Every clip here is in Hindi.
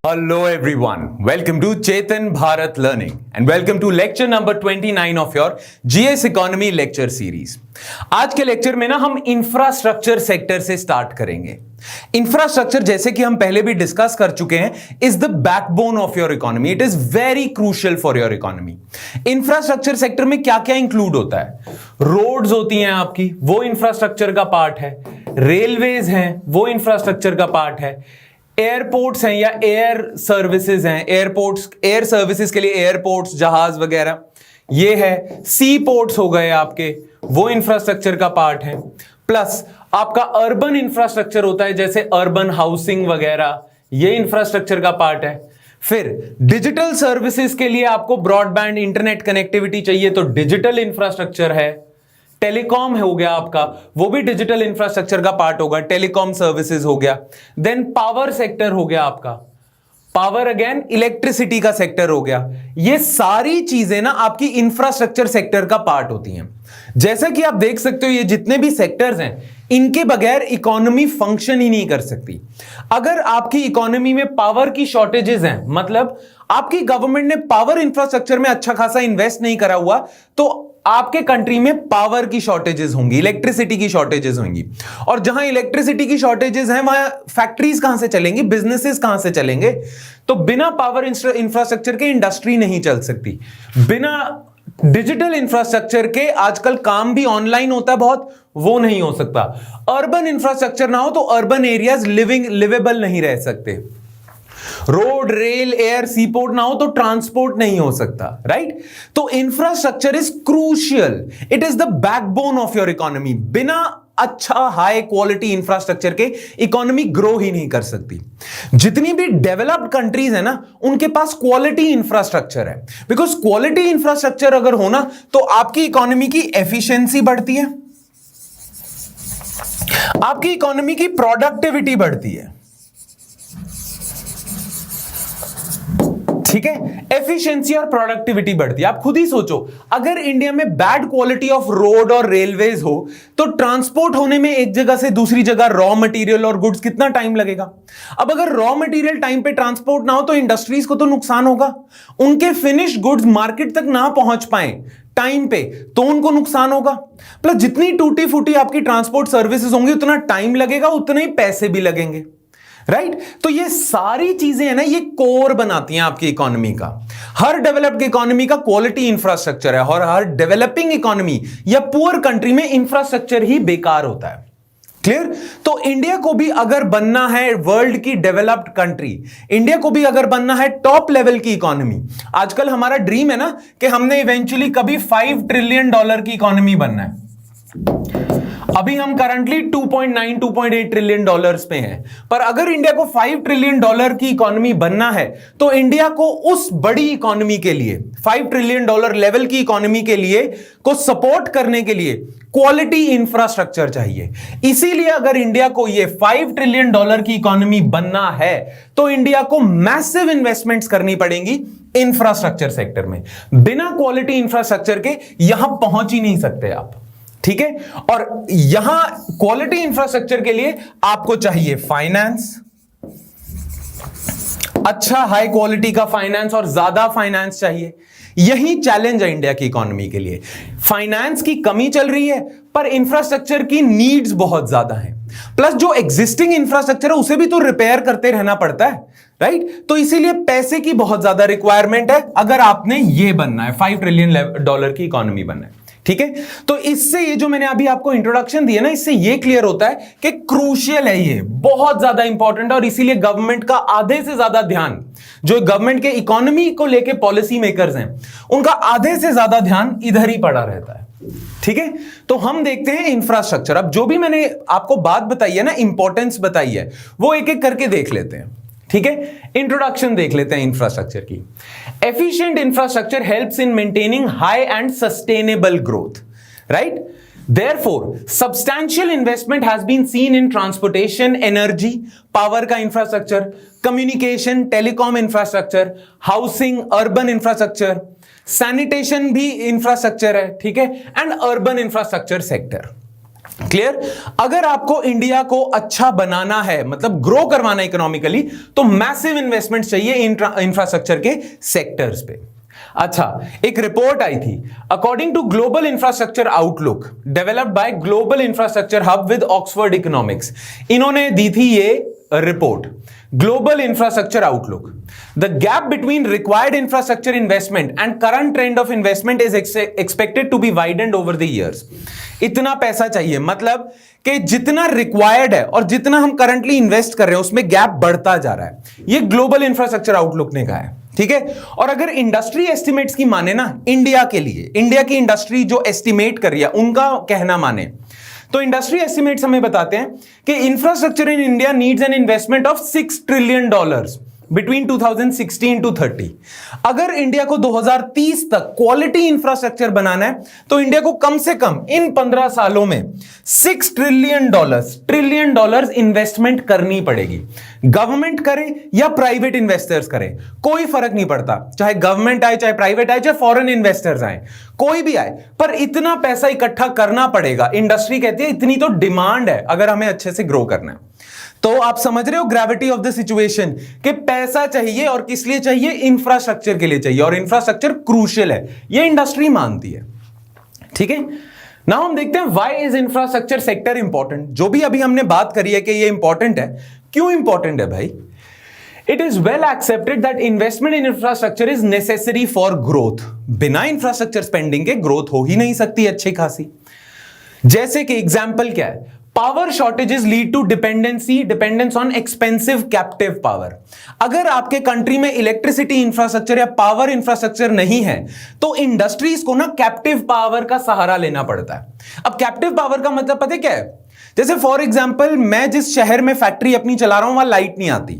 Hello everyone, welcome to Chetan Bharat Learning and welcome to lecture number 29 of your GS Economy lecture series. आज के लेक्चर में ना हम इंफ्रास्ट्रक्चर सेक्टर से स्टार्ट करेंगे. इंफ्रास्ट्रक्चर जैसे कि हम पहले भी डिस्कस कर चुके हैं is the backbone of your economy. It is very crucial for your economy. Infrastructure sector में क्या क्या इंक्लूड होता है? रोड्स होती हैं आपकी, वो इंफ्रास्ट्रक्चर का पार्ट है. रेलवेज हैं, वो इंफ्रास्ट्रक्चर का पार्ट है. एयरपोर्ट्स हैं या एयर सर्विसेज हैं, एयरपोर्ट्स, एयर सर्विसेज के लिए एयरपोर्ट्स, जहाज वगैरह ये है. सी पोर्ट्स हो गए आपके, वो इंफ्रास्ट्रक्चर का पार्ट है. प्लस आपका अर्बन इंफ्रास्ट्रक्चर होता है जैसे अर्बन हाउसिंग वगैरह, ये इंफ्रास्ट्रक्चर का पार्ट है. फिर डिजिटल सर्विसेज के लिए आपको ब्रॉडबैंड इंटरनेट कनेक्टिविटी चाहिए तो डिजिटल इंफ्रास्ट्रक्चर है. टेलीकॉम हो गया आपका, वो भी डिजिटल इंफ्रास्ट्रक्चर का पार्ट होगा. टेलीकॉम सर्विसेज हो गया. देन पावर सेक्टर हो गया आपका, पावर अगेन इलेक्ट्रिसिटी का सेक्टर हो गया. ये सारी चीजें ना आपकी इंफ्रास्ट्रक्चर सेक्टर का पार्ट होती हैं. जैसा कि आप देख सकते हो ये जितने भी सेक्टर्स हैं इनके बगैर इकोनॉमी फंक्शन ही नहीं कर सकती. अगर आपकी इकोनॉमी में पावर की शॉर्टेजेस हैं, मतलब आपकी गवर्नमेंट ने पावर इंफ्रास्ट्रक्चर में अच्छा खासा इन्वेस्ट नहीं करा हुआ, तो आपके कंट्री में पावर की शॉर्टेजेस होंगी, इलेक्ट्रिसिटी की शॉर्टेजेस होंगी. और जहां इलेक्ट्रिसिटी की शॉर्टेजेस हैं वहां फैक्ट्रीज कहां से चलेंगी, बिजनेसेस कहां से चलेंगे? तो बिना पावर इंफ्रास्ट्रक्चर के इंडस्ट्री नहीं चल सकती. बिना डिजिटल इंफ्रास्ट्रक्चर के आजकल काम भी ऑनलाइन होता है बहुत, वो नहीं हो सकता. अर्बन इंफ्रास्ट्रक्चर ना हो तो अर्बन एरियाज लिवेबल नहीं रह सकते. रोड, रेल, एयर, सीपोर्ट ना हो तो ट्रांसपोर्ट नहीं हो सकता. राइट? तो infrastructure is crucial. It is the backbone of your economy. बिना अच्छा हाई क्वालिटी इंफ्रास्ट्रक्चर के इकोनॉमी ग्रो ही नहीं कर सकती. जितनी भी डेवलप्ड कंट्रीज है ना उनके पास क्वालिटी इंफ्रास्ट्रक्चर है. बिकॉज क्वालिटी इंफ्रास्ट्रक्चर अगर हो ना तो आपकी इकोनॉमी की एफिशिएंसी बढ़ती है, आपकी इकोनॉमी की प्रोडक्टिविटी बढ़ती है. ठीक है, एफिशिएंसी और प्रोडक्टिविटी बढ़ती है. आप खुद ही सोचो, अगर इंडिया में बैड क्वालिटी ऑफ रोड और रेलवेज हो तो ट्रांसपोर्ट होने में एक जगह से दूसरी जगह रॉ मटेरियल और गुड्स कितना टाइम लगेगा? अब अगर रॉ मटेरियल टाइम पे ट्रांसपोर्ट ना हो तो इंडस्ट्रीज को तो नुकसान होगा. उनके फिनिश गुड्स मार्केट तक ना पहुंच पाए टाइम पे तो उनको नुकसान होगा. प्लस जितनी टूटी फूटी आपकी ट्रांसपोर्ट सर्विसेज होंगी उतना टाइम लगेगा, उतने ही पैसे भी लगेंगे. राइट? तो ये सारी चीजें है ना, ये कोर बनाती हैं आपकी इकोनॉमी का. हर डेवलप्ड इकोनॉमी का क्वालिटी इंफ्रास्ट्रक्चर है और हर डेवलपिंग इकोनॉमी या पुअर कंट्री में इंफ्रास्ट्रक्चर ही बेकार होता है. क्लियर? तो इंडिया को भी अगर बनना है वर्ल्ड की डेवलप्ड कंट्री, इंडिया को भी अगर बनना है टॉप लेवल की इकोनॉमी, आजकल हमारा ड्रीम है ना कि हमने इवेंचुअली कभी $5 ट्रिलियन की इकोनॉमी बनना है. अभी हम करंटली 2.9 2.8 ट्रिलियन डॉलर्स पे हैं. पर अगर इंडिया को $5 ट्रिलियन की इकोनॉमी बनना है तो इंडिया को उस बड़ी इकोनॉमी के लिए, $5 ट्रिलियन लेवल की इकोनॉमी के लिए को सपोर्ट करने के लिए क्वालिटी इंफ्रास्ट्रक्चर चाहिए. इसीलिए अगर इंडिया को ये $5 ट्रिलियन की इकोनॉमी बनना है तो इंडिया को मैसिव इन्वेस्टमेंट्स करनी पड़ेंगी इंफ्रास्ट्रक्चर सेक्टर में. बिना क्वालिटी इंफ्रास्ट्रक्चर के यहां पहुंच ही नहीं सकते आप. ठीक है? और यहां क्वालिटी इंफ्रास्ट्रक्चर के लिए आपको चाहिए फाइनेंस, अच्छा हाई क्वालिटी का फाइनेंस और ज्यादा फाइनेंस चाहिए. यही चैलेंज है इंडिया की इकोनॉमी के लिए. फाइनेंस की कमी चल रही है पर इंफ्रास्ट्रक्चर की नीड्स बहुत ज्यादा हैं. प्लस जो एग्जिस्टिंग इंफ्रास्ट्रक्चर है उसे भी तो रिपेयर करते रहना पड़ता है. राइट? तो इसीलिए पैसे की बहुत ज्यादा रिक्वायरमेंट है अगर आपने ये बनना है, $5 ट्रिलियन की इकोनॉमी बनना है. ठीक है? तो इससे ये जो मैंने अभी आपको इंट्रोडक्शन दिया ना, इससे ये क्लियर होता है कि क्रूशियल है, ये बहुत ज्यादा इंपॉर्टेंट है. और इसीलिए गवर्नमेंट का आधे से ज्यादा ध्यान, जो गवर्नमेंट के इकोनॉमी को लेके पॉलिसी मेकर्स हैं, उनका आधे से ज्यादा ध्यान इधर ही पड़ा रहता है. ठीक है? तो हम देखते हैं इंफ्रास्ट्रक्चर. अब जो भी मैंने आपको बात बताई है ना, इंपॉर्टेंस बताई है, वो एक एक करके देख लेते हैं. ठीक है? इंट्रोडक्शन देख लेते हैं इंफ्रास्ट्रक्चर की. Efficient infrastructure helps in maintaining high and sustainable growth. Right? Therefore, substantial investment has been seen in transportation, energy, power का infrastructure, communication, telecom infrastructure, housing, urban infrastructure, sanitation भी infrastructure है. ठीक है? And urban infrastructure sector. Clear? अगर आपको इंडिया को अच्छा बनाना है, मतलब ग्रो करवाना इकोनॉमिकली, तो मैसिव इन्वेस्टमेंट चाहिए इंफ्रास्ट्रक्चर के सेक्टर्स पे। अच्छा, एक रिपोर्ट आई थी, according to global infrastructure outlook developed by global infrastructure hub with Oxford economics, इन्होंने दी थी ये रिपोर्ट, global infrastructure outlook. The gap between required infrastructure investment and current trend of investment is expected to be widened over the years. इतना पैसा चाहिए, मतलब कि जितना रिक्वायर्ड है और जितना हम करंटली इन्वेस्ट कर रहे हैं उसमें गैप बढ़ता जा रहा है। ये ग्लोबल इंफ्रास्ट्रक्चर आउटलुक ने कहा है, ठीक है। और अगर इंडस्ट्री एस्टिमेट्स की माने ना, इंडिया के लिए, इंडिया की इंडस्ट्री जो एस्टिमेट कर रही है उनका कहना माने, तो इंडस्ट्री एस्टिमेट्स हमें बताते हैं कि infrastructure in India needs an investment of $6 trillion between 2016 to 30। अगर इंडिया को 2030 तक क्वालिटी इंफ्रास्ट्रक्चर बनाना है तो इंडिया को कम से कम इन 15 सालों में $6 ट्रिलियन इन्वेस्टमेंट करनी पड़ेगी। गवर्नमेंट करे या प्राइवेट इन्वेस्टर्स करें, कोई फर्क नहीं पड़ता, चाहे गवर्नमेंट आए, चाहे प्राइवेट आए, चाहे फॉरेन इन्वेस्टर्स आए, कोई भी आए, पर इतना पैसा इकट्ठा करना पड़ेगा। इंडस्ट्री कहती है इतनी तो डिमांड है अगर हमें अच्छे से ग्रो करना है। तो आप समझ रहे हो ग्रेविटी ऑफ द सिचुएशन, कि पैसा चाहिए और किस लिए चाहिए? इंफ्रास्ट्रक्चर के लिए चाहिए, और इंफ्रास्ट्रक्चर क्रूशियल है, ये इंडस्ट्री मानती है, ठीक है। नाउ हम देखते हैं why is infrastructure sector important. जो भी अभी हमने बात करी है कि ये इंपॉर्टेंट है, क्यों इंपॉर्टेंट है भाई? It is well accepted that investment in infrastructure is necessary for growth. बिना इंफ्रास्ट्रक्चर स्पेंडिंग के ग्रोथ हो ही नहीं सकती अच्छी खासी। जैसे कि एग्जाम्पल क्या है? Power shortages lead to dependence on expensive captive power. अगर आपके कंट्री में इलेक्ट्रिसिटी इंफ्रास्ट्रक्चर या पावर इंफ्रास्ट्रक्चर नहीं है तो इंडस्ट्रीज को ना कैप्टिव पावर का सहारा लेना पड़ता है। अब कैप्टिव पावर का मतलब पता है क्या है? जैसे फॉर एग्जांपल, मैं जिस शहर में फैक्ट्री अपनी चला रहा हूं वहां लाइट नहीं आती,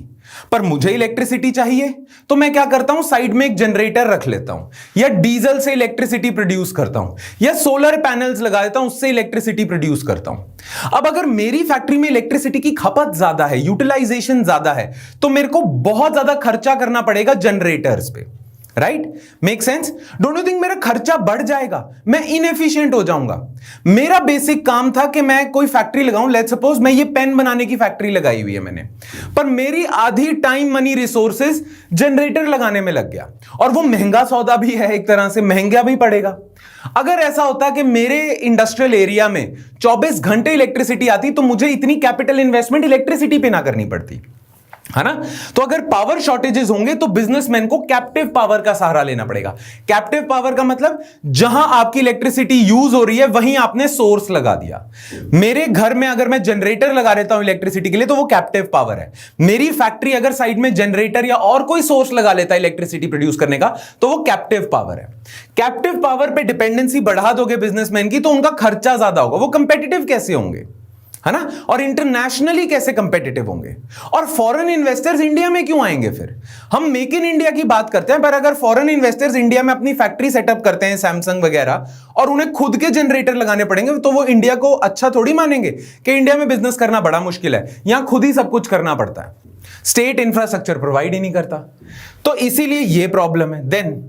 पर मुझे इलेक्ट्रिसिटी चाहिए, तो मैं क्या करता हूं, साइड में एक जनरेटर रख लेता हूं, या डीजल से इलेक्ट्रिसिटी प्रोड्यूस करता हूं, या सोलर पैनल्स लगा देता हूं, उससे इलेक्ट्रिसिटी प्रोड्यूस करता हूं। अब अगर मेरी फैक्ट्री में इलेक्ट्रिसिटी की खपत ज्यादा है, यूटिलाइजेशन ज्यादा है, तो मेरे को बहुत ज्यादा खर्चा करना पड़ेगा जनरेटर्स पे, right? Make sense? Don't you think मेरा खर्चा बढ़ जाएगा, मैं इनएफिशिएंट हो जाऊंगा। मेरा बेसिक काम था कि मैं कोई फैक्ट्री लगाऊं, लेट्स सपोज मैं ये पेन बनाने की फैक्ट्री लगाई हुई है मैंने, पर मेरी आधी टाइम मनी रिसोर्सेज जनरेटर लगाने में लग गया, और वो महंगा सौदा भी है, एक तरह से महंगा भी पड़ेगा। अगर ऐसा होता कि मेरे इंडस्ट्रियल एरिया में 24 घंटे इलेक्ट्रिसिटी आती तो मुझे इतनी कैपिटल इन्वेस्टमेंट इलेक्ट्रिसिटी पे ना करनी पड़ती, है ना? तो अगर पावर शॉर्टेजेस होंगे तो बिजनेसमैन को कैप्टिव पावर का सहारा लेना पड़ेगा। कैप्टिव पावर का मतलब जहां आपकी इलेक्ट्रिसिटी यूज हो रही है वहीं आपने सोर्स लगा दिया। मेरे घर में अगर मैं जनरेटर लगा देता हूं इलेक्ट्रिसिटी के लिए तो वो कैप्टिव पावर है। मेरी फैक्ट्री अगर साइड में जनरेटर या और कोई सोर्स लगा लेता है इलेक्ट्रिसिटी प्रोड्यूस करने का तो वो कैप्टिव पावर है। कैप्टिव पावर पे डिपेंडेंसी बढ़ा दोगे बिजनेसमैन की तो उनका खर्चा ज्यादा होगा, वो कंपेटिटिव कैसे होंगे, है ना? और इंटरनेशनली कैसे कंपेटिटिव होंगे? और फॉरेन इन्वेस्टर्स इंडिया में क्यों आएंगे फिर? हम मेक इन इंडिया की बात करते हैं, पर अगर फॉरेन इन्वेस्टर्स इंडिया में अपनी फैक्ट्री सेटअप करते हैं, सैमसंग वगैरह, और उन्हें खुद के जनरेटर लगाने पड़ेंगे, तो वो इंडिया को अच्छा थोड़ी मानेंगे कि इंडिया में बिजनेस करना बड़ा मुश्किल है, यहां खुद ही सब कुछ करना पड़ता है, स्टेट इंफ्रास्ट्रक्चर प्रोवाइड ही नहीं करता। तो इसीलिए यह प्रॉब्लम है। देन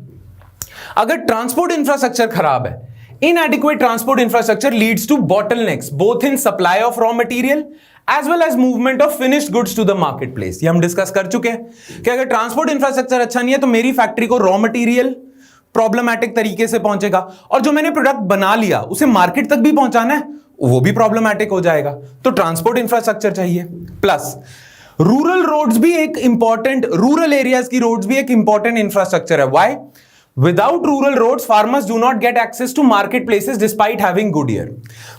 अगर ट्रांसपोर्ट इंफ्रास्ट्रक्चर खराब है, inadequate transport infrastructure leads to bottlenecks both in supply of raw material as well as movement of finished goods to the marketplace। ये हम डिस्कस कर चुके हैं कि अगर ट्रांसपोर्ट इंफ्रास्ट्रक्चर अच्छा नहीं है तो मेरी फैक्ट्री को रॉ मटेरियल प्रॉब्लमैटिक तरीके से पहुंचेगा, और जो मैंने प्रोडक्ट बना लिया उसे मार्केट तक भी पहुंचाना है वो भी प्रॉब्लमैटिक हो जाएगा। तो ट्रांसपोर्ट इंफ्रास्ट्रक्चर चाहिए। प्लस रूरल रोड्स भी एक इंपॉर्टेंट, रूरल एरियाज की रोड्स भी एक इंपॉर्टेंट इंफ्रास्ट्रक्चर है। Why? Without rural roads, farmers do not get access to marketplaces despite having good year।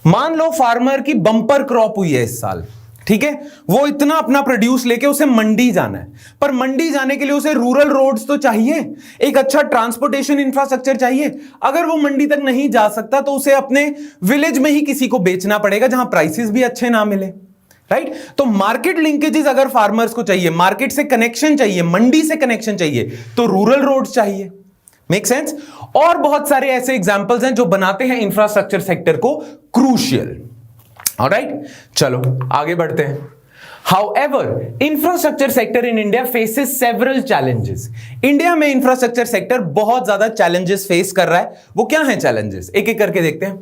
मान लो फार्मर की बम्पर क्रॉप हुई है इस साल, ठीक है, वो इतना अपना प्रोड्यूस लेके उसे मंडी जाना है, पर मंडी जाने के लिए उसे रूरल रोड्स तो चाहिए, एक अच्छा ट्रांसपोर्टेशन इंफ्रास्ट्रक्चर चाहिए। अगर वो मंडी तक नहीं जा सकता तो उसे अपने विलेज में ही किसी को बेचना पड़ेगा जहां प्राइसेस भी अच्छे ना मिले, राइट? तो मार्केट लिंकेजेस अगर फार्मर्स को चाहिए, मार्केट से कनेक्शन चाहिए, मंडी से कनेक्शन चाहिए, तो रूरल रोड्स चाहिए। Make sense? और बहुत सारे ऐसे एग्जांपल्स हैं जो बनाते हैं इंफ्रास्ट्रक्चर सेक्टर को क्रूशियल। ऑलराइट, चलो आगे बढ़ते हैं। However, infrastructure sector in India faces several challenges। India में इंफ्रास्ट्रक्चर सेक्टर बहुत ज्यादा चैलेंजेस फेस कर रहा है। वो क्या है चैलेंजेस? एक एक करके देखते हैं।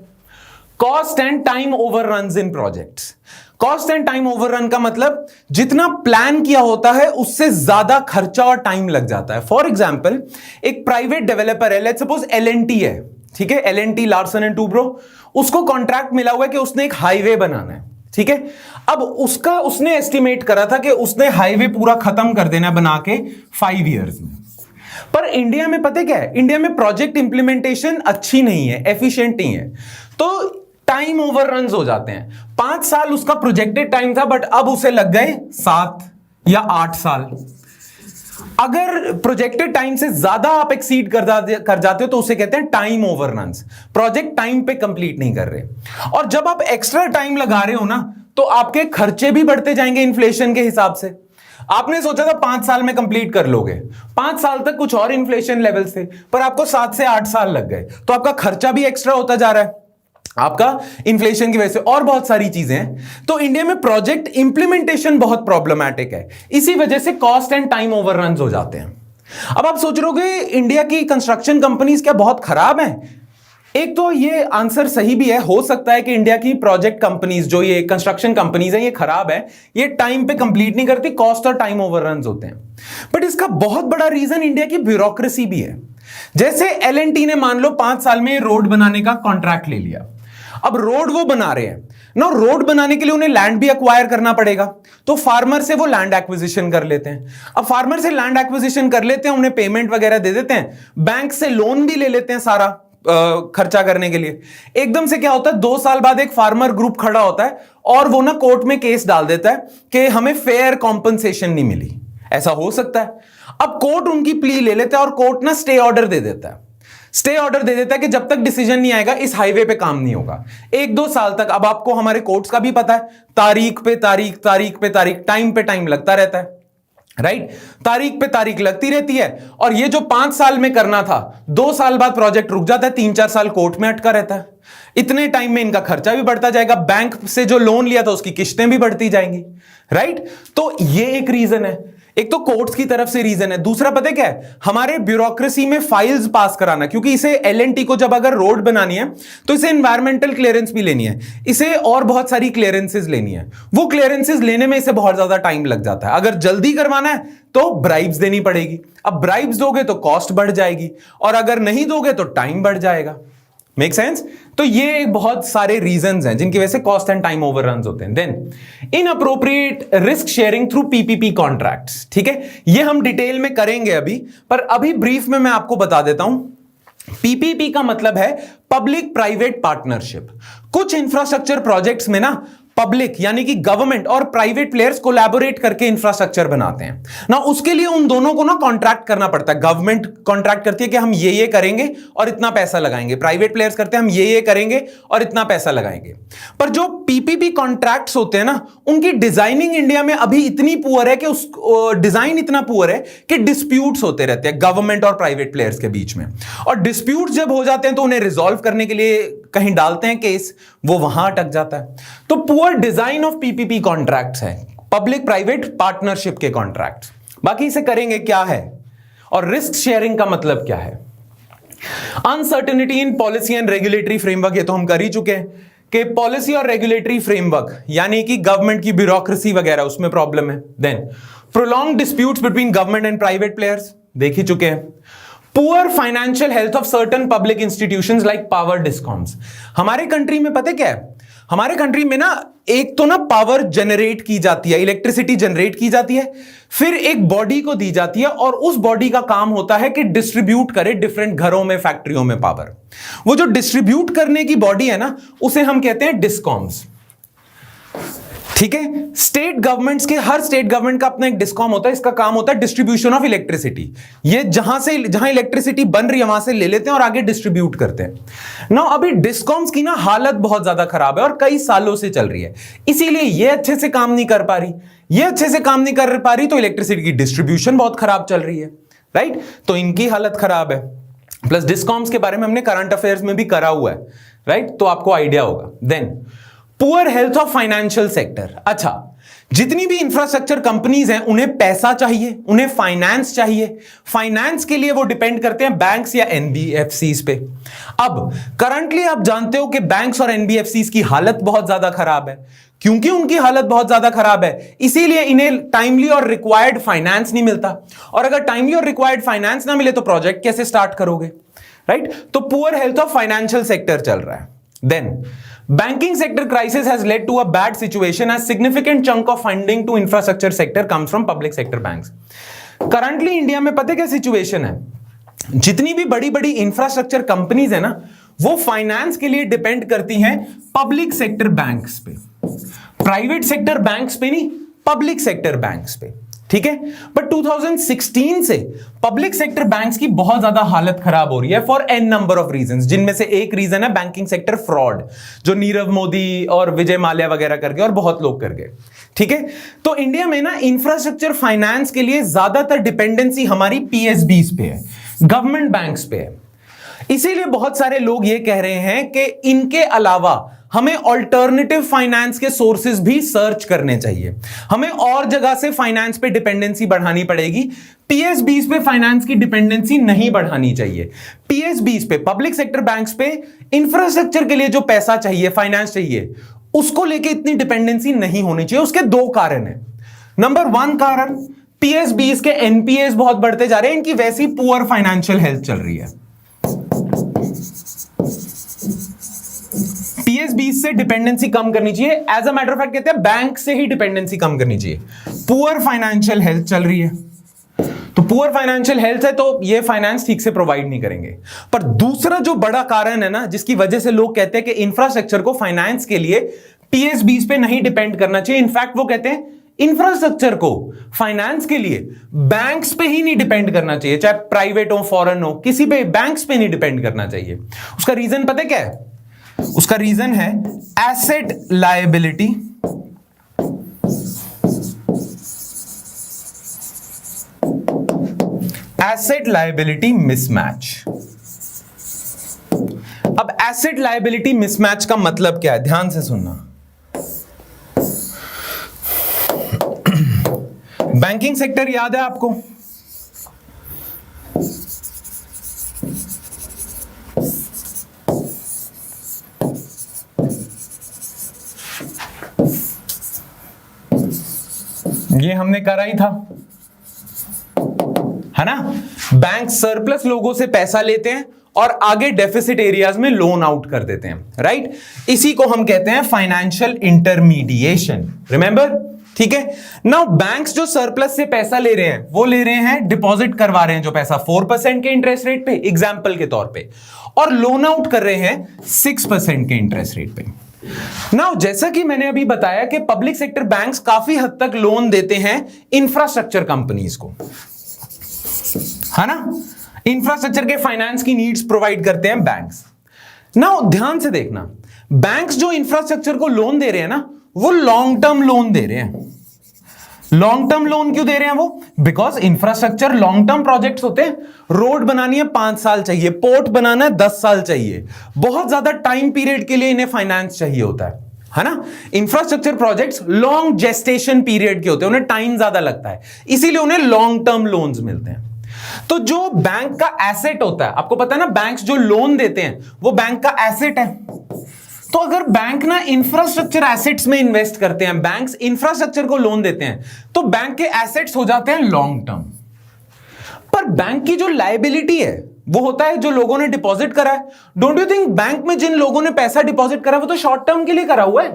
Cost and time overruns in projects. Cost and time overrun का मतलब जितना प्लान किया होता है उससे ज्यादा खर्चा और टाइम लग जाता है। फॉर एग्जांपल, एक प्राइवेट डेवलपर है, लेट्स सपोज L&T है, ठीक है, L&T लार्सन एंड टूब्रो, उसको कॉन्ट्रैक्ट मिला हुआ है कि उसने एक हाईवे बनाना है, ठीक है। अब उसने एस्टिमेट करा था कि उसने हाईवे पूरा खत्म कर देना बना के 5 इयर्स में। पर इंडिया में पता क्या है, इंडिया में प्रोजेक्ट इंप्लीमेंटेशन अच्छी नहीं है, एफिशिएंट नहीं है, तो टाइम ओवररन्स हो जाते हैं। 5 साल उसका प्रोजेक्टेड टाइम था, बट अब उसे लग गए 7 या 8 साल। अगर प्रोजेक्टेड टाइम से ज्यादा आप एक्सीड कर जाते हो तो उसे कहते हैं टाइम ओवररन्स। प्रोजेक्ट टाइम पे कंप्लीट नहीं कर रहे। और जब आप एक्स्ट्रा टाइम लगा रहे हो ना, तो आपके खर्चे भी बढ़ते जाएंगे इन्फ्लेशन के हिसाब से। आपने सोचा था 5 साल में कंप्लीट कर लोगे, 5 साल तक कुछ और इन्फ्लेशन लेवल से, पर आपको 7 से 8 साल लग गए, तो आपका खर्चा भी एक्स्ट्रा होता जा रहा है आपका इन्फ्लेशन की वजह से, और बहुत सारी चीजें हैं। तो इंडिया में प्रोजेक्ट इंप्लीमेंटेशन बहुत प्रॉब्लमैटिक है, इसी वजह से कॉस्ट एंड टाइम ओवररन्स हो जाते हैं। अब आप सोच रहे होगे इंडिया की कंस्ट्रक्शन कंपनीज क्या बहुत खराब हैं? एक तो ये आंसर सही भी है, हो सकता है कि इंडिया की प्रोजेक्ट कंपनीज, जो ये कंस्ट्रक्शन कंपनीज हैं, ये खराब है, ये टाइम पे कंप्लीट नहीं करती, कॉस्ट और टाइम ओवररन्स होते हैं। बट इसका बहुत बड़ा रीजन इंडिया की ब्यूरोक्रेसी भी है। जैसे L&T ने मान लो 5 साल में रोड बनाने का कॉन्ट्रैक्ट ले लिया। अब रोड वो बना रहे हैं ना, रोड बनाने के लिए उन्हें लैंड भी एक्वायर करना पड़ेगा, तो फार्मर से वो लैंड एक्विजिशन कर लेते हैं। अब फार्मर से लैंड एक्विजिशन कर लेते हैं, उन्हें पेमेंट वगैरह दे देते हैं, बैंक से लोन भी ले लेते हैं सारा खर्चा करने के लिए। एकदम से क्या होता है, 2 साल बाद एक फार्मर ग्रुप खड़ा होता है और वो ना कोर्ट में केस डाल देता है कि हमें फेयर कॉम्पनसेशन नहीं मिली। ऐसा हो सकता है। अब कोर्ट उनकी प्ली ले लेता है और कोर्ट ना स्टे ऑर्डर दे देता है। स्टे ऑर्डर दे देता है कि जब तक डिसीजन नहीं आएगा इस हाईवे पे काम नहीं होगा, 1-2 साल तक। अब आपको हमारे कोर्ट्स का भी पता है, तारीख पे तारीख, तारीख पे तारीख, टाइम पे टाइम लगता रहता है, राइट? तारीख पे तारीख लगती रहती है। और ये जो 5 साल में करना था, 2 साल बाद प्रोजेक्ट रुक जाता है, 3-4 साल कोर्ट में अटका रहता है। इतने टाइम में इनका खर्चा भी बढ़ता जाएगा, बैंक से जो लोन लिया था उसकी किस्तें भी बढ़ती जाएंगी, राइट? तो ये एक रीजन है। एक तो कोर्ट्स की तरफ से रीजन है, दूसरा पता है क्या है, हमारे ब्यूरोक्रेसी में फाइल्स पास कराना। क्योंकि इसे L&T को जब अगर रोड बनानी है तो इसे एनवायरमेंटल क्लियरेंस भी लेनी है, इसे और बहुत सारी क्लियरेंसेस लेनी है। वो क्लियरेंसेस लेने में इसे बहुत ज्यादा टाइम लग जाता है। अगर जल्दी करवाना है तो ब्राइब्स देनी पड़ेगी। अब ब्राइब्स दोगे तो कॉस्ट बढ़ जाएगी, और अगर नहीं दोगे तो टाइम बढ़ जाएगा। Make sense? तो ये बहुत सारे रीजंस हैं जिनकी वजह से कॉस्ट एंड टाइम ओवररन्स होते हैं। Then inappropriate risk sharing through PPP contracts, ठीक है, ये हम डिटेल में करेंगे अभी, पर अभी ब्रीफ में मैं आपको बता देता हूं। PPP का मतलब है पब्लिक प्राइवेट पार्टनरशिप। कुछ इंफ्रास्ट्रक्चर प्रोजेक्ट्स में ना पब्लिक यानी कि गवर्नमेंट और प्राइवेट प्लेयर्स कोलैबोरेट करके इंफ्रास्ट्रक्चर बनाते हैं ना, उसके लिए उन दोनों को ना कॉन्ट्रैक्ट करना पड़ता है। गवर्नमेंट कॉन्ट्रैक्ट करती है कि हम ये करेंगे और इतना पैसा लगाएंगे, प्राइवेट प्लेयर्स करते हैं हम ये करेंगे और इतना पैसा लगाएंगे। पर जो PPP कॉन्ट्रैक्ट्स होते हैं ना, उनकी डिजाइनिंग इंडिया में अभी इतनी पुअर है कि उस डिजाइन इतना पुअर है कि डिस्प्यूट्स होते रहते हैं गवर्नमेंट और प्राइवेट प्लेयर्स के बीच में, और डिस्प्यूट्स जब हो जाते हैं तो उन्हें रिजॉल्व करने के लिए कहीं डालते हैं केस, वो वहां अटक जाता है। तो poor design of PPP contracts है, पब्लिक प्राइवेट पार्टनरशिप के कॉन्ट्रैक्ट्स। बाकी इसे करेंगे क्या है, और रिस्क शेयरिंग का मतलब क्या है। Uncertainty in policy and regulatory framework, ये तो हम कर ही चुके हैं कि पॉलिसी और रेगुलेटरी फ्रेमवर्क यानी कि गवर्नमेंट की ब्यूरोक्रेसी वगैरह, उसमें प्रॉब्लम है। Then prolong disputes between government and private players, देख ही चुके हैं। Poor financial health of certain public institutions like power discoms. हमारे कंट्री में पता है क्या है, हमारे कंट्री में ना एक तो ना पावर जनरेट की जाती है, इलेक्ट्रिसिटी जनरेट की जाती है, फिर एक बॉडी को दी जाती है, और उस बॉडी का काम होता है कि डिस्ट्रीब्यूट करे डिफरेंट घरों में, फैक्ट्रियों में पावर। वो जो डिस्ट्रीब्यूट करने की बॉडी है ना, उसे हम कहते हैं डिस्कॉम्स, ठीक है। स्टेट गवर्नमेंट्स के, हर स्टेट गवर्नमेंट का अपना एक डिस्कॉम होता है, इसका काम होता है डिस्ट्रीब्यूशन ऑफ इलेक्ट्रिसिटी। ये जहां इलेक्ट्रिसिटी बन रही है वहां से ले लेते हैं और आगे डिस्ट्रीब्यूट करते हैं ना। अभी डिस्कॉम्स की ना हालत बहुत ज्यादा खराब है और कई सालों से चल रही है, इसीलिए ये अच्छे से काम नहीं कर पा रही, तो इलेक्ट्रिसिटी की डिस्ट्रीब्यूशन बहुत खराब चल रही है, राइट? तो इनकी हालत खराब है। प्लस डिस्कॉम्स के बारे में हमने करंट अफेयर्स में भी करा हुआ है, राइट? तो आपको आइडिया होगा। Then poor health of financial sector. अच्छा, जितनी भी इंफ्रास्ट्रक्चर कंपनीज हैं उन्हें पैसा चाहिए, उन्हें फाइनेंस चाहिए। फाइनेंस के लिए वो डिपेंड करते हैं बैंक्स या एनबीएफसीज पे। अब करंटली आप जानते हो कि बैंक्स और एनबीएफसीज की हालत बहुत ज्यादा खराब है। क्योंकि उनकी हालत बहुत ज्यादा खराब है इसीलिए इन्हें टाइमली और रिक्वायर्ड फाइनेंस नहीं मिलता, और अगर टाइमली और रिक्वायर्ड फाइनेंस ना मिले तो प्रोजेक्ट कैसे स्टार्ट करोगे, राइट? तो poor health of financial sector चल रहा है। Then banking sector crisis has led to a bad situation as significant chunk of funding to infrastructure sector comes from public sector banks. Currently India में पता क्या सिचुएशन है, जितनी भी बड़ी बड़ी इंफ्रास्ट्रक्चर कंपनीज है ना वो फाइनेंस के लिए डिपेंड करती हैं पब्लिक सेक्टर बैंक्स पे, प्राइवेट सेक्टर बैंक्स पे नहीं, पब्लिक सेक्टर बैंक्स पे, ठीक है? बट 2016 से पब्लिक सेक्टर बैंक्स की बहुत ज्यादा हालत खराब हो रही है for an number of reasons, जिनमें से एक रीजन है बैंकिंग सेक्टर फ्रॉड, जो नीरव मोदी और विजय माल्या वगैरह करके और बहुत लोग कर गए, ठीक है? तो इंडिया में ना इंफ्रास्ट्रक्चर फाइनेंस के लिए ज्यादातर डिपेंडेंसी हमारी पीएसबीज पे है, गवर्नमेंट बैंक्स पे है। इसीलिए बहुत सारे लोग ये कह रहे हैं कि इनके अलावा हमें ऑल्टरनेटिव फाइनेंस के सोर्सेज भी सर्च करने चाहिए, हमें और जगह से फाइनेंस पे डिपेंडेंसी बढ़ानी पड़ेगी, पीएसबीज पे फाइनेंस की डिपेंडेंसी नहीं बढ़ानी चाहिए। पीएसबीज पे, पब्लिक सेक्टर बैंक्स पे इंफ्रास्ट्रक्चर के लिए जो पैसा चाहिए, फाइनेंस चाहिए, उसको लेके इतनी डिपेंडेंसी नहीं होनी चाहिए। उसके दो कारण है। नंबर वन कारण, पीएसबीज के एनपीएस बहुत बढ़ते जा रहे हैं, इनकी वैसी पुअर फाइनेंशियल हेल्थ चल रही है। पीएसबी से डिपेंडेंसी कम करनी चाहिए, as a matter of fact कहते हैं बैंक से ही डिपेंडेंसी कम करनी चाहिए। पुअर फाइनेंशियल हेल्थ चल रही है, तो पुअर फाइनेंशियल हेल्थ है तो ये फाइनेंस ठीक से प्रोवाइड नहीं करेंगे। पर दूसरा जो बड़ा कारण है ना जिसकी वजह से लोग कहते हैं कि इंफ्रास्ट्रक्चर को फाइनेंस के लिए पीएसबीज पे नहीं डिपेंड करना चाहिए, इनफैक्ट वो कहते हैं इंफ्रास्ट्रक्चर को फाइनेंस के लिए बैंक्स पे ही नहीं डिपेंड करना चाहिए, चाहे प्राइवेट हो फॉरेन हो, किसी पे बैंक्स पे नहीं डिपेंड करना चाहिए। उसका रीजन पता है क्या है? उसका रीजन है एसेट लायबिलिटी मिसमैच। अब एसेट लायबिलिटी मिसमैच का मतलब क्या है, ध्यान से सुनना। बैंकिंग सेक्टर याद है आपको? ये हमने करा ही था, है ना? बैंक सरप्लस लोगों से पैसा लेते हैं और आगे डेफिसिट एरियाज में लोन आउट कर देते हैं, राइट? इसी को हम कहते हैं फाइनेंशियल इंटरमीडिएशन, रिमेंबर? ठीक है। नाउ बैंक्स जो सरप्लस से पैसा ले रहे हैं वो ले रहे हैं, डिपॉजिट करवा रहे हैं जो पैसा 4% के इंटरेस्ट रेट पे, एग्जाम्पल के तौर पे, और लोन आउट कर रहे हैं 6% के इंटरेस्ट रेट पे। नाउ जैसा कि मैंने अभी बताया कि पब्लिक सेक्टर बैंक्स काफी हद तक लोन देते हैं इंफ्रास्ट्रक्चर कंपनीज को, है ना? इंफ्रास्ट्रक्चर के फाइनेंस की नीड्स प्रोवाइड करते हैं बैंक्स। नाउ ध्यान से देखना, बैंक्स जो इंफ्रास्ट्रक्चर को लोन दे रहे हैं ना, वो लॉन्ग टर्म लोन दे रहे हैं। लॉन्ग टर्म लोन क्यों दे रहे हैं वो? Because infrastructure long term projects होते हैं। रोड बनानी है 5 साल चाहिए, पोर्ट बनाना है 10 साल चाहिए, बहुत ज्यादा टाइम पीरियड के लिए इन्हें फाइनेंस चाहिए होता है ना? Infrastructure projects long gestation period के होते हैं, उन्हें टाइम ज्यादा लगता है, इसीलिए उन्हें लॉन्ग टर्म लोन्स मिलते हैं। तो जो बैंक का एसेट होता है, आपको पता है ना, बैंक्स जो लोन देते हैं वो बैंक का एसेट है। तो अगर बैंक ना इंफ्रास्ट्रक्चर एसेट्स में इन्वेस्ट करते हैं, बैंक्स इंफ्रास्ट्रक्चर को लोन देते हैं, तो बैंक के एसेट्स हो जाते हैं लॉन्ग टर्म। पर बैंक की जो लायबिलिटी है वो होता है जो लोगों ने डिपॉजिट करा है। डोंट यू थिंक बैंक में जिन लोगों ने पैसा डिपॉजिट करा है वो तो शॉर्ट टर्म के लिए करा हुआ है?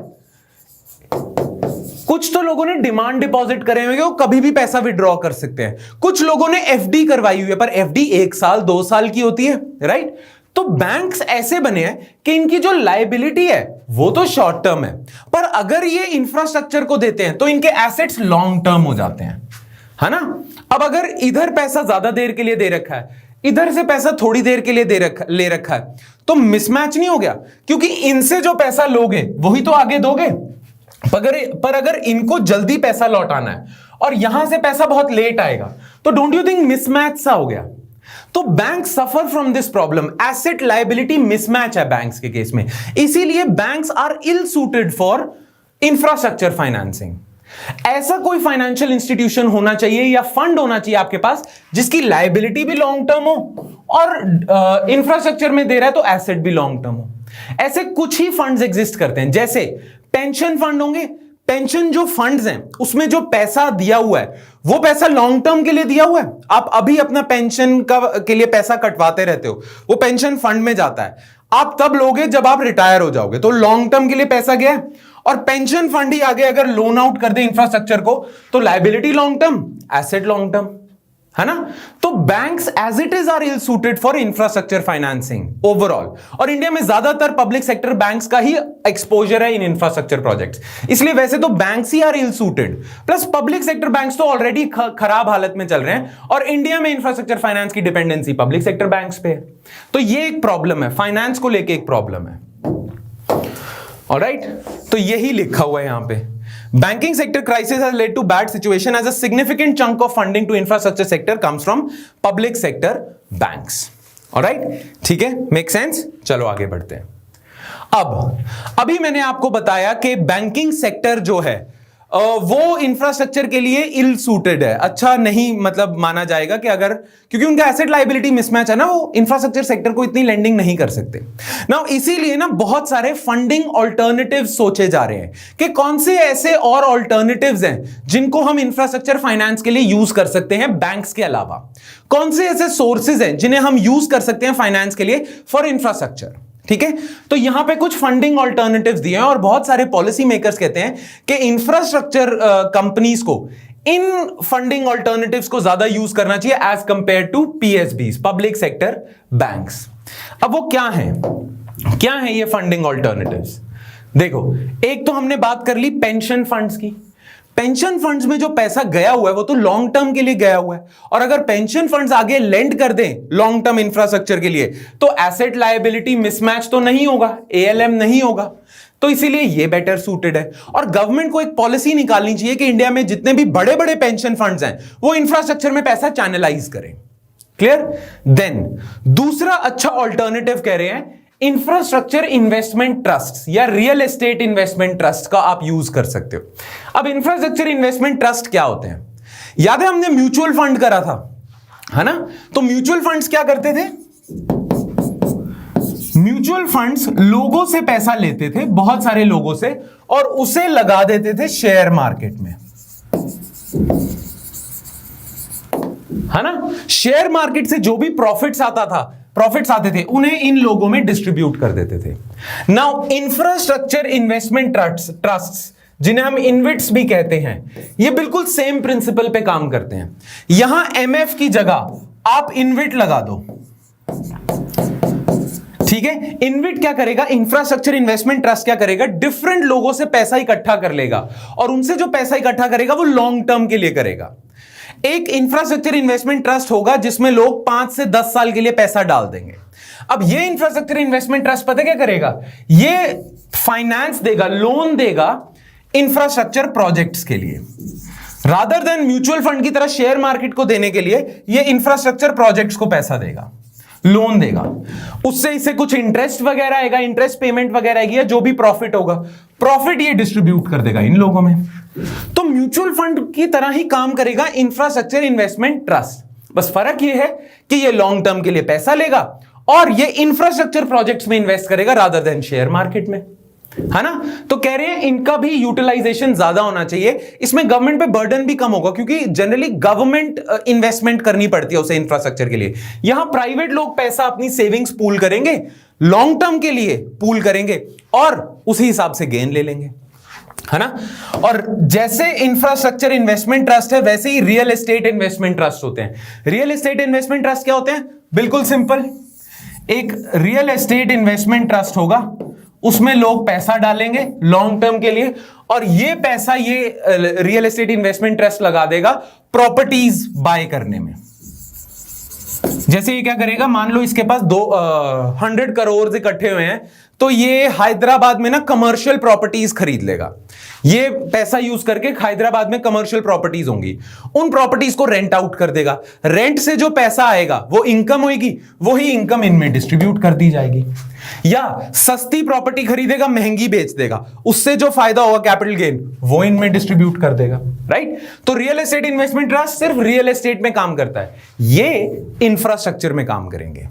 कुछ तो लोगों ने डिमांड डिपॉजिट करे हुए, वो कभी भी पैसा विड्रॉ कर सकते हैं। कुछ लोगों ने एफडी करवाई हुई है, पर एफडी 1 साल 2 साल की होती है, राइट? तो बैंक्स ऐसे बने हैं कि इनकी जो लायबिलिटी है वो तो शॉर्ट टर्म है, पर अगर ये इंफ्रास्ट्रक्चर को देते हैं तो इनके एसेट्स लॉन्ग टर्म हो जाते हैं, है ना? अब अगर इधर पैसा ज्यादा देर के लिए दे रखा है, इधर से पैसा थोड़ी देर के लिए ले रखा है, तो मिसमैच नहीं हो गया? क्योंकि इनसे जो पैसा लोगे वही तो आगे दोगे। पर अगर इनको जल्दी पैसा लौटाना है और यहां से पैसा बहुत लेट आएगा, तो डोंट यू थिंक मिसमैच सा हो गया? तो bank suffer from this problem, asset liability mismatch है बैंक्स के केस में। इसीलिए banks are ill suited for infrastructure financing. ऐसा कोई फाइनेंशियल इंस्टीट्यूशन होना चाहिए या फंड होना चाहिए आपके पास जिसकी लायबिलिटी भी लॉन्ग टर्म हो और इंफ्रास्ट्रक्चर में दे रहा है तो एसेट भी लॉन्ग टर्म हो। ऐसे कुछ ही फंड्स एग्जिस्ट करते हैं, जैसे पेंशन फंड होंगे। पेंशन जो फंड्स हैं उसमें जो पैसा दिया हुआ है वो पैसा लॉन्ग टर्म के लिए दिया हुआ है। आप अभी अपना पेंशन के लिए पैसा कटवाते रहते हो, वो पेंशन फंड में जाता है। आप तब लोगे जब आप रिटायर हो जाओगे, तो लॉन्ग टर्म के लिए पैसा गया है। और पेंशन फंड ही आगे अगर लोन आउट कर दे इंफ्रास्ट्रक्चर को तो liability long term, asset long term, है ना। तो banks as it is are ill suited for infrastructure financing overall. और इंडिया में ज्यादातर पब्लिक सेक्टर बैंक्स का ही एक्सपोजर है इन इंफ्रास्ट्रक्चर प्रोजेक्ट्स, इसलिए वैसे तो बैंक्स ही are ill suited. Plus public sector banks तो ऑलरेडी खराब हालत में चल रहे हैं और इंडिया में इंफ्रास्ट्रक्चर फाइनेंस की डिपेंडेंसी पब्लिक सेक्टर बैंक्स पे है। तो ये एक प्रॉब्लम है, फाइनेंस को लेके एक प्रॉब्लम है। ऑलराइट, तो यही लिखा हुआ है यहां पे। Banking sector crisis has led to bad situation as a significant chunk of funding to infrastructure sector comes from public sector banks. Alright? ठीक है, make sense? चलो आगे बढ़ते हैं। अभी मैंने आपको बताया कि बैंकिंग सेक्टर जो है वो इंफ्रास्ट्रक्चर के लिए इल सूटेड है, अच्छा नहीं मतलब माना जाएगा कि अगर, क्योंकि उनका एसेट लायबिलिटी मिसमैच है ना, वो इंफ्रास्ट्रक्चर सेक्टर को इतनी लेंडिंग नहीं कर सकते ना। इसीलिए ना बहुत सारे फंडिंग ऑल्टरनेटिव्स सोचे जा रहे हैं कि कौन से ऐसे और ऑल्टरनेटिव्स हैं जिनको हम इंफ्रास्ट्रक्चर फाइनेंस के लिए यूज कर सकते हैं बैंक्स के अलावा। कौन से ऐसे सोर्सेज हैं जिन्हें हम यूज कर सकते हैं फाइनेंस के लिए फॉर इंफ्रास्ट्रक्चर। ठीक है, तो यहां पे कुछ फंडिंग ऑल्टरनेटिव्स दिए हैं और बहुत सारे पॉलिसी मेकर्स कहते हैं कि इंफ्रास्ट्रक्चर कंपनीज को इन फंडिंग ऑल्टरनेटिव्स को ज्यादा यूज करना चाहिए as compare to PSBs, public sector banks. अब वो क्या है ये फंडिंग ऑल्टरनेटिव्स? देखो, एक तो हमने बात कर ली पेंशन फंड्स की। पेंशन फंड्स में जो पैसा गया हुआ है वो तो लॉन्ग टर्म के लिए गया हुआ है, और अगर पेंशन फंड्स आगे लेंड कर दें लॉन्ग टर्म इंफ्रास्ट्रक्चर के लिए तो एसेट लायबिलिटी मिसमैच तो नहीं होगा, एएलएम नहीं होगा, तो इसीलिए ये बेटर सूटेड है। और गवर्नमेंट को एक पॉलिसी निकालनी चाहिए कि इंडिया में जितने भी बड़े बड़े पेंशन फंड्स हैं वो इंफ्रास्ट्रक्चर में पैसा चैनलाइज करें। क्लियर? देन दूसरा अच्छा ऑल्टरनेटिव कह रहे हैं इंफ्रास्ट्रक्चर इन्वेस्टमेंट ट्रस्ट या रियल एस्टेट इन्वेस्टमेंट ट्रस्ट का आप यूज कर सकते हो। अब इंफ्रास्ट्रक्चर इन्वेस्टमेंट ट्रस्ट क्या होते हैं? याद है हमने म्यूचुअल फंड करा था, है ना? तो म्यूचुअल फंड्स क्या करते थे? म्यूचुअल फंड्स लोगों से पैसा लेते थे, बहुत सारे लोगों से, और उसे लगा देते थे शेयर मार्केट में, है ना। शेयर मार्केट से जो भी प्रॉफिट्स आते थे उन्हें इन लोगों में डिस्ट्रीब्यूट कर देते थे। नाउ इंफ्रास्ट्रक्चर इन्वेस्टमेंट ट्रस्ट जिन्हें हम इन्विट्स भी कहते हैं, ये बिल्कुल सेम प्रिंसिपल पे काम करते हैं। यहां एमएफ की जगह आप इन्विट लगा दो, ठीक है। इन्विट क्या करेगा? इंफ्रास्ट्रक्चर इन्वेस्टमेंट ट्रस्ट क्या करेगा? डिफरेंट लोगों से पैसा इकट्ठा कर लेगा और उनसे जो पैसा इकट्ठा करेगा वो लॉन्ग टर्म के लिए करेगा। एक इंफ्रास्ट्रक्चर इन्वेस्टमेंट ट्रस्ट होगा जिसमें लोग 5 से 10 साल के लिए पैसा डाल देंगे। अब ये इंफ्रास्ट्रक्चर इन्वेस्टमेंट ट्रस्ट पता क्या करेगा? ये फाइनेंस देगा, लोन देगा इंफ्रास्ट्रक्चर प्रोजेक्ट्स के लिए, रादर देन म्यूचुअल फंड की तरह शेयर मार्केट को देने के लिए ये इंफ्रास्ट्रक्चर प्रोजेक्ट्स को पैसा देगा, लोन देगा। उससे इसे कुछ इंटरेस्ट वगैरह आएगा, इंटरेस्ट पेमेंट वगैरह आएगी, या जो भी प्रॉफिट होगा, प्रॉफिट ये डिस्ट्रीब्यूट कर देगा इन लोगों में। तो म्यूचुअल फंड की तरह ही काम करेगा इंफ्रास्ट्रक्चर इन्वेस्टमेंट ट्रस्ट, बस फर्क ये है कि ये लॉन्ग टर्म के लिए पैसा लेगा और ये इंफ्रास्ट्रक्चर प्रोजेक्ट्स में इन्वेस्ट करेगा रादर देन शेयर मार्केट में, है ना। तो कह रहे हैं इनका भी यूटिलाइजेशन ज्यादा होना चाहिए, इसमें गवर्नमेंट पे बर्डन भी कम होगा, क्योंकि जनरली गवर्नमेंट इन्वेस्टमेंट करनी पड़ती है उसे इंफ्रास्ट्रक्चर के लिए। यहां प्राइवेट लोग पैसा अपनी सेविंग्स पूल करेंगे, लॉन्ग टर्म के लिए पूल करेंगे और उसी हिसाब से गेन ले लेंगे, है ना। और जैसे इंफ्रास्ट्रक्चर इन्वेस्टमेंट ट्रस्ट है वैसे ही रियल एस्टेट इन्वेस्टमेंट ट्रस्ट होते हैं। रियल एस्टेट इन्वेस्टमेंट ट्रस्ट क्या होते हैं? बिल्कुल सिंपल, एक रियल एस्टेट इन्वेस्टमेंट ट्रस्ट होगा, उसमें लोग पैसा डालेंगे लॉन्ग टर्म के लिए, और ये पैसा ये रियल एस्टेट इन्वेस्टमेंट ट्रस्ट लगा देगा प्रॉपर्टीज बाय करने में। जैसे ये क्या करेगा, मान लो इसके पास 100 करोड़ इकट्ठे हुए हैं, तो ये हैदराबाद में ना कमर्शियल प्रॉपर्टीज खरीद लेगा। ये पैसा यूज करके हैदराबाद में कमर्शियल प्रॉपर्टीज होंगी, उन प्रॉपर्टीज को रेंट आउट कर देगा। रेंट से जो पैसा आएगा वो इनकम होगी, वही इनकम इनमें डिस्ट्रीब्यूट कर दी जाएगी। या सस्ती प्रॉपर्टी खरीदेगा, महंगी बेच देगा, उससे जो फायदा होगा कैपिटल गेन वो इनमें डिस्ट्रीब्यूट कर देगा, राइट। तो रियल एस्टेट इन्वेस्टमेंट ट्रस्ट सिर्फ रियल एस्टेट में काम करता है, ये इंफ्रास्ट्रक्चर में काम करेंगे।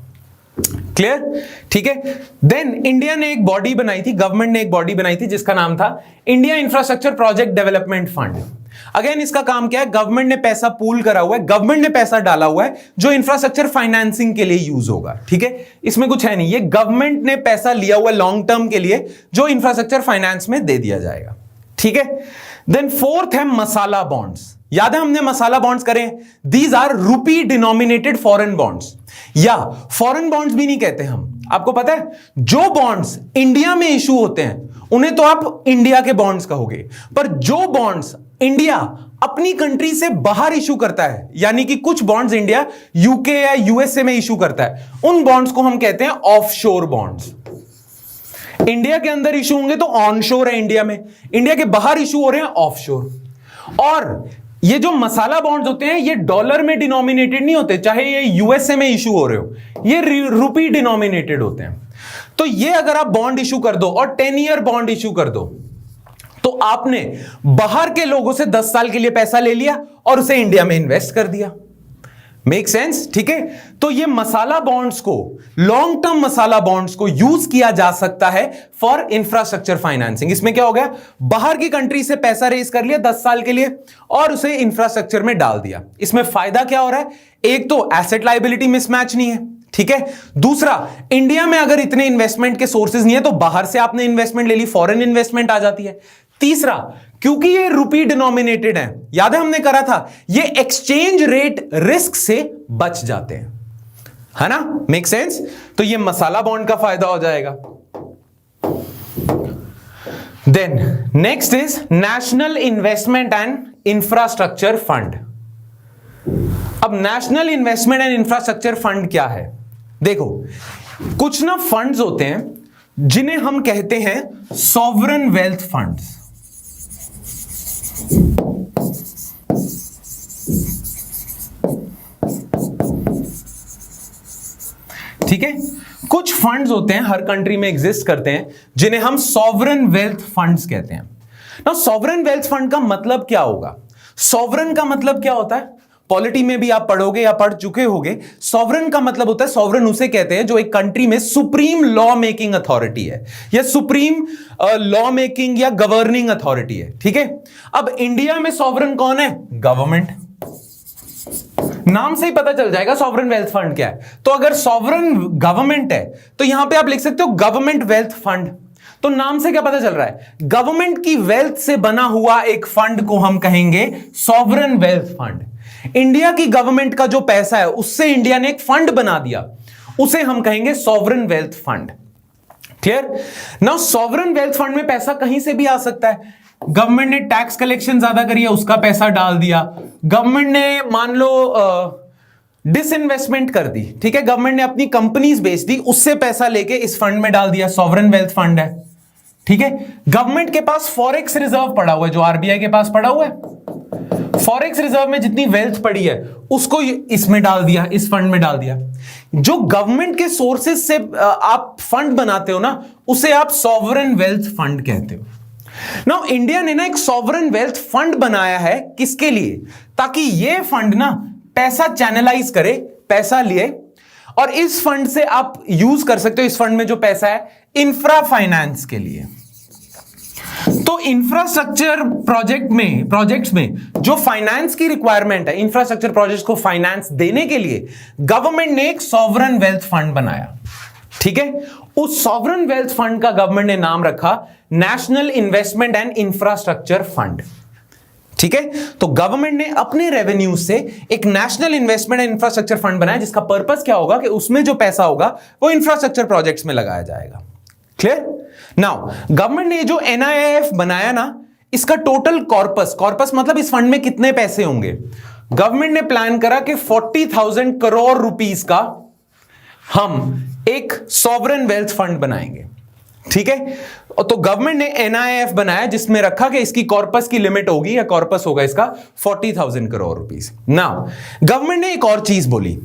क्लियर, ठीक है। देन इंडिया ने एक बॉडी बनाई थी, गवर्नमेंट ने एक बॉडी बनाई थी जिसका नाम था India infrastructure project development fund. Again इसका काम क्या है, गवर्नमेंट ने पैसा पूल करा हुआ है, गवर्नमेंट ने पैसा डाला हुआ है जो इंफ्रास्ट्रक्चर फाइनेंसिंग के लिए यूज होगा, ठीक है। इसमें कुछ है नहीं, ये गवर्नमेंट ने पैसा लिया हुआ है लॉन्ग टर्म के लिए जो इंफ्रास्ट्रक्चर फाइनेंस में दे दिया जाएगा, ठीक है। देन फोर्थ है मसाला बॉन्ड्स। याद है हमने मसाला बॉन्ड्स करें, these are rupee denominated foreign bonds, या फॉरेन बॉन्ड्स भी नहीं कहते हम, आपको पता है जो बॉन्ड्स इंडिया में इशू होते हैं उन्हें तो आप इंडिया के बॉन्ड्स कहोगे, पर जो बॉन्ड्स इंडिया अपनी कंट्री से बाहर इशू करता है, यानी कि कुछ बॉन्ड्स इंडिया यूके या यूएसए में इशू करता है, उन बॉन्ड्स को हम कहते हैं ऑफशोर बॉन्ड्स। इंडिया के अंदर इशू होंगे तो ऑनशोर है इंडिया में, इंडिया के बाहर इशू हो रहे हैं ऑफशोर। और ये जो मसाला बॉन्ड्स होते हैं ये डॉलर में डिनोमिनेटेड नहीं होते, चाहे ये यूएसए में इशू हो रहे हो, ये रूपी डिनोमिनेटेड होते हैं। तो ये अगर आप बॉन्ड इशू कर दो और 10 ईयर बॉन्ड इशू कर दो तो आपने बाहर के लोगों से 10 साल के लिए पैसा ले लिया और उसे इंडिया में इन्वेस्ट कर दिया। मेक सेंस, ठीक है। तो ये मसाला बॉन्ड्स को, लॉन्ग टर्म मसाला बॉन्ड्स को यूज किया जा सकता है फॉर इंफ्रास्ट्रक्चर फाइनेंसिंग। इसमें क्या हो गया, बाहर की कंट्री से पैसा रेज कर लिया 10 साल के लिए और उसे इंफ्रास्ट्रक्चर में डाल दिया। इसमें फायदा क्या हो रहा है, एक तो एसेट लायबिलिटी मिसमैच नहीं है, ठीक है। दूसरा, इंडिया में अगर इतने इन्वेस्टमेंट के सोर्सेज नहीं है तो बाहर से आपने इन्वेस्टमेंट ले ली, फॉरेन इन्वेस्टमेंट आ जाती है। तीसरा, क्योंकि ये रूपी डिनोमिनेटेड है, याद है हमने करा था, ये एक्सचेंज रेट रिस्क से बच जाते हैं, है ना, मेक सेंस। तो ये मसाला बॉन्ड का फायदा हो जाएगा। Then next is national investment and infrastructure fund. अब national investment and infrastructure fund क्या है, देखो कुछ ना फंड्स होते हैं जिन्हें हम कहते हैं सॉवरन वेल्थ फंड्स। ठीक है, कुछ फंड्स होते हैं हर कंट्री में एग्जिस्ट करते हैं जिन्हें हम सॉवरन वेल्थ फंड्स कहते हैं। ना सॉवरन वेल्थ फंड का मतलब क्या होगा, सॉवरन का मतलब क्या होता है, पॉलिटी में भी आप पढ़ोगे या पढ़ चुके होगे। सॉवरन का मतलब होता है, सॉवरन उसे कहते हैं जो एक कंट्री में सुप्रीम लॉ मेकिंग अथॉरिटी है या सुप्रीम लॉ मेकिंग या गवर्निंग अथॉरिटी है, ठीक है। अब इंडिया में सॉवरन कौन है, गवर्नमेंट। नाम से ही पता चल जाएगा सॉवरन वेल्थ फंड क्या है। तो अगर सॉवरन गवर्नमेंट है तो यहां पे आप लिख सकते हो गवर्नमेंट वेल्थ फंड। तो नाम से क्या पता चल रहा है, गवर्नमेंट की वेल्थ से बना हुआ एक फंड को हम कहेंगे सॉवरन वेल्थ फंड। इंडिया की गवर्नमेंट का जो पैसा है उससे इंडिया ने एक फंड बना दिया, उसे हम कहेंगे sovereign wealth fund. Clear. Now sovereign wealth fund में पैसा कहीं से भी आ सकता है। गवर्नमेंट ने टैक्स कलेक्शन ज्यादा करी है, उसका पैसा डाल दिया। गवर्नमेंट ने मान लो डिसइन्वेस्टमेंट कर दी, ठीक है, गवर्नमेंट ने अपनी कंपनीज बेच दी, उससे पैसा लेके इस फंड में डाल दिया, सॉवरन वेल्थ फंड है, ठीक है। गवर्नमेंट के पास फॉरेक्स रिजर्व पड़ा हुआ है, जो आरबीआई के पास पड़ा हुआ है, फॉरेक्स रिजर्व में जितनी वेल्थ पड़ी है उसको इसमें डाल दिया, इस फंड में डाल दिया। जो गवर्नमेंट के सोर्सेज से आप फंड बनाते हो ना, उसे आप सॉवरन वेल्थ फंड कहते हो। नाउ इंडिया ने ना एक सॉवरन वेल्थ फंड बनाया है, किसके लिए, ताकि ये फंड ना पैसा चैनलाइज करे, पैसा लिए और इस फंड से आप यूज कर सकते हो, इस फंड में जो पैसा है इंफ्रा फाइनेंस के लिए। तो इंफ्रास्ट्रक्चर प्रोजेक्ट्स में जो फाइनेंस की रिक्वायरमेंट है, इंफ्रास्ट्रक्चर प्रोजेक्ट्स को फाइनेंस देने के लिए गवर्नमेंट ने एक सॉवरन वेल्थ फंड बनाया, ठीक है। उस सॉवरन वेल्थ फंड का गवर्नमेंट ने नाम रखा national investment and infrastructure fund, ठीक है। तो गवर्नमेंट ने अपने रेवेन्यू से एक national investment and infrastructure fund बनाया, जिसका पर्पस क्या होगा कि उसमें जो पैसा होगा वो इंफ्रास्ट्रक्चर प्रोजेक्ट्स में लगाया जाएगा। क्लियर। नाउ गवर्नमेंट ने जो एनआईआईएफ बनाया ना, इसका टोटल कॉर्पस मतलब इस फंड में कितने पैसे होंगे, गवर्नमेंट ने प्लान करा कि 40,000 करोड़ रुपीस का हम एक सॉवरन वेल्थ फंड बनाएंगे, ठीक है। तो गवर्नमेंट ने एनआईएफ बनाया जिसमें रखा कि इसकी कॉर्पस की लिमिट होगी या कॉर्पस होगा इसका 40,000 करोड़ रुपीस। नाउ गवर्नमेंट ने एक और चीज बोली,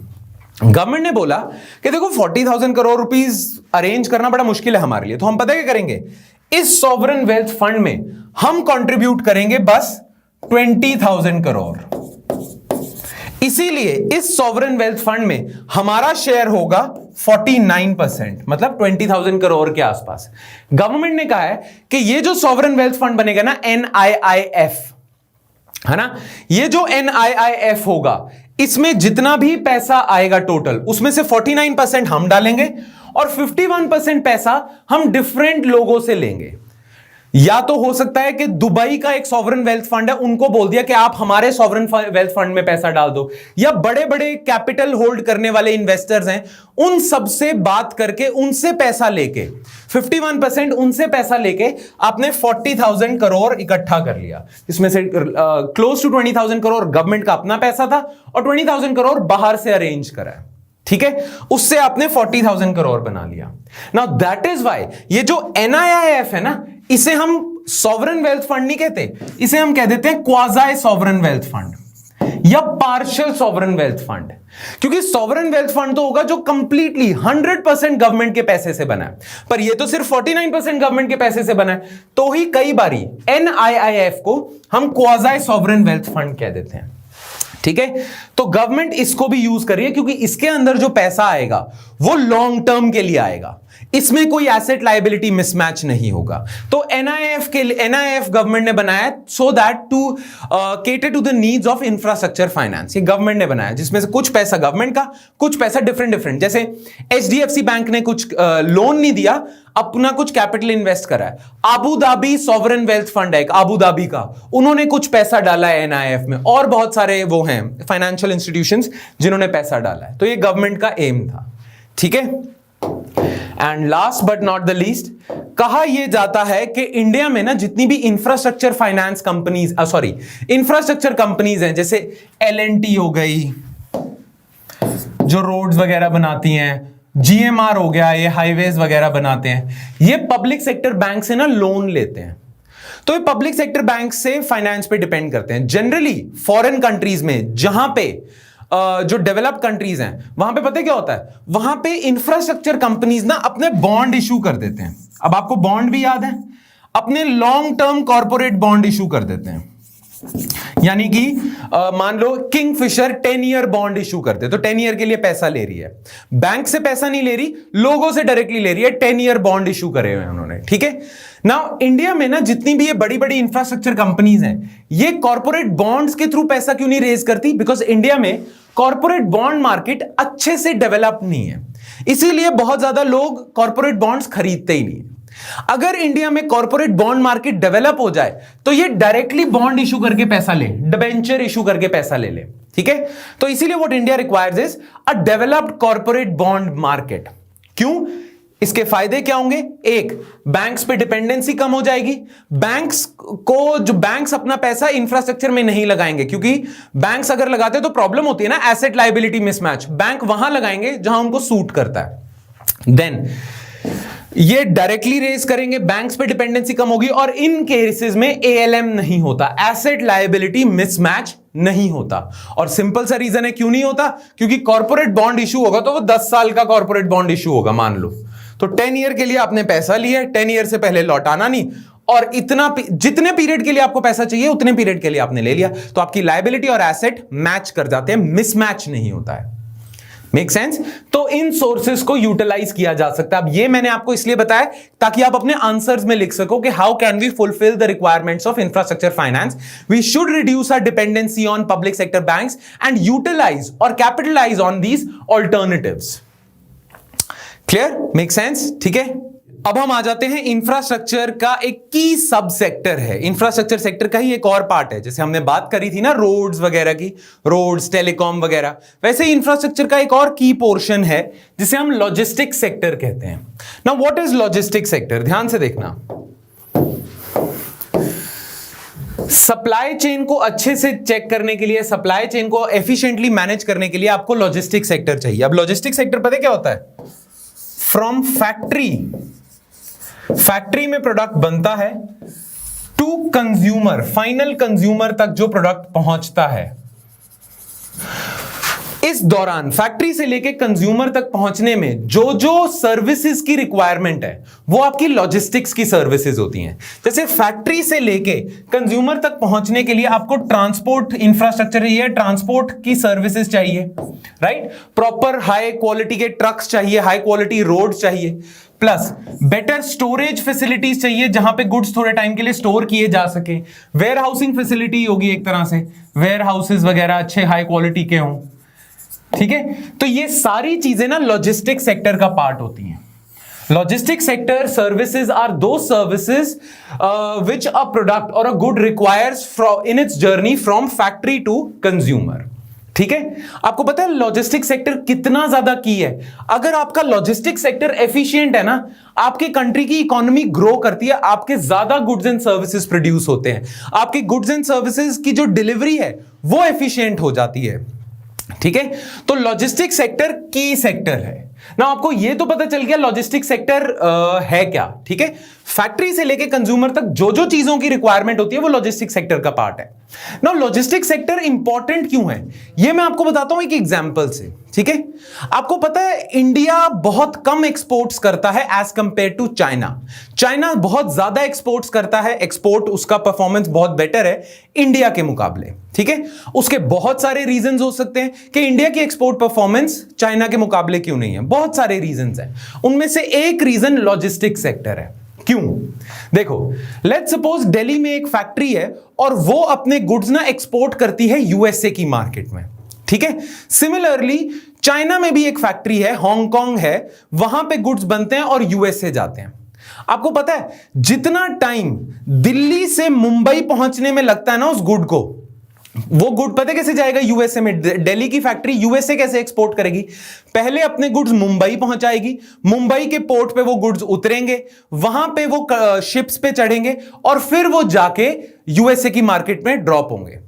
गवर्नमेंट ने बोला कि देखो 40,000 करोड़ रुपीस अरेंज करना बड़ा मुश्किल है हमारे लिए, तो हम पता क्या करेंगे, इस सॉवरेन वेल्थ फंड में हम कंट्रीब्यूट करेंगे बस 20,000 करोड़। इसीलिए इस सॉवरेन वेल्थ फंड में हमारा शेयर होगा 49%, मतलब 20,000 करोड़ के आसपास। गवर्नमेंट ने कहा है कि ये जो सॉवरेन वेल्थ फंड बनेगा ना, NIIF, है ना, ये जो NIIF होगा, इसमें जितना भी पैसा आएगा टोटल, उसमें से 49% हम डालेंगे और 51% पैसा हम डिफरेंट लोगों से लेंगे। या तो हो सकता है कि दुबई का एक सॉवरेन वेल्थ फंड है, उनको बोल दिया कि आप हमारे सॉवरेन वेल्थ फंड में पैसा डाल दो, या बड़े बड़े कैपिटल होल्ड करने वाले इन्वेस्टर्स हैं, उन सबसे बात करके उनसे पैसा लेके 51% उनसे पैसा लेके आपने 40,000 करोड़ इकट्ठा कर लिया। इसमें से क्लोज टू 20,000 करोड़ गवर्नमेंट का अपना पैसा था और 20,000 करोड़ बाहर से अरेंज करा है, ठीक है, उससे आपने 40,000 करोड़ बना लिया। नाउ दैट इज व्हाई ये जो NIIF है ना, इसे हम सॉवरेन वेल्थ फंड नहीं कहते, इसे हम कह देते हैं क्वाज़ाई सॉवरेन वेल्थ फंड या पार्शियल सॉवरेन वेल्थ फंड। क्योंकि सॉवरेन वेल्थ फंड तो होगा जो कंप्लीटली 100% गवर्नमेंट के पैसे से बना है, पर ये तो सिर्फ 49% गवर्नमेंट के पैसे से बना है, तो ही कई बारी NIIF को हम क्वाज़ाई सॉवरेन वेल्थ फंड कह देते हैं, ठीक है। तो गवर्नमेंट इसको भी यूज कर रही है क्योंकि इसके अंदर जो पैसा आएगा वो लॉन्ग टर्म के लिए आएगा, इसमें कोई एसेट लायबिलिटी मिसमैच नहीं होगा। तो NIIF गवर्नमेंट ने बनाया so that to cater to the needs of infrastructure finance. ये गवर्नमेंट ने बनाया जिसमें से कुछ पैसा गवर्नमेंट का, कुछ पैसा डिफरेंट, जैसे HDFC बैंक ने कुछ लोन नहीं दिया, अपना कुछ कैपिटल इन्वेस्ट करा है। Abu Dhabi sovereign wealth fund है एक अबू धाबी का, उन्होंने कुछ पैसा डाला है NIIF में, और बहुत सारे वो हैं फाइनेंशियल इंस्टीट्यूशंस जिन्होंने पैसा डाला है। तो ये गवर्नमेंट का एम था, ठीक है। And last but not the least, कहा यह जाता है कि इंडिया में ना जितनी भी infrastructure finance companies infrastructure companies हैं, जैसे L&T हो गई जो रोड्स वगैरह बनाती हैं, GMR हो गया, ये हाईवेज वगैरह बनाते हैं, ये पब्लिक सेक्टर बैंक से ना लोन लेते हैं। तो ये पब्लिक सेक्टर बैंक से फाइनेंस पे डिपेंड करते हैं। जनरली फॉरेन कंट्रीज में, जहां पे जो डेवलप कंट्रीज हैं, वहां पे पता है क्या होता है, वहां पे इंफ्रास्ट्रक्चर कंपनीज ना अपने बॉन्ड इशू कर देते हैं। अब आपको बॉन्ड भी याद है, अपने long term corporate bond issue कर देते हैं। यानी कि मान लो किंगफिशर 10 ईयर बॉन्ड इशू करते, तो 10 ईयर के लिए पैसा ले रही है, बैंक से पैसा नहीं ले रही, लोगों से डायरेक्टली ले रही है, 10 ईयर बॉन्ड इशू करे हुए हैं उन्होंने, ठीक है। नाउ इंडिया में ना जितनी भी ये बड़ी बड़ी इंफ्रास्ट्रक्चर कंपनीज हैं, ये कॉर्पोरेट बॉन्ड्स के थ्रू पैसा क्यों नहीं रेज करती? बिकॉज इंडिया में कॉर्पोरेट बॉन्ड मार्केट अच्छे से डेवलप नहीं है, इसीलिए बहुत ज्यादा लोग कॉर्पोरेट बॉन्ड्स खरीदते ही नहीं। अगर इंडिया में कॉर्पोरेट बॉन्ड मार्केट डेवलप हो जाए तो ये डायरेक्टली बॉन्ड इशू करके पैसा ले, डिबेंचर इशू करके पैसा ले ले, ठीक है। तो इसीलिए what India requires is a developed corporate bond market. क्यों? इसके फायदे क्या होंगे? एक, बैंक्स पे डिपेंडेंसी कम हो जाएगी। बैंक्स अपना पैसा इंफ्रास्ट्रक्चर में नहीं लगाएंगे, क्योंकि बैंक्स अगर लगाते तो प्रॉब्लम होती है ना, एसेट लायबिलिटी मिसमैच। बैंक वहां लगाएंगे जहां उनको सूट करता है। देन ये डायरेक्टली रेज करेंगे, बैंक्स पे डिपेंडेंसी कम होगी, और इन केसेस में ALM नहीं होता, एसेट लायबिलिटी मिसमैच नहीं होता। और सिंपल सा रीजन है क्यों नहीं होता, क्योंकि कॉर्पोरेट बॉन्ड इशू होगा तो वो 10 साल का कॉर्पोरेट बॉन्ड इशू होगा मान लो, तो 10 ईयर के लिए आपने पैसा लिया, 10 ईयर से पहले लौटाना नहीं, और इतना जितने पीरियड के लिए आपको पैसा चाहिए उतने पीरियड के लिए आपने ले लिया, तो आपकी लायबिलिटी और एसेट मैच कर जाते हैं, मिसमैच नहीं होता है। Make sense? तो इन सोर्सेस को यूटिलाइज किया जा सकता है। अब ये मैंने आपको इसलिए बताया ताकि आप अपने आंसर्स में लिख सको कि how can we fulfil the requirements of infrastructure finance, we should reduce our dependency on public sector banks and utilise और capitalise on these alternatives. Clear? Make sense? ठीक है। अब हम आ जाते हैं इंफ्रास्ट्रक्चर का एक की सब सेक्टर है, इंफ्रास्ट्रक्चर सेक्टर का ही एक और पार्ट है। जैसे हमने बात करी थी ना रोड्स वगैरह की, रोड्स, टेलीकॉम वगैरह, वैसे ही इंफ्रास्ट्रक्चर का एक और की पोर्शन है जिसे हम लॉजिस्टिक्स सेक्टर कहते हैं। Now what is logistics sector? ध्यान से देखना, सप्लाई चेन को अच्छे से चेक करने के लिए, सप्लाई चेन को एफिशिएंटली मैनेज करने के लिए आपको लॉजिस्टिक सेक्टर चाहिए। अब लॉजिस्टिक सेक्टर पता है क्या होता है? फ्रॉम फैक्ट्री में प्रोडक्ट बनता है टू कंज्यूमर, फाइनल कंज्यूमर तक जो प्रोडक्ट पहुंचता है, इस दौरान फैक्ट्री से लेके कंज्यूमर तक पहुंचने में जो जो सर्विसेज की रिक्वायरमेंट है वो आपकी लॉजिस्टिक्स की सर्विसेज होती हैं। जैसे फैक्ट्री से लेके कंज्यूमर तक पहुंचने के लिए आपको ट्रांसपोर्ट इंफ्रास्ट्रक्चर चाहिए, ट्रांसपोर्ट की सर्विसेज चाहिए, राइट। प्रॉपर हाई क्वालिटी के ट्रक्स चाहिए, हाई क्वालिटी रोड चाहिए, प्लस बेटर स्टोरेज फैसिलिटीज चाहिए जहां पे गुड्स थोड़े टाइम के लिए स्टोर किए जा सके। वेयर हाउसिंग फैसिलिटी होगी एक तरह से, वेयर हाउसेज वगैरह अच्छे हाई क्वालिटी के हों, ठीक है। तो ये सारी चीजें ना लॉजिस्टिक सेक्टर का पार्ट होती हैं। लॉजिस्टिक सेक्टर सर्विसेज आर दो services which a product or a good requires in its journey from factory to consumer, ठीक है। आपको पता है लॉजिस्टिक सेक्टर कितना ज्यादा की है। अगर आपका लॉजिस्टिक सेक्टर एफिशिएंट है ना, आपकी कंट्री की इकोनॉमी ग्रो करती है, आपके ज्यादा गुड्स एंड सर्विसेज प्रोड्यूस होते हैं, आपकी गुड्स एंड सर्विसेज की जो डिलीवरी है वो एफिशिएंट हो जाती है, ठीक है। तो लॉजिस्टिक सेक्टर की सेक्टर है ना। आपको ये तो पता चल गया लॉजिस्टिक सेक्टर है क्या, ठीक है। फैक्ट्री से लेके कंज्यूमर तक जो जो चीजों की रिक्वायरमेंट होती है वो लॉजिस्टिक सेक्टर का पार्ट है ना। लॉजिस्टिक सेक्टर इंपॉर्टेंट क्यों है ये मैं आपको बताता हूं एक एग्जांपल से, ठीक है। आपको पता है इंडिया बहुत कम एक्सपोर्ट्स करता है as compare to China. China बहुत ज्यादा एक्सपोर्ट्स करता है, एक्सपोर्ट उसका परफॉर्मेंस बहुत बेटर है इंडिया के मुकाबले, ठीक है। उसके बहुत सारे रीजंस हो सकते हैं कि इंडिया की एक्सपोर्ट परफॉर्मेंस चाइना के मुकाबले क्यों नहीं है। बहुत सारे रीजंस हैं, उनमें से एक रीजन लॉजिस्टिक सेक्टर है। क्यों? देखो, लेट्स सपोज दिल्ली में एक फैक्ट्री है और वो अपने गुड्स ना एक्सपोर्ट करती है यूएसए की मार्केट में, ठीक है। सिमिलरली चाइना में भी एक फैक्ट्री है, हांगकांग है, वहां पे गुड्स बनते हैं और यूएसए जाते हैं। आपको पता है जितना टाइम दिल्ली से मुंबई पहुंचने में लगता है ना उस गुड को, वो गुड पता कैसे जाएगा यूएसए में। दिल्ली की फैक्ट्री यूएसए कैसे एक्सपोर्ट करेगी, पहले अपने गुड्स मुंबई पहुंचाएगी, मुंबई के पोर्ट पे वो गुड्स उतरेंगे, वहां पे वो शिप्स पे चढ़ेंगे और फिर वो जाके यूएसए की मार्केट में ड्रॉप होंगे।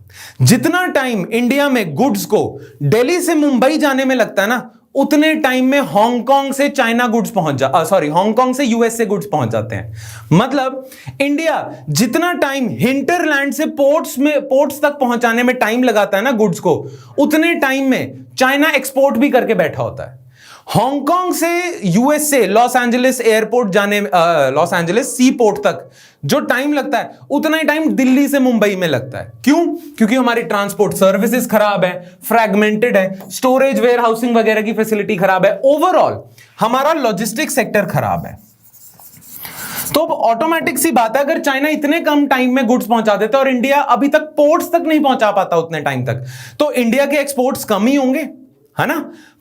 जितना टाइम इंडिया में गुड्स को दिल्ली से मुंबई जाने में लगता है ना, उतने टाइम में हांगकांग से चाइना गुड्स हांगकांग से यूएसए गुड्स पहुंच जाते हैं। मतलब इंडिया जितना टाइम हिंटरलैंड से पोर्ट्स तक पहुंचाने में टाइम लगाता है ना गुड्स को, उतने टाइम में चाइना एक्सपोर्ट भी करके बैठा होता है। हांगकांग से यूएसए लॉस एंजलिस एयरपोर्ट जाने, लॉस एंजलिस सी पोर्ट तक जो टाइम लगता है उतना ही टाइम दिल्ली से मुंबई में लगता है। क्यों? क्योंकि हमारी ट्रांसपोर्ट सर्विसेज खराब है, फ्रैगमेंटेड है, स्टोरेज वेयर हाउसिंग वगैरह की फैसिलिटी खराब है, ओवरऑल हमारा लॉजिस्टिक सेक्टर खराब है। तो ऑटोमेटिक सी बात है, अगर चाइना इतने कम टाइम में गुड्स पहुंचा देता है और इंडिया अभी तक पोर्ट्स तक नहीं पहुंचा पाता उतने टाइम तक, तो इंडिया के एक्सपोर्ट्स कम ही होंगे, है ना।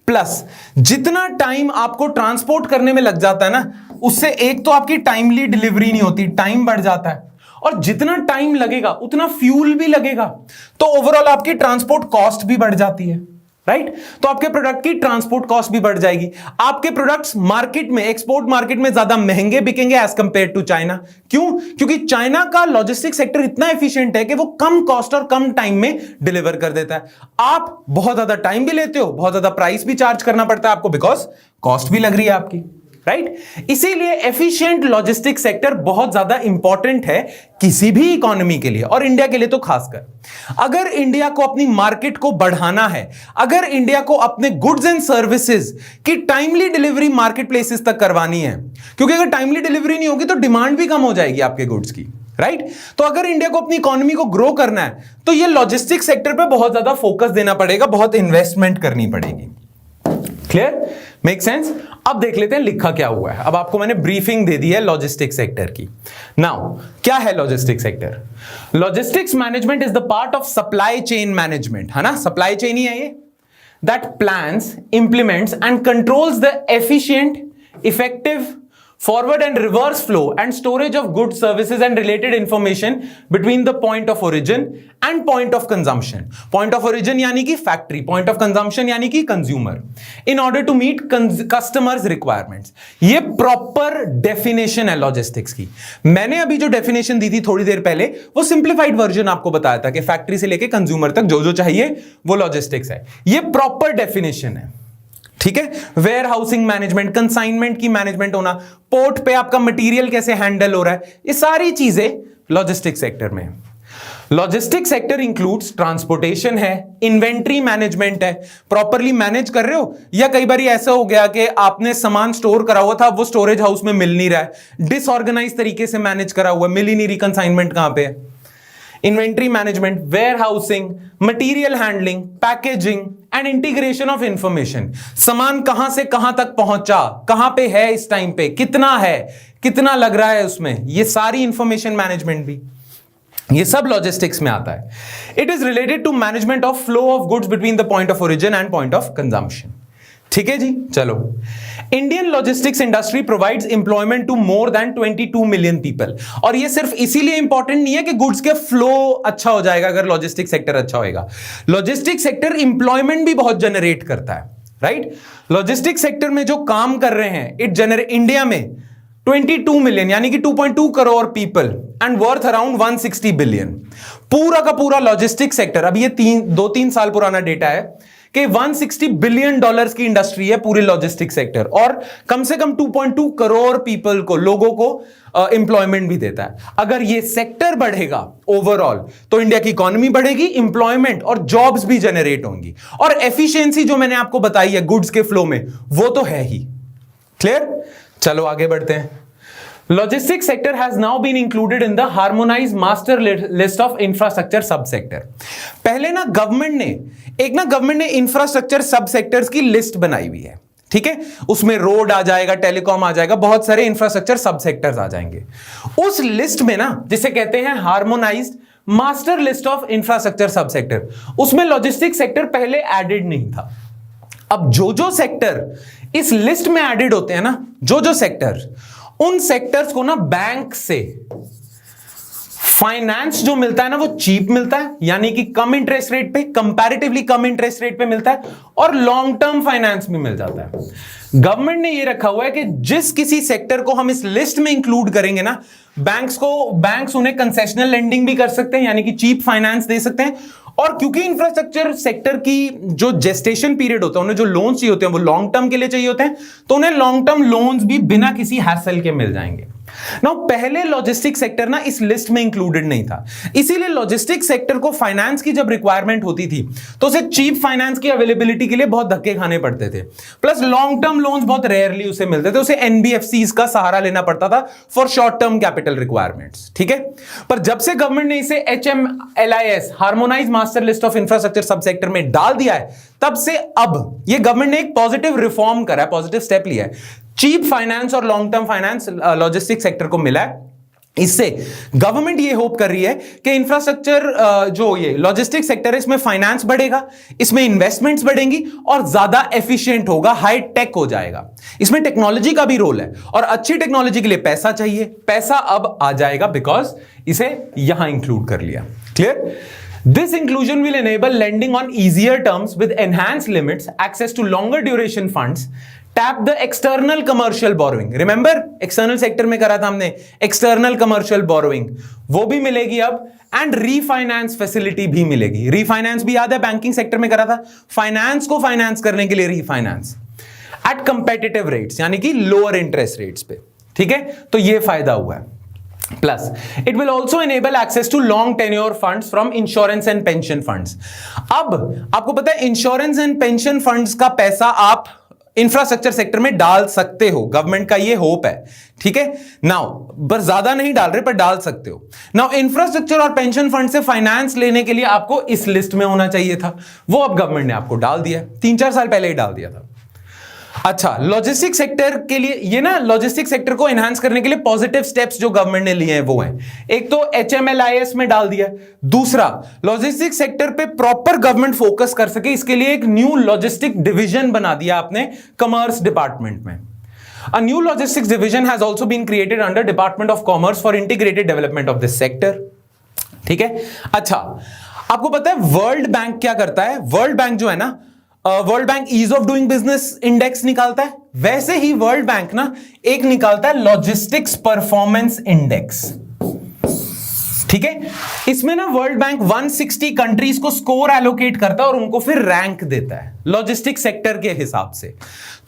प्लस जितना टाइम आपको ट्रांसपोर्ट करने में लग जाता है ना, उससे एक तो आपकी टाइमली डिलीवरी नहीं होती, टाइम बढ़ जाता है, और जितना टाइम लगेगा उतना फ्यूल भी लगेगा, तो ओवरऑल आपकी ट्रांसपोर्ट कॉस्ट भी बढ़ जाती है, राइट। तो आपके प्रोडक्ट की ट्रांसपोर्ट कॉस्ट भी बढ़ जाएगी, आपके प्रोडक्ट्स मार्केट में, एक्सपोर्ट मार्केट में ज्यादा महंगे बिकेंगे एज कंपेयर टू चाइना। क्यों? क्योंकि चाइना का लॉजिस्टिक सेक्टर इतना एफिशिएंट है कि वो कम कॉस्ट और कम टाइम में डिलीवर कर देता है। आप बहुत ज्यादा टाइम भी लेते हो, बहुत ज्यादा प्राइस भी चार्ज करना पड़ता है आपको, बिकॉज कॉस्ट भी लग रही है आपकी, राइट। इसीलिए एफिशिएंट लॉजिस्टिक सेक्टर बहुत ज्यादा इंपॉर्टेंट है किसी भी इकोनॉमी के लिए, और इंडिया के लिए तो खासकर। अगर इंडिया को अपनी मार्केट को बढ़ाना है, अगर इंडिया को अपने गुड्स एंड सर्विसेज की टाइमली डिलीवरी मार्केट प्लेसेस तक करवानी है, क्योंकि अगर टाइमली डिलीवरी नहीं होगी तो डिमांड भी कम हो जाएगी आपके गुड्स की, राइट। तो अगर इंडिया को अपनी इकोनॉमी को ग्रो करना है तो ये लॉजिस्टिक सेक्टर पे बहुत ज्यादा फोकस देना पड़ेगा, बहुत इन्वेस्टमेंट करनी पड़ेगी। क्लियर? Make sense? अब देख लेते हैं लिखा क्या हुआ है। अब आपको मैंने ब्रीफिंग दे दी है लॉजिस्टिक सेक्टर की। नाउ क्या है logistic sector? Logistics management is the part of supply chain management, है ना। सप्लाई चेन ही है ये, that plans, implements and controls the efficient, effective, forward and reverse flow and storage of goods, services and related information between the point of origin and point of consumption. Point of origin यानी कि factory, point of consumption यानी कि consumer, in order to meet customers requirements. ये proper definition है logistics की। मैंने अभी जो definition दी थी थोड़ी देर पहले, वो simplified version आपको बताया था कि factory से लेके consumer तक जो जो चाहिए वो logistics है। ये proper definition है, ठीक है। वेयर हाउसिंग मैनेजमेंट, कंसाइनमेंट की मैनेजमेंट होना, पोर्ट पे आपका मटेरियल कैसे हैंडल हो रहा है, ये सारी चीजें लॉजिस्टिक सेक्टर में। लॉजिस्टिक सेक्टर इंक्लूड्स ट्रांसपोर्टेशन है, इन्वेंट्री मैनेजमेंट है, प्रॉपरली मैनेज कर रहे हो, या कई बार ऐसा हो गया कि आपने सामान स्टोर करा हुआ था, वो स्टोरेज हाउस में मिल नहीं रहा है, डिसऑर्गेनाइज तरीके से मैनेज करा हुआ, मिल ही नहीं रही, कंसाइनमेंट कहां पे है। Inventory management, warehousing, material handling, packaging and integration of information, सामान कहां से कहां तक पहुंचा, कहां पे है इस टाइम पे, कितना है, कितना लग रहा है उसमें, ये सारी इंफॉर्मेशन मैनेजमेंट भी, ये सब लॉजिस्टिक्स में आता है। It is related to management of flow of goods between the point of origin and point of consumption. ठीक है जी, चलो। Indian logistics industry provides employment to more than 22 million people, और ये सिर्फ इसीलिए इंपॉर्टेंट नहीं है कि गुड्स के फ्लो अच्छा हो जाएगा अगर लॉजिस्टिक सेक्टर अच्छा होएगा, लॉजिस्टिक सेक्टर एम्प्लॉयमेंट भी बहुत जनरेट करता है, राइट। लॉजिस्टिक सेक्टर में जो काम कर रहे हैं, इट जनरेट इंडिया में 22 मिलियन यानी कि 2.2 crore people and worth around 160 billion. पूरा का पूरा लॉजिस्टिक सेक्टर, अब ये 2-3 साल पुराना डेटा है कि 160 बिलियन डॉलर्स की इंडस्ट्री है पूरे लॉजिस्टिक सेक्टर, और कम से कम 2.2 करोड़ पीपल को, लोगों को एम्प्लॉयमेंट भी देता है। अगर ये सेक्टर बढ़ेगा ओवरऑल तो इंडिया की इकोनॉमी बढ़ेगी, एम्प्लॉयमेंट और जॉब्स भी जनरेट होंगी, और एफिशिएंसी जो मैंने आपको बताई है गुड्स के फ्लो में, वो तो है ही। क्लियर? चलो आगे बढ़ते हैं। Logistics sector has now been included in the harmonized master list of infrastructure subsector। पहले ना गवर्नमेंट ने इंफ्रास्ट्रक्चर सब सेक्टर्स की लिस्ट बनाई हुई है, ठीक है। उसमें रोड आ जाएगा, टेलीकॉम आ जाएगा, बहुत सारे इंफ्रास्ट्रक्चर सब सेक्टर्स आ जाएंगे। उस लिस्ट में ना, जिसे कहते हैं harmonised master list of infrastructure सब सेक्टर, उसमें लॉजिस्टिक सेक्टर पहले एडेड नहीं था। अब जो सेक्टर इस लिस्ट में एडेड होते हैं ना, जो सेक्टर, उन सेक्टर्स को ना बैंक से फाइनेंस जो मिलता है ना, वो चीप मिलता है, यानी कि कम इंटरेस्ट रेट पे, कंपैरेटिवली कम इंटरेस्ट रेट पे मिलता है, और लॉन्ग टर्म फाइनेंस भी मिल जाता है। गवर्नमेंट ने ये रखा हुआ है कि जिस किसी सेक्टर को हम इस लिस्ट में इंक्लूड करेंगे ना, बैंक्स उन्हें कंसेशनल लेंडिंग भी कर सकते हैं, यानी कि चीप फाइनेंस दे सकते हैं। और क्योंकि इंफ्रास्ट्रक्चर सेक्टर की जो जेस्टेशन पीरियड होता है, उन्हें जो लोन्स चाहिए होते हैं वो लॉन्ग टर्म के लिए चाहिए होते हैं, तो उन्हें लॉन्ग टर्म लोन्स भी बिना किसी हैसल के मिल जाएंगे। नाउ पहले लॉजिस्टिक सेक्टर ना इस लिस्ट में इंक्लूडेड नहीं था, इसीलिए लॉजिस्टिक सेक्टर को फाइनेंस की जब रिक्वायरमेंट होती थी तो उसे चीप फाइनेंस की अवेलेबिलिटी के लिए बहुत धक्के खाने पड़ते थे, प्लस लॉन्ग टर्म लोन्स बहुत रेयरली उसे मिलते थे, उसे एनबीएफसीज का सहारा लेना पड़ता था for short term capital requirements, ठीक है। पर जब से गवर्नमेंट ने इसे HMLIS harmonised master list of infrastructure सब सेक्टर में डाल दिया है, तब से अब ये गवर्नमेंट ने एक पॉजिटिव रिफॉर्म करा है, पॉजिटिव स्टेप लिया है। चीप फाइनेंस और long term finance logistic sector को मिला है। इससे गवर्नमेंट ये होप कर रही है कि इंफ्रास्ट्रक्चर जो ये लॉजिस्टिक सेक्टर है, इसमें फाइनेंस बढ़ेगा, इसमें इन्वेस्टमेंट्स बढ़ेंगी और ज्यादा एफिशिएंट होगा, हाई टेक हो जाएगा। इसमें टेक्नोलॉजी का भी रोल है, और अच्छी टेक्नोलॉजी के लिए पैसा चाहिए, पैसा अब आ जाएगा बिकॉज इसे यहां इंक्लूड कर लिया। Clear? This inclusion will enable lending on easier terms with enhanced limits, access to longer duration funds, tap the external commercial borrowing. Remember, external sector में करा था हमने external commercial borrowing, वो भी मिलेगी अब, and refinance facility भी मिलेगी। Refinance भी याद है बैंकिंग सेक्टर में करा था, फाइनेंस को फाइनेंस करने के लिए refinance at competitive rates, यानी कि lower interest rates पे, ठीक है। तो ये फायदा हुआ है। Plus, it will also enable access to long tenure funds from insurance and pension funds. अब आपको पता है इंश्योरेंस एंड पेंशन फंड्स का पैसा आप इंफ्रास्ट्रक्चर सेक्टर में डाल सकते हो, गवर्नमेंट का ये होप है, ठीक है। नाउ बस ज्यादा नहीं डाल रहे, पर डाल सकते हो। नाउ इंफ्रास्ट्रक्चर और पेंशन फंड से फाइनेंस लेने के लिए आपको इस लिस्ट में होना चाहिए था, वो अब गवर्नमेंट ने आपको डाल दिया, 3-4 साल पहले ही डाल दिया था। अच्छा, लॉजिस्टिक सेक्टर के लिए ये ना, लॉजिस्टिक सेक्टर को एनहांस करने के लिए पॉजिटिव स्टेप्स जो गवर्नमेंट ने लिए हैं वो हैं, एक तो HMLIS में डाल दिया, दूसरा लॉजिस्टिक सेक्टर पे प्रॉपर गवर्नमेंट फोकस कर सके इसके लिए एक न्यू लॉजिस्टिक डिवीजन बना दिया आपने कॉमर्स डिपार्टमेंट में। A new logistics division has also been created under Department of Commerce for integrated development of this sector, ठीक है। अच्छा, आपको पता है वर्ल्ड बैंक क्या करता है? वर्ल्ड बैंक जो है ना, World Bank ease of doing business index निकालता है, वैसे ही वर्ल्ड बैंक ना एक निकालता है लॉजिस्टिक्स परफॉर्मेंस इंडेक्स, ठीक है। इसमें ना वर्ल्ड बैंक 160 कंट्रीज को स्कोर एलोकेट करता है और उनको फिर रैंक देता है लॉजिस्टिक सेक्टर के हिसाब से।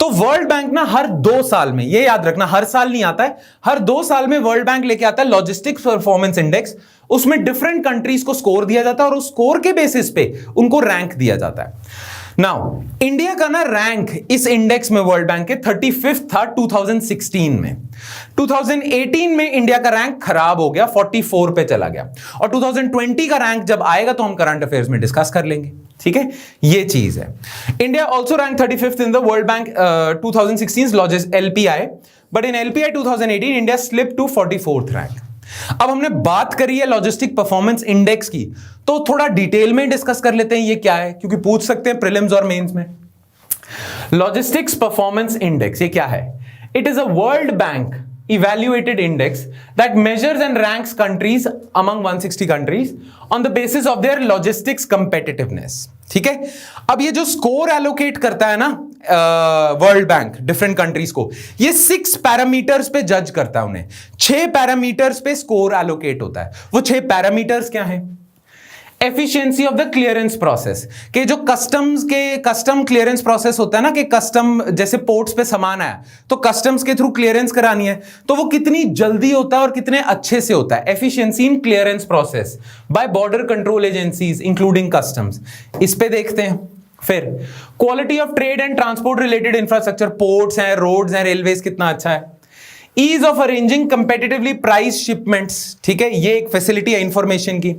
तो वर्ल्ड बैंक ना हर 2 साल में, ये याद रखना, हर साल नहीं आता है, हर 2 साल में वर्ल्ड बैंक लेके आता है लॉजिस्टिक्स परफॉर्मेंस इंडेक्स, उसमें डिफरेंट कंट्रीज को स्कोर दिया जाता है और उस स्कोर के बेसिस पे उनको रैंक दिया जाता है। नाउ इंडिया का ना रैंक इस इंडेक्स में वर्ल्ड बैंक के 35th था 2016 में। 2018 में इंडिया का रैंक खराब हो गया, 44 पे चला गया, और 2020 का रैंक जब आएगा तो हम करंट अफेयर्स में डिस्कस कर लेंगे, ठीक है। ये चीज है। India also rank 35th in the World Bank 2016 logistics LPI, but in LPI 2018 India slip to 44th rank. अब हमने बात करी है लॉजिस्टिक परफॉर्मेंस इंडेक्स की, तो थोड़ा डिटेल में डिस्कस कर लेते हैं ये क्या है, क्योंकि पूछ सकते हैं प्रीलिम्स और मेंस में। लॉजिस्टिक्स परफॉर्मेंस इंडेक्स ये क्या है? It is a world bank evaluated index that measures and ranks countries among 160 countries on the basis of their logistics competitiveness, ठीक है। अब ये जो स्कोर एलोकेट करता है ना वर्ल्ड बैंक डिफरेंट कंट्रीज को, ये 6 पैरामीटर्स पे जज करता है उन्हें। 6 पैरामीटर्स पे स्कोर एलोकेट होता है। वो 6 पैरामीटर्स क्या हैं? Efficiency of the clearance process, के जो कस्टम क्लियरेंस प्रोसेस होता है ना, कि कस्टम जैसे पोर्ट्स पे सामान आया तो कस्टम्स के थ्रू क्लियरेंस करानी है, तो वो कितनी जल्दी होता है और कितने अच्छे से होता है। Efficiency in clearance process by border control agencies including customs, इस पे देखते हैं। फिर quality of trade and transport related infrastructure, ports हैं, रोड्स हैं, रेलवेज कितना अच्छा है। Ease of arranging competitively price shipments, ठीक है, ये एक फैसिलिटी है इंफॉर्मेशन की।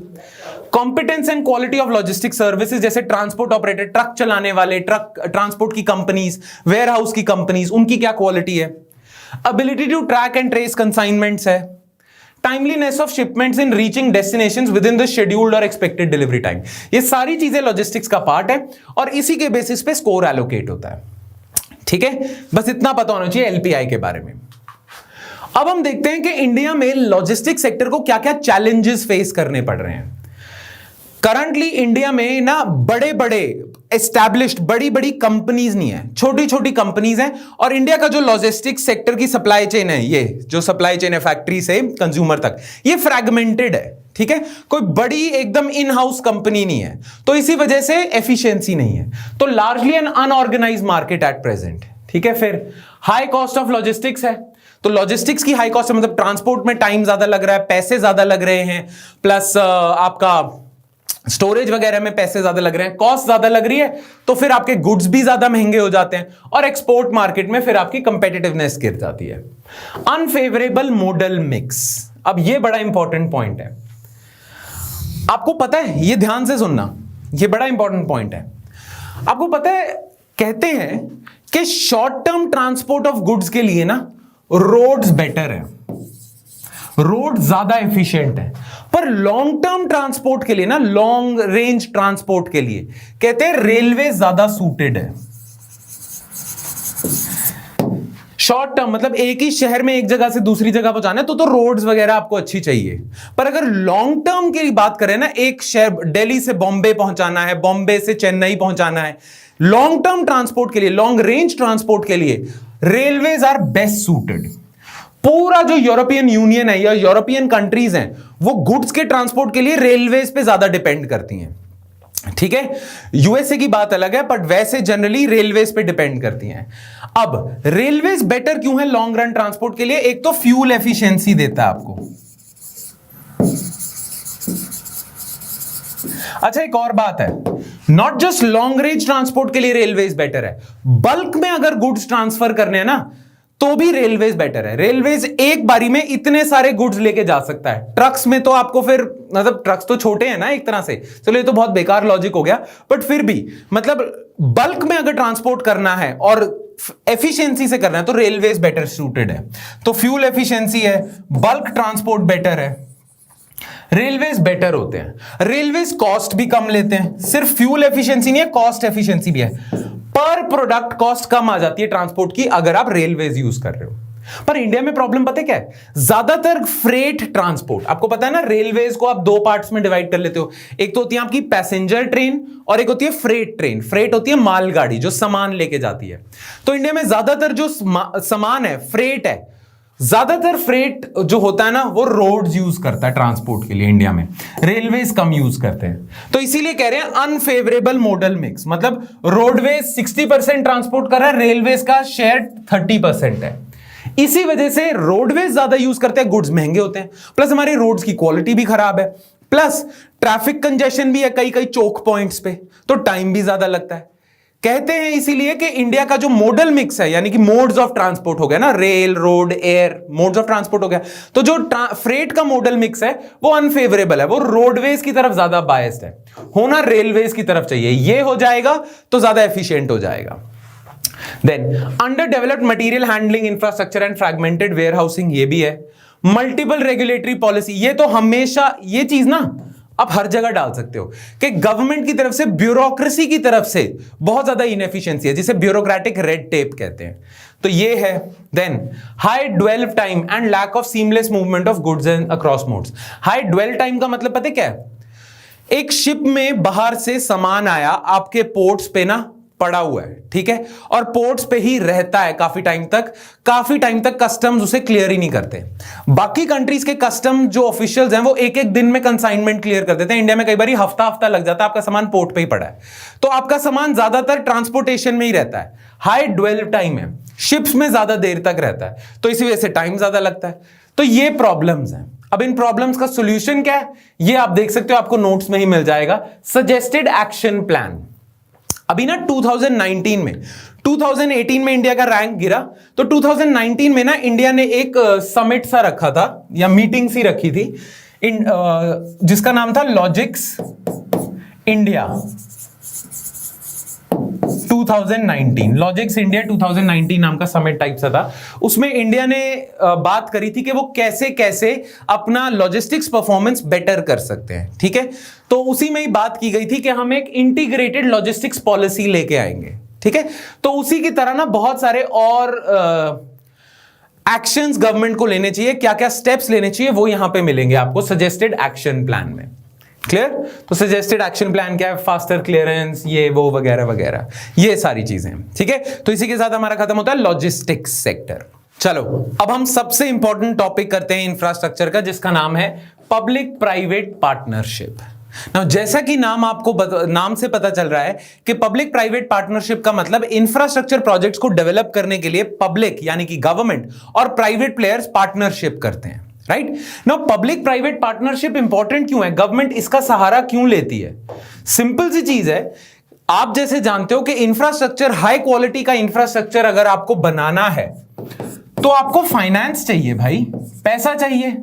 Competence and quality of logistic services, जैसे ट्रांसपोर्ट ऑपरेटर, ट्रक चलाने वाले, ट्रक ट्रांसपोर्ट की कंपनीज, वेयर हाउस की कंपनीज, उनकी क्या क्वालिटी है। Ability to track and trace consignments है। Timeliness of shipments in reaching destinations within the scheduled और एक्सपेक्टेड डिलीवरी टाइम। ये सारी चीजें लॉजिस्टिक्स का पार्ट है और इसी के बेसिस पे स्कोर एलोकेट होता है, ठीक है। बस इतना पता होना चाहिए LPI के बारे में। अब हम देखते हैं कि इंडिया में लॉजिस्टिक सेक्टर को क्या क्या चैलेंजेस फेस करने पड़ रहे हैं। करंटली इंडिया में ना बड़े बड़े एस्टैब्लिश्ड बड़ी बड़ी कंपनीज नहीं है, छोटी छोटी कंपनीज हैं, और इंडिया का जो लॉजिस्टिक्स सेक्टर की सप्लाई चेन है, ये जो सप्लाई चेन है फैक्ट्री से कंज्यूमर तक, ये फ्रैगमेंटेड है, ठीक है। कोई बड़ी एकदम इन हाउस कंपनी नहीं है, तो इसी वजह से एफिशिएंसी नहीं है, तो largely an unorganised market at present, ठीक है। फिर हाई कॉस्ट ऑफ लॉजिस्टिक्स है, तो लॉजिस्टिक्स की हाई कॉस्ट मतलब ट्रांसपोर्ट में टाइम ज्यादा लग रहा है, पैसे ज्यादा लग रहे हैं, प्लस आपका स्टोरेज वगैरह में पैसे ज्यादा लग रहे हैं, कॉस्ट ज्यादा लग रही है, तो फिर आपके गुड्स भी ज्यादा महंगे हो जाते हैं, और एक्सपोर्ट मार्केट में फिर आपकी कंपेटिटिवनेस गिर जाती है। अनफेवरेबल मॉडल मिक्स, अब ये बड़ा इंपॉर्टेंट पॉइंट है, आपको पता है, ये ध्यान से सुनना, ये बड़ा इंपॉर्टेंट पॉइंट है। आपको पता है, कहते हैं कि short term transport of goods के लिए ना रोड्स बेटर है, रोड ज्यादा एफिशिएंट है, पर लॉन्ग टर्म ट्रांसपोर्ट के लिए ना, लॉन्ग रेंज ट्रांसपोर्ट के लिए कहते हैं रेलवे ज्यादा सूटेड है। शॉर्ट टर्म मतलब एक ही शहर में एक जगह से दूसरी जगह पहुंचाना है तो रोड्स वगैरह आपको अच्छी चाहिए, पर अगर लॉन्ग टर्म की बात करें ना, एक शहर दिल्ली से बॉम्बे पहुंचाना है, बॉम्बे से चेन्नई पहुंचाना है, लॉन्ग टर्म ट्रांसपोर्ट के लिए, लॉन्ग रेंज ट्रांसपोर्ट के लिए रेलवेज आर बेस्ट सूटेड। पूरा जो यूरोपियन यूनियन है या यूरोपियन कंट्रीज हैं, वो गुड्स के ट्रांसपोर्ट के लिए रेलवेज पे ज्यादा डिपेंड करती हैं, ठीक है। यूएसए की बात अलग है, बट वैसे जनरली रेलवेज पे डिपेंड करती हैं। अब रेलवेज बेटर क्यों है लॉन्ग रन ट्रांसपोर्ट के लिए? एक तो फ्यूल एफिशिएंसी देता है आपको। अच्छा, एक और बात है, not just long range transport के लिए रेलवेज बेटर है, बल्क में अगर गुड्स ट्रांसफर करने हैं ना तो भी रेलवेज बेटर है। रेलवेज एक बारी में इतने सारे गुड्स लेके जा सकता है, ट्रक्स में तो आपको फिर, मतलब ट्रक्स तो छोटे हैं ना एक तरह से, चलो ये तो बहुत बेकार लॉजिक हो गया, बट फिर भी मतलब बल्क में अगर ट्रांसपोर्ट करना है और एफिशिएंसी से करना है तो रेलवेज बेटर सूटेड है। तो फ्यूल एफिशिएंसी है, बल्क ट्रांसपोर्ट बेटर है, रेलवेज बेटर होते हैं। रेलवेज कॉस्ट भी कम लेते हैं, सिर्फ फ्यूल एफिशिएंसी नहीं है, कॉस्ट एफिशिएंसी भी है। पर प्रोडक्ट कॉस्ट कम आ जाती है ट्रांसपोर्ट की अगर आप रेलवेज यूज कर रहे हो। पर इंडिया में प्रॉब्लम पता है क्या है? ज्यादातर फ्रेट ट्रांसपोर्ट, आपको पता है ना, रेलवेज को आप 2 पार्ट्स में डिवाइड कर लेते हो, एक तो होती है आपकी पैसेंजर ट्रेन और एक होती है फ्रेट ट्रेन। फ्रेट होती है मालगाड़ी जो सामान लेके जाती है। तो इंडिया में ज्यादातर जो सामान है फ्रेट है, ज्यादातर फ्रेट जो होता है ना वो रोड्स यूज करता है ट्रांसपोर्ट के लिए इंडिया में, रेलवेज कम यूज करते हैं। तो इसीलिए कह रहे हैं अनफेवरेबल मॉडल मिक्स, मतलब रोडवेज 60% ट्रांसपोर्ट कर रहा है, रेलवेज का शेयर 30% है। इसी वजह से रोडवेज ज्यादा यूज करते हैं, गुड्स महंगे होते हैं, प्लस हमारी रोड्स की क्वालिटी भी खराब है, प्लस ट्रैफिक कंजेशन भी है कई कई चोक पॉइंट्स पे, तो टाइम भी ज्यादा लगता है। कहते हैं इसीलिए कि इंडिया का जो मॉडल मिक्स है, यानी कि मोड्स ऑफ ट्रांसपोर्ट हो गया ना, rail, road, air, modes of transport हो गया, तो जो फ्रेट का मॉडल मिक्स है वो अनफेवरेबल है, वो रोडवेज की तरफ ज्यादा बायस्ड है, होना रेलवेज की तरफ चाहिए। ये हो जाएगा तो ज्यादा एफिशिएंट हो जाएगा। Then underdeveloped material handling infrastructure and fragmented warehousing, ये भी है। मल्टीपल रेगुलेटरी पॉलिसी, ये तो हमेशा ये चीज ना आप हर जगह डाल सकते हो कि गवर्नमेंट की तरफ से, ब्यूरोक्रेसी की तरफ से बहुत ज्यादा इनएफिशिएंसी है, जिसे ब्यूरोक्रेटिक रेड टेप कहते हैं, तो ये है। Then high dwell time and lack of seamless movement of goods and across modes. High dwell time का मतलब पता है क्या है? एक शिप में बाहर से सामान आया, आपके पोर्ट्स पे ना पड़ा हुआ है, ठीक है, और पोर्ट्स पे ही रहता है काफी टाइम तक कस्टम्स उसे क्लियर ही नहीं करते। बाकी कंट्रीज के कस्टम जो ऑफिशियल्स हैं वो एक एक दिन में कंसाइनमेंट क्लियर कर देते हैं, इंडिया में कई बार हफ्ता लग जाता है, आपका सामान पोर्ट पे ही पड़ा है, तो आपका सामान ज्यादातर ट्रांसपोर्टेशन में ही रहता है। हाई ड्वेल टाइम है, शिप्स में ज्यादा देर तक रहता है, तो इसी वजह से टाइम ज्यादा लगता है। तो ये प्रॉब्लम्स हैं। अब इन प्रॉब्लम्स का सॉल्यूशन क्या है, ये आप देख सकते हो, आपको नोट्स में ही मिल जाएगा, सजेस्टेड एक्शन प्लान। अभी ना 2019 में, 2018 में इंडिया का रैंक गिरा, तो 2019 में ना इंडिया ने एक समिट सा रखा था या मीटिंग सी रखी थी, जिसका नाम था लॉजिक्स इंडिया 2019। लॉजिक्स इंडिया 2019 नाम का समिट टाइप सा था। उसमें इंडिया ने बात करी थी कि वो कैसे कैसे अपना लॉजिस्टिक्स परफॉर्मेंस बेटर कर सकते हैं, ठीक है। तो उसी में ही बात की गई थी कि हम एक इंटीग्रेटेड लॉजिस्टिक्स पॉलिसी लेके आएंगे, ठीक है। तो उसी की तरह ना बहुत सारे और एक्शंस गवर्नमेंट को लेने चाहिए, क्या क्या स्टेप्स लेने चाहिए वो यहां पे मिलेंगे आपको सजेस्टेड एक्शन प्लान में। क्लियर? तो सजेस्टेड एक्शन प्लान क्या है? फास्टर क्लियरेंस, ये वो वगैरह वगैरह, ये सारी चीजें, ठीक है। तो इसी के साथ हमारा खत्म होता है लॉजिस्टिक्स सेक्टर। चलो अब हम सबसे इंपॉर्टेंट टॉपिक करते हैं इंफ्रास्ट्रक्चर का, जिसका नाम है पब्लिक प्राइवेट पार्टनरशिप। नाउ जैसा कि नाम से पता चल रहा है कि पब्लिक प्राइवेट पार्टनरशिप का मतलब इंफ्रास्ट्रक्चर प्रोजेक्ट्स को डेवलप करने के लिए पब्लिक यानी कि गवर्नमेंट और प्राइवेट प्लेयर्स पार्टनरशिप करते हैं, right. Now public private partnership important क्यों है, गवर्नमेंट इसका सहारा क्यों लेती है? सिंपल सी चीज है, आप जैसे जानते हो कि इंफ्रास्ट्रक्चर, हाई क्वालिटी का इंफ्रास्ट्रक्चर अगर आपको बनाना है तो आपको फाइनेंस चाहिए भाई, पैसा चाहिए,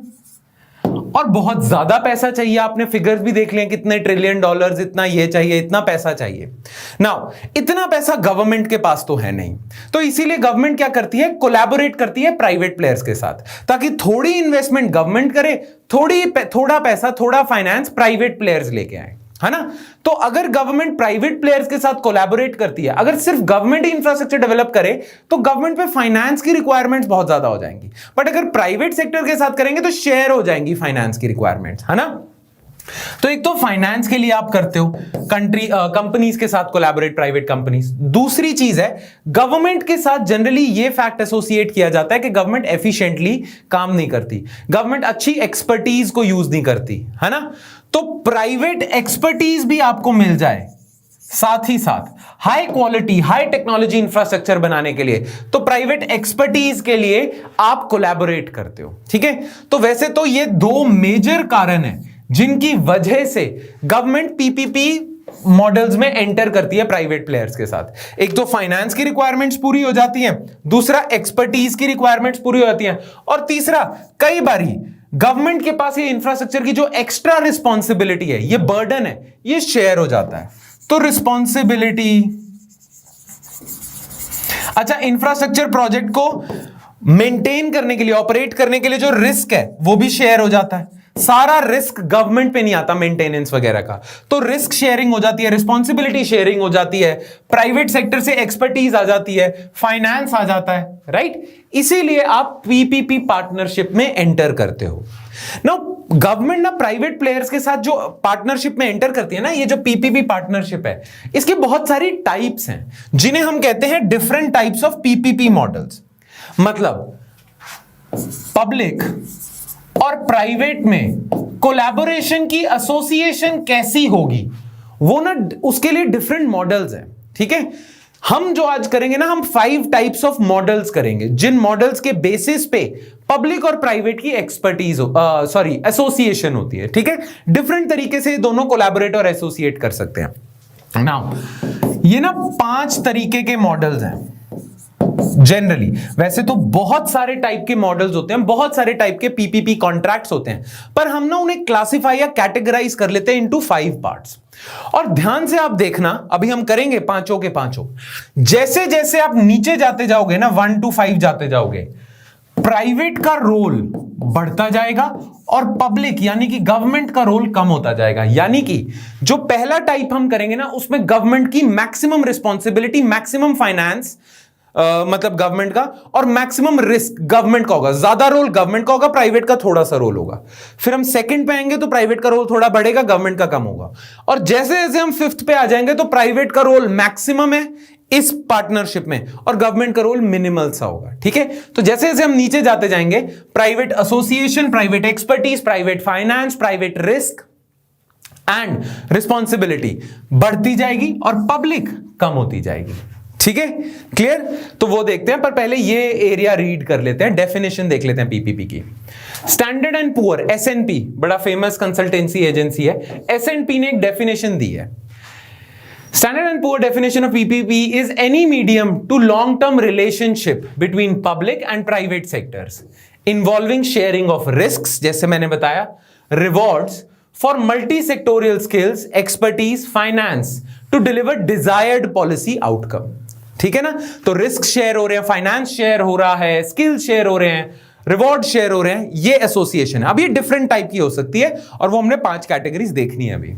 और बहुत ज्यादा पैसा चाहिए। आपने फिगर्स भी देख लें, कितने ट्रिलियन डॉलर्स, इतना ये चाहिए, इतना पैसा चाहिए। नाउ इतना पैसा गवर्नमेंट के पास तो है नहीं, तो इसीलिए गवर्नमेंट क्या करती है, कोलैबोरेट करती है प्राइवेट प्लेयर्स के साथ, ताकि थोड़ी इन्वेस्टमेंट गवर्नमेंट करे, थोड़ा पैसा, थोड़ा फाइनेंस प्राइवेट प्लेयर्स लेके आए, है ना। तो अगर गवर्नमेंट प्राइवेट प्लेयर्स के साथ कोलैबोरेट करती है, अगर सिर्फ गवर्नमेंट ही इंफ्रास्ट्रक्चर डेवलप करे तो गवर्नमेंट पे फाइनेंस की रिक्वायरमेंट्स बहुत ज्यादा हो जाएंगी, बट अगर प्राइवेट सेक्टर के साथ करेंगे तो शेयर हो जाएंगी फाइनेंस की रिक्वायरमेंट्स, है ना। तो एक तो फाइनेंस के लिए आप करते हो कंपनीज के साथ कोलैबोरेट, प्राइवेट कंपनीज। दूसरी चीज है, गवर्नमेंट के साथ जनरली ये फैक्ट एसोसिएट किया जाता है कि गवर्नमेंट एफिशिएंटली काम नहीं करती, गवर्नमेंट अच्छी एक्सपर्टीज को यूज नहीं करती, है ना। तो प्राइवेट एक्सपर्टीज भी आपको मिल जाए, साथ ही साथ high quality, high technology infrastructure बनाने के लिए, तो प्राइवेट एक्सपर्टीज के लिए आप कोलैबोरेट करते हो, ठीक है। तो वैसे तो ये दो मेजर कारण है जिनकी वजह से गवर्नमेंट पीपीपी मॉडल्स में एंटर करती है प्राइवेट प्लेयर्स के साथ। एक तो फाइनेंस की रिक्वायरमेंट्स पूरी हो जाती हैं, दूसरा एक्सपर्टीज की रिक्वायरमेंट्स पूरी हो जाती हैं, और तीसरा कई बारी गवर्नमेंट के पास ये इंफ्रास्ट्रक्चर की जो एक्स्ट्रा रिस्पॉन्सिबिलिटी है, ये बर्डन है, ये शेयर हो जाता है। तो रिस्पॉन्सिबिलिटी, अच्छा, इंफ्रास्ट्रक्चर प्रोजेक्ट को मेंटेन करने के लिए, ऑपरेट करने के लिए जो रिस्क है वो भी शेयर हो जाता है। सारा रिस्क गवर्नमेंट पे नहीं आता मेंटेनेंस वगैरह का, तो रिस्क शेयरिंग हो जाती है, रिस्पॉन्सिबिलिटी शेयरिंग हो जाती है, प्राइवेट सेक्टर से एक्सपर्टीज आ जाती है, फाइनेंस आ जाता है, राइट। इसीलिए आप पीपीपी पार्टनरशिप में एंटर करते हो। नाउ गवर्नमेंट ना प्राइवेट प्लेयर्स के साथ जो पार्टनरशिप में एंटर करती है ना, ये जो पीपीपी पार्टनरशिप है, इसके बहुत सारी टाइप्स हैं जिन्हें हम कहते हैं different types of PPP models. मतलब पब्लिक और प्राइवेट में कोलैबोरेशन की एसोसिएशन कैसी होगी, वो ना उसके लिए डिफरेंट मॉडल्स हैं, ठीक है। हम जो आज करेंगे ना, हम 5 टाइप्स ऑफ मॉडल्स करेंगे, जिन मॉडल्स के बेसिस पे पब्लिक और प्राइवेट की एक्सपर्टीज एसोसिएशन होती है। ठीक है, डिफरेंट तरीके से दोनों कोलैबोरेट और एसोसिएट कर सकते हैं। नाउ ये ना 5 तरीके के मॉडल्स हैं जनरली। वैसे तो बहुत सारे टाइप के मॉडल्स होते हैं, बहुत सारे टाइप के पीपीपी कॉन्ट्रैक्ट्स होते हैं, पर हम ना उन्हें क्लासिफाई या कैटेगराइज कर लेते हैं इनटू 5 पार्ट्स। और ध्यान से आप देखना, अभी हम करेंगे पांचों के पांचों। जैसे जैसे आप नीचे जाते जाओगे ना, 1 to 5 जाते जाओगे, प्राइवेट का रोल बढ़ता जाएगा और पब्लिक यानी कि गवर्नमेंट का रोल कम होता जाएगा। यानी कि जो पहला टाइप हम करेंगे ना, उसमें गवर्नमेंट की मैक्सिमम रिस्पॉन्सिबिलिटी, मैक्सिमम फाइनेंस मतलब गवर्नमेंट का, और मैक्सिमम रिस्क गवर्नमेंट का होगा। ज्यादा रोल गवर्नमेंट का होगा, प्राइवेट का थोड़ा सा रोल होगा। फिर हम सेकंड पे आएंगे तो प्राइवेट का रोल थोड़ा बढ़ेगा, गवर्नमेंट का कम होगा। और जैसे जैसे हम 5th पे आ जाएंगे तो प्राइवेट का रोल मैक्सिमम है इस पार्टनरशिप में और गवर्नमेंट का रोल मिनिमल सा होगा। ठीक है, तो जैसे जैसे हम नीचे जाते जाएंगे, private association, private expertise, private finance, private risk and responsibility बढ़ती जाएगी और पब्लिक कम होती जाएगी। ठीक है, क्लियर? तो वो देखते हैं, पर पहले ये एरिया रीड कर लेते हैं, डेफिनेशन देख लेते हैं पीपीपी की। स्टैंडर्ड एंड पुअर, एसएनपी, बड़ा फेमस कंसल्टेंसी एजेंसी है, एसएनपी ने एक डेफिनेशन दी है। Standard and poor definition of PPP is any medium to long-term relationship between public and private sectors involving sharing of risks, जैसे मैंने बताया, rewards for multi-sectorial skills, expertise, finance to deliver desired policy outcome. ठीक है ना? तो रिस्क शेयर हो रहे हैं, फाइनेंस शेयर हो रहा है, स्किल शेयर हो रहे हैं, रिवॉर्ड शेयर हो रहे हैं, ये एसोसिएशन है। अब ये डिफरेंट टाइप की हो सकती है और वो हमने 5 कैटेगरीज देखनी है अभी।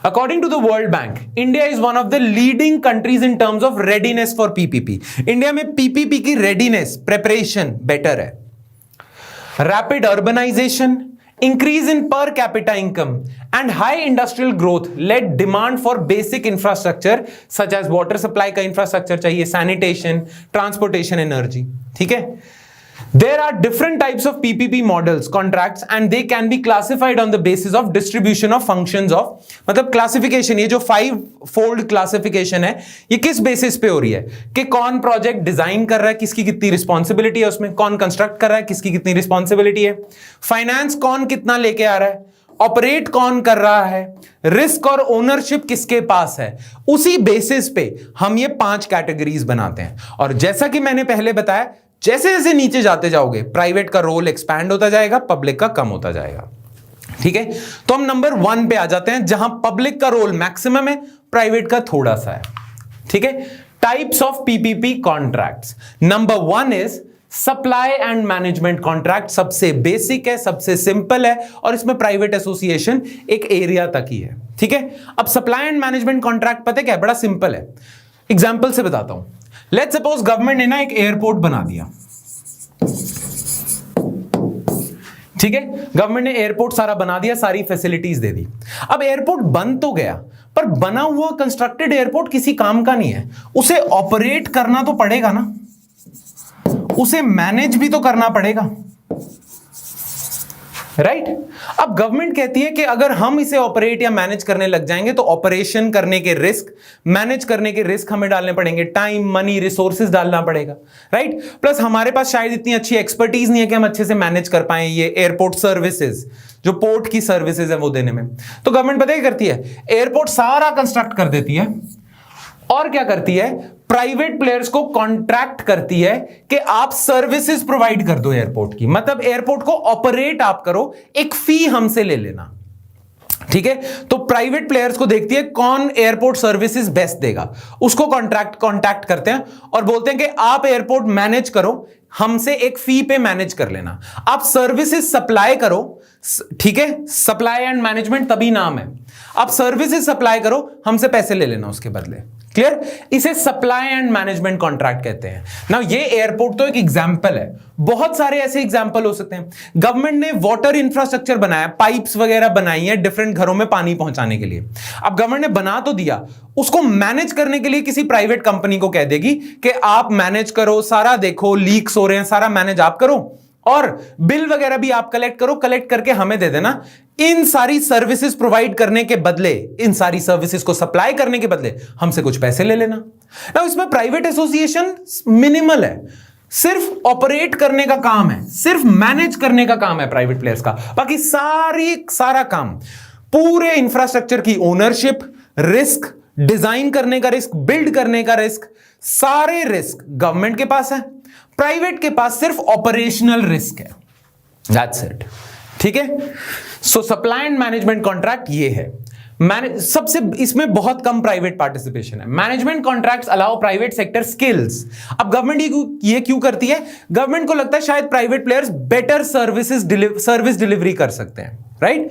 According to the World Bank, India is one of the leading countries in terms of readiness for PPP. India में PPP की readiness, preparation better है। Rapid urbanization, increase in per capita income and high industrial growth led demand for basic infrastructure such as water supply का infrastructure चाहिए, sanitation, transportation, energy। ठीक है? There are different types of PPP models, contracts, and they can be classified on the basis of distribution of functions of, मतलब classification, ये जो 5-fold classification है, ये किस बेसिस पे हो रही है कि कौन प्रोजेक्ट डिजाइन कर रहा है, किसकी कितनी रिस्पॉन्सिबिलिटी है उसमें, कौन कंस्ट्रक्ट कर रहा है, किसकी कितनी रिस्पॉन्सिबिलिटी है, फाइनेंस कौन कितना लेके आ रहा है, ऑपरेट कौन कर रहा है, रिस्क और ओनरशिप किसके पास है। उसी बेसिस पे हम ये 5 कैटेगरीज बनाते हैं। और जैसा कि मैंने पहले बताया, जैसे जैसे नीचे जाते जाओगे, प्राइवेट का रोल एक्सपैंड होता जाएगा, पब्लिक का कम होता जाएगा। ठीक है, तो हम नंबर 1 पे आ जाते हैं, जहां पब्लिक का रोल मैक्सिमम है, प्राइवेट का थोड़ा सा है। ठीक है, types of PPP contracts. Number 1 is supply and management contract. सबसे बेसिक है, सबसे सिंपल है और इसमें प्राइवेट एसोसिएशन एक एरिया तक ही है। ठीक है, अब सप्लाई एंड मैनेजमेंट कॉन्ट्रैक्ट पता है क्या है? बड़ा सिंपल है, एग्जाम्पल से बताता हूं। लेट्स सपोज गवर्नमेंट ने ना एक एयरपोर्ट बना दिया। ठीक है, गवर्नमेंट ने एयरपोर्ट सारा बना दिया, सारी फैसिलिटीज दे दी। अब एयरपोर्ट बन तो गया, पर बना हुआ कंस्ट्रक्टेड एयरपोर्ट किसी काम का नहीं है, उसे ऑपरेट करना तो पड़ेगा ना, उसे मैनेज भी तो करना पड़ेगा, राइट? अब गवर्नमेंट कहती है कि अगर हम इसे ऑपरेट या मैनेज करने लग जाएंगे तो ऑपरेशन करने के रिस्क, मैनेज करने के रिस्क हमें डालने पड़ेंगे, टाइम, मनी, रिसोर्सेज डालना पड़ेगा, राइट? प्लस हमारे पास शायद इतनी अच्छी एक्सपर्टीज नहीं है कि हम अच्छे से मैनेज कर पाए ये एयरपोर्ट सर्विसेज, जो पोर्ट की सर्विसेज है वो देने में। तो गवर्नमेंट पता क्या करती है? एयरपोर्ट सारा कंस्ट्रक्ट कर देती है और क्या करती है? प्राइवेट प्लेयर्स को कॉन्ट्रैक्ट करती है कि आप सर्विसेज प्रोवाइड कर दो एयरपोर्ट की, मतलब एयरपोर्ट को ऑपरेट आप करो, एक फी हमसे ले लेना। ठीक है, तो प्राइवेट प्लेयर्स को देखती है कौन एयरपोर्ट सर्विसेज बेस्ट देगा, उसको कॉन्ट्रैक्ट करते हैं और बोलते हैं कि आप एयरपोर्ट मैनेज करो, हमसे एक फी पे मैनेज कर लेना, आप सर्विसेज सप्लाई करो। ठीक है, सप्लाई एंड मैनेजमेंट तभी नाम है, आप सर्विसेज सप्लाई करो, हमसे पैसे ले लेना उसके बदले। क्लियर? इसे सप्लाई एंड मैनेजमेंट कॉन्ट्रैक्ट कहते हैं ना। ये एयरपोर्ट तो एक एग्जांपल है, बहुत सारे ऐसे एग्जांपल हो सकते हैं। गवर्नमेंट ने वाटर इंफ्रास्ट्रक्चर बनाया, पाइप्स वगैरह बनाई है डिफरेंट घरों में पानी पहुंचाने के लिए। अब गवर्नमेंट ने बना तो दिया, उसको मैनेज करने के लिए किसी प्राइवेट कंपनी को कह देगी कि आप मैनेज करो, सारा देखो, लीक्स हो रहे हैं, सारा मैनेज आप करो और बिल वगैरह भी आप कलेक्ट करो, कलेक्ट करके हमें दे देना, इन सारी सर्विसेज प्रोवाइड करने के बदले, इन सारी सर्विसेज को सप्लाई करने के बदले हमसे कुछ पैसे ले लेना। ना इसमें प्राइवेट एसोसिएशन मिनिमल है, सिर्फ ऑपरेट करने का काम है, सिर्फ मैनेज करने का काम है प्राइवेट प्लेयर्स का। बाकी सारा काम, पूरे इंफ्रास्ट्रक्चर की ओनरशिप, रिस्क, डिजाइन करने का रिस्क, बिल्ड करने का रिस्क, सारे रिस्क गवर्नमेंट के पास है। प्राइवेट के पास सिर्फ ऑपरेशनल रिस्क है, दैट्स इट। ठीक है, सो सप्लाई एंड मैनेजमेंट कॉन्ट्रैक्ट ये है। सबसे इसमें बहुत कम प्राइवेट पार्टिसिपेशन है। Management contracts allow private sector skills. अब गवर्नमेंट ये क्यों करती है? गवर्नमेंट को लगता है शायद private players better service delivery कर सकते हैं, राइट?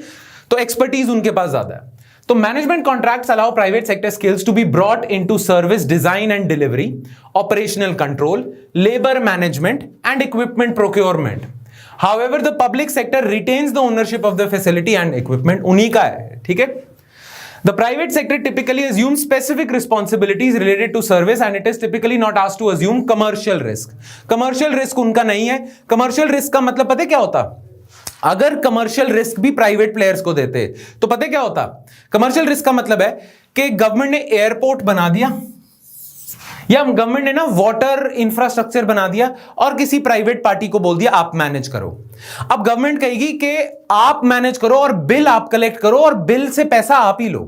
तो एक्सपर्टीज उनके पास ज्यादा है। तो management contracts allow private sector skills to be brought into service design and delivery, operational control, labour management and equipment procurement. However, the public sector retains the ownership of the facility and equipment, उन्हीं का है, ठीक है? The private sector typically assumes specific responsibilities related to service and it is typically not asked to assume commercial risk. Commercial risk उनका नहीं है। Commercial risk का मतलब पता है क्या होता? अगर कमर्शियल रिस्क भी प्राइवेट प्लेयर्स को देते तो पता है क्या होता? कमर्शियल रिस्क का मतलब है कि गवर्नमेंट ने एयरपोर्ट बना दिया या गवर्नमेंट ने ना वाटर इंफ्रास्ट्रक्चर बना दिया और किसी प्राइवेट पार्टी को बोल दिया आप मैनेज करो। अब गवर्नमेंट कहेगी कि आप मैनेज करो और बिल आप कलेक्ट करो और बिल से पैसा आप ही लो,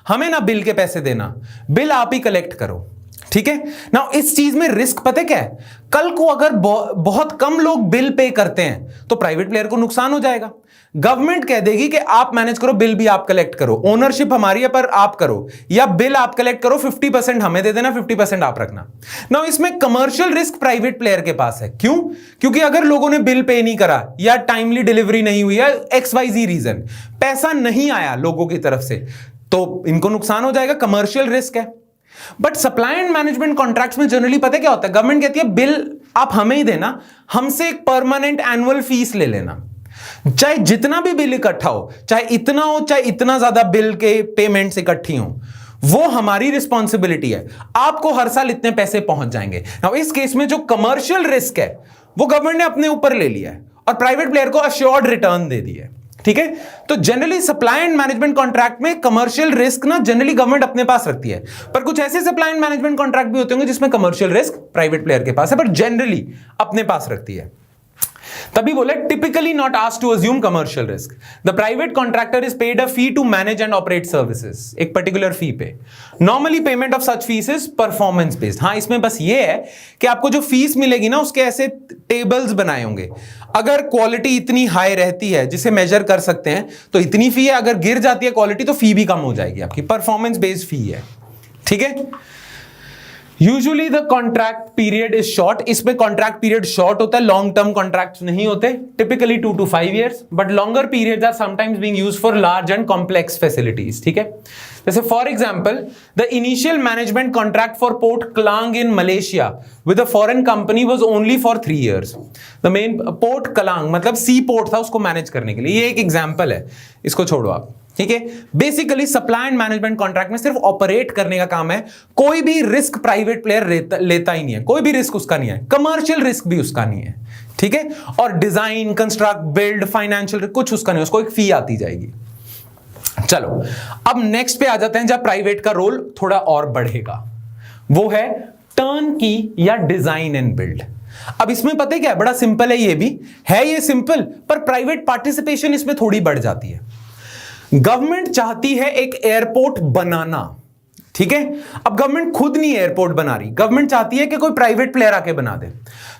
हमें ना बिल के पैसे देना, बिल आप ही कलेक्ट करो। ठीक है ना, इस चीज में रिस्क पता क्या है? कल को अगर बहुत कम लोग बिल पे करते हैं तो प्राइवेट प्लेयर को नुकसान हो जाएगा। गवर्नमेंट कह देगी कि आप मैनेज करो, बिल भी आप कलेक्ट करो, ओनरशिप हमारी है पर आप करो, या बिल आप कलेक्ट करो, 50% हमें दे देना, 50% आप रखना। ना इसमें कमर्शियल रिस्क प्राइवेट प्लेयर के पास है। क्यों? क्योंकि अगर लोगों ने बिल पे नहीं करा या टाइमली डिलीवरी नहीं हुई या XYZ रीजन, पैसा नहीं आया लोगों की तरफ से, तो इनको नुकसान हो जाएगा, कमर्शियल रिस्क है। But supply and management contracts में जनरली पता है क्या होता है? गवर्नमेंट कहती है बिल आप हमें ही देना, हमसे एक परमानेंट एनुअल फीस ले लेना, चाहे जितना भी बिल इकट्ठा हो, चाहे इतना हो चाहे इतना ज्यादा बिल के पेमेंट्स इकट्ठी हो, वो हमारी रिस्पॉन्सिबिलिटी है, आपको हर साल इतने पैसे पहुंच जाएंगे। नाउ इस केस में जो कमर्शियल रिस्क है वो गवर्नमेंट ने अपने ऊपर ले लिया है और प्राइवेट प्लेयर को अश्योर्ड रिटर्न दे दिया है। ठीक है, तो generally supply and management contract में कमर्शियल रिस्क ना जनरली गवर्नमेंट अपने पास रखती है, पर कुछ ऐसे सप्लाई एंड मैनेजमेंट कॉन्ट्रैक्ट भी होते होंगे जिसमें कमर्शियल रिस्क प्राइवेट प्लेयर के पास है, पर जनरली अपने पास रखती है। तभी बोले typically not asked to assume commercial risk. The private contractor is paid a fee to manage and operate services, एक पर्टिकुलर फी पे। Normally payment of such fees is performance based. हाँ, इसमें बस ये है कि आपको जो फीस मिलेगी ना उसके ऐसे टेबल्स बनाए होंगे। अगर क्वालिटी इतनी हाई रहती है जिसे मेजर कर सकते हैं तो इतनी फी है, अगर गिर जाती है क्वालिटी तो फी भी कम हो जाएगी आपकी। परफॉर्मेंस बेस्ड फी है, ठीक है। Usually the contract period is short, इसमें कॉन्ट्रैक्ट पीरियड शॉर्ट होता है, लॉन्ग टर्म कॉन्ट्रैक्ट्स नहीं होते, typically 2 to 5 years, but longer periods are sometimes being used for large and complex facilities. ठीक है, जैसे for example the initial management contract for port Klang in Malaysia with a foreign company was only for 3 years। The main port Klang मतलब सी पोर्ट था, उसको मैनेज करने के लिए। ये एक एग्जाम्पल है, इसको छोड़ो आप। ठीक है, basically supply and management contract में सिर्फ ऑपरेट करने का काम है, कोई भी रिस्क प्राइवेट प्लेयर लेता ही नहीं है, कोई भी रिस्क उसका नहीं है, कमर्शियल रिस्क भी उसका नहीं है। ठीक है, और डिजाइन, कंस्ट्रक्ट, बिल्ड, फाइनेंशियल कुछ उसका नहीं, उसको एक फी आती जाएगी। चलो अब नेक्स्ट पे आ जाते हैं जब प्राइवेट का रोल थोड़ा और बढ़ेगा, वो है टर्न की या डिजाइन एंड बिल्ड। अब इसमें पता है क्या है? बड़ा सिंपल है, ये भी है, ये सिंपल, पर प्राइवेट पार्टिसिपेशन इसमें थोड़ी बढ़ जाती है। गवर्नमेंट चाहती है एक एयरपोर्ट बनाना, ठीक है। अब गवर्नमेंट खुद नहीं एयरपोर्ट बना रही, गवर्नमेंट चाहती है कि कोई प्राइवेट प्लेयर आके बना दे।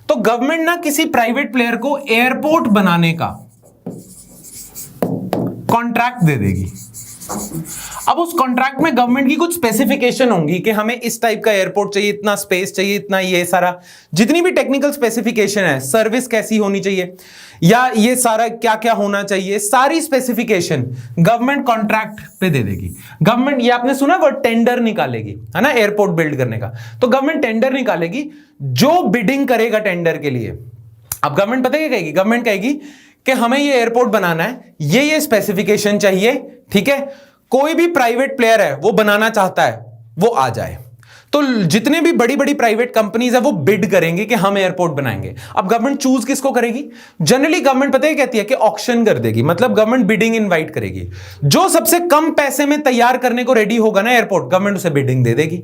तो गवर्नमेंट ना किसी प्राइवेट प्लेयर को एयरपोर्ट बनाने का कॉन्ट्रैक्ट दे देगी। अब उस कॉन्ट्रैक्ट में गवर्नमेंट की कुछ स्पेसिफिकेशन होंगी कि हमें इस टाइप का एयरपोर्ट चाहिए, इतना स्पेस चाहिए, इतना, ये सारा जितनी भी टेक्निकल स्पेसिफिकेशन है, सर्विस कैसी होनी चाहिए, या ये सारा क्या क्या होना चाहिए, सारी स्पेसिफिकेशन गवर्नमेंट कॉन्ट्रैक्ट पे दे देगी। गवर्नमेंट, ये आपने सुना वो टेंडर निकालेगी, है ना, एयरपोर्ट बिल्ड करने का। तो गवर्नमेंट टेंडर निकालेगी, जो बिडिंग करेगा टेंडर के लिए। अब गवर्नमेंट पता क्या कहेगी? गवर्नमेंट कहेगी कि हमें ये एयरपोर्ट बनाना है, ये स्पेसिफिकेशन चाहिए, ठीक है। कोई भी प्राइवेट प्लेयर है वो बनाना चाहता है, वो आ जाए। तो जितने भी बड़ी बड़ी प्राइवेट कंपनीज है वो बिड करेंगे कि हम एयरपोर्ट बनाएंगे। अब गवर्नमेंट चूज किसको करेगी? जनरली गवर्नमेंट पता है कहती है कि ऑक्शन कर देगी, मतलब गवर्नमेंट बिडिंग इनवाइट करेगी। जो सबसे कम पैसे में तैयार करने को रेडी होगा ना एयरपोर्ट, गवर्नमेंट उसे बिडिंग दे देगी।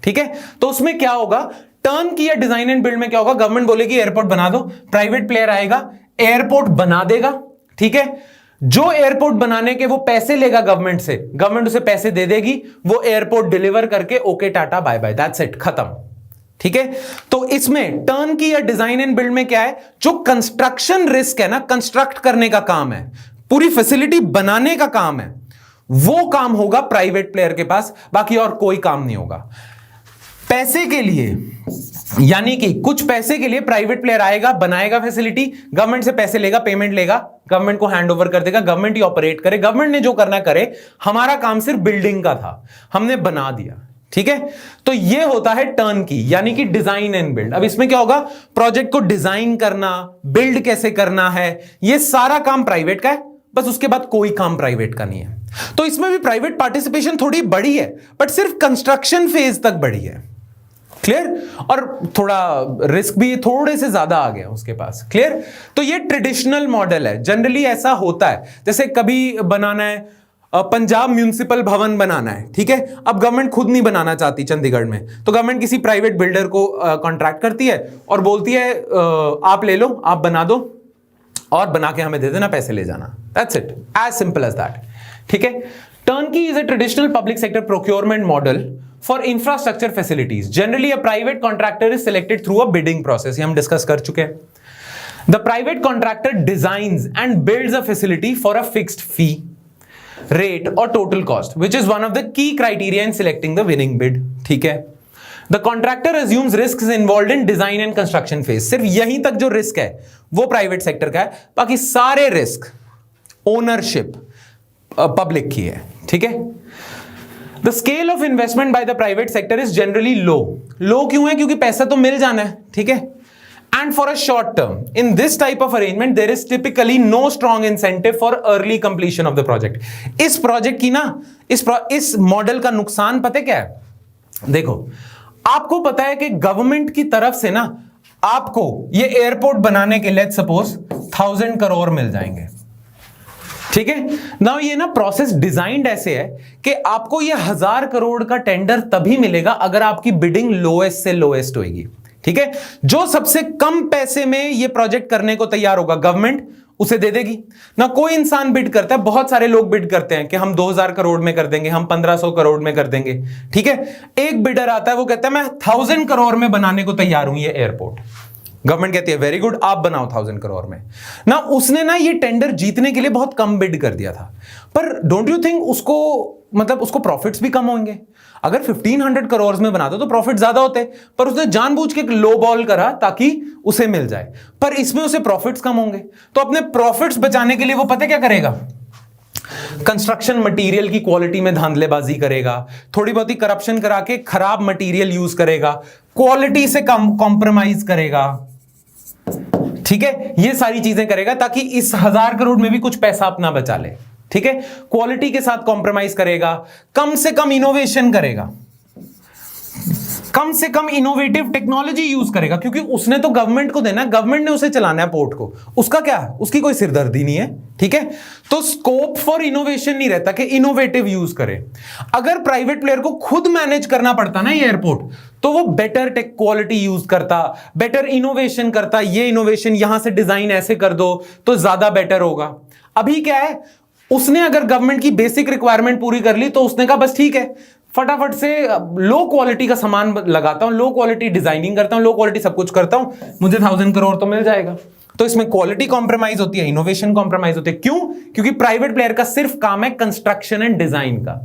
ठीक है, तो उसमें क्या होगा, टर्न की या डिजाइन एंड बिल्ड में क्या होगा, गवर्नमेंट बोलेगी एयरपोर्ट बना दो, प्राइवेट प्लेयर आएगा एयरपोर्ट बना देगा। ठीक है, जो एयरपोर्ट बनाने के वो पैसे लेगा गवर्नमेंट से, गवर्नमेंट उसे पैसे दे देगी, वो एयरपोर्ट डिलीवर करके okay tata bye bye, that's it, खत्म। ठीक है, तो इसमें टर्न की या डिजाइन एंड बिल्ड में क्या है, जो कंस्ट्रक्शन रिस्क है ना, कंस्ट्रक्ट करने का काम है, पूरी फैसिलिटी बनाने का काम है, वो काम होगा प्राइवेट प्लेयर के पास, बाकी और कोई काम नहीं होगा। पैसे के लिए, यानी कि कुछ पैसे के लिए प्राइवेट प्लेयर आएगा, बनाएगा फैसिलिटी, गवर्नमेंट से पैसे लेगा, पेमेंट लेगा, गवर्नमेंट को हैंड ओवर कर देगा, गवर्नमेंट ही ऑपरेट करे, गवर्नमेंट ने जो करना करे, हमारा काम सिर्फ बिल्डिंग का था, हमने बना दिया। ठीक है, तो ये होता है टर्न की, यानी कि डिजाइन एंड बिल्ड। अब इसमें क्या होगा, प्रोजेक्ट को डिजाइन करना, बिल्ड कैसे करना है, ये सारा काम प्राइवेट का है, बस उसके बाद कोई काम प्राइवेट का नहीं है। तो इसमें भी प्राइवेट पार्टिसिपेशन थोड़ी बड़ी है, बट सिर्फ कंस्ट्रक्शन फेज तक बड़ी है। क्लियर, और थोड़ा रिस्क भी थोड़े से ज्यादा आ गया उसके पास। क्लियर, तो ये ट्रेडिशनल मॉडल है, जनरली ऐसा होता है। जैसे कभी बनाना है, पंजाब म्यूनिसिपल भवन बनाना है, ठीक है, अब गवर्नमेंट खुद नहीं बनाना चाहती चंडीगढ़ में, तो गवर्नमेंट किसी प्राइवेट बिल्डर को कॉन्ट्रैक्ट करती है और बोलती है आप ले लो, आप बना दो और बना के हमें दे देना, पैसे ले जाना, that's it, as simple as that. ठीक है, turnkey is a traditional public sector procurement model for infrastructure facilities. Generally a private contractor is selected through a bidding process, ये हम डिस्कस कर चुके हैं। The private contractor designs and builds a facility for a fixed fee, rate or total cost, which is one of the key criteria in selecting the winning bid. ठीक है, the contractor assumes risks involved in design and construction phase. सिर्फ यहीं तक जो रिस्क है वो प्राइवेट सेक्टर का है, बाकी सारे रिस्क ओनरशिप पब्लिक की है। ठीक है, the scale of investment by the private sector is generally low. लो क्यों है? क्योंकि पैसा तो मिल जाना है। ठीक है, and for a short term. In this type of arrangement, there is typically no strong incentive for early completion of the project. इस प्रोजेक्ट की ना, इस मॉडल का नुकसान पता क्या है? देखो, आपको पता है कि गवर्नमेंट की तरफ से ना आपको ये एयरपोर्ट बनाने के लेट्स सपोज 1000 करोड़ मिल जाएंगे। ठीक है, नाउ ये ना प्रोसेस डिजाइंड ऐसे है कि आपको ये 1000 करोड़ का टेंडर तभी मिलेगा अगर आपकी बिडिंग लोएस्ट से लोएस्ट होगी। ठीक है, जो सबसे कम पैसे में ये प्रोजेक्ट करने को तैयार होगा गवर्नमेंट उसे दे देगी ना। कोई इंसान बिड करता है, बहुत सारे लोग बिड करते हैं कि हम 2000 करोड़ में कर देंगे, हम 1500 करोड़ में कर देंगे। ठीक है, एक बिडर आता है, वो कहता है मैं 1000 करोड़ में बनाने को तैयार हूं ये एयरपोर्ट। गवर्नमेंट कहती है वेरी गुड, आप बनाओ 1000 करोड़ में ना। उसने ना ये टेंडर जीतने के लिए बहुत कम बिड कर दिया था, पर डोंट यू थिंक उसको मतलब उसको प्रॉफिट्स भी कम होंगे? अगर 1500 करोड़ में बनाते तो प्रॉफिट ज्यादा होते, पर उसने जानबूझ के लो बॉल करा ताकि उसे मिल जाए, पर इसमें उसे प्रॉफिट्स कम होंगे। तो अपने प्रॉफिट्स बचाने के लिए वो पता क्या करेगा, कंस्ट्रक्शन मटेरियल की क्वालिटी में धांधलेबाजी करेगा, थोड़ी बहुत ही करप्शन करा के खराब मटेरियल यूज करेगा, क्वालिटी से कॉम्प्रोमाइज करेगा। ठीक है, ये सारी चीजें करेगा ताकि इस 1000 करोड़ में भी कुछ पैसा अपना बचा ले। ठीक है, क्वालिटी के साथ कॉम्प्रोमाइज करेगा, कम से कम इनोवेशन करेगा, कम से कम इनोवेटिव टेक्नोलॉजी यूज करेगा, क्योंकि उसने तो गवर्नमेंट को देना है, गवर्नमेंट ने उसे चलाना है पोर्ट को, उसका क्या है, उसकी कोई सिरदर्दी नहीं है। ठीक है, तो स्कोप फॉर इनोवेशन नहीं रहता कि इनोवेटिव यूज करे। अगर प्राइवेट प्लेयर को खुद मैनेज करना पड़ता ना ये एयरपोर्ट, तो वो बेटर टेक क्वालिटी यूज करता, बेटर इनोवेशन करता, ये इनोवेशन यहां से डिजाइन ऐसे कर दो तो ज्यादा बेटर होगा। अभी क्या है, उसने अगर गवर्नमेंट की बेसिक रिक्वायरमेंट पूरी कर ली तो उसने कहा बस ठीक है, फटाफट से लो क्वालिटी का सामान लगाता हूं, लो क्वालिटी डिजाइनिंग करता हूं, लो क्वालिटी सब कुछ करता हूं, मुझे 1000 करोड़ तो मिल जाएगा। तो इसमें क्वालिटी कॉम्प्रोमाइज होती है, इनोवेशन कॉम्प्रोमाइज होती है। क्यों? क्योंकि प्राइवेट प्लेयर का सिर्फ काम है कंस्ट्रक्शन एंड डिजाइन का।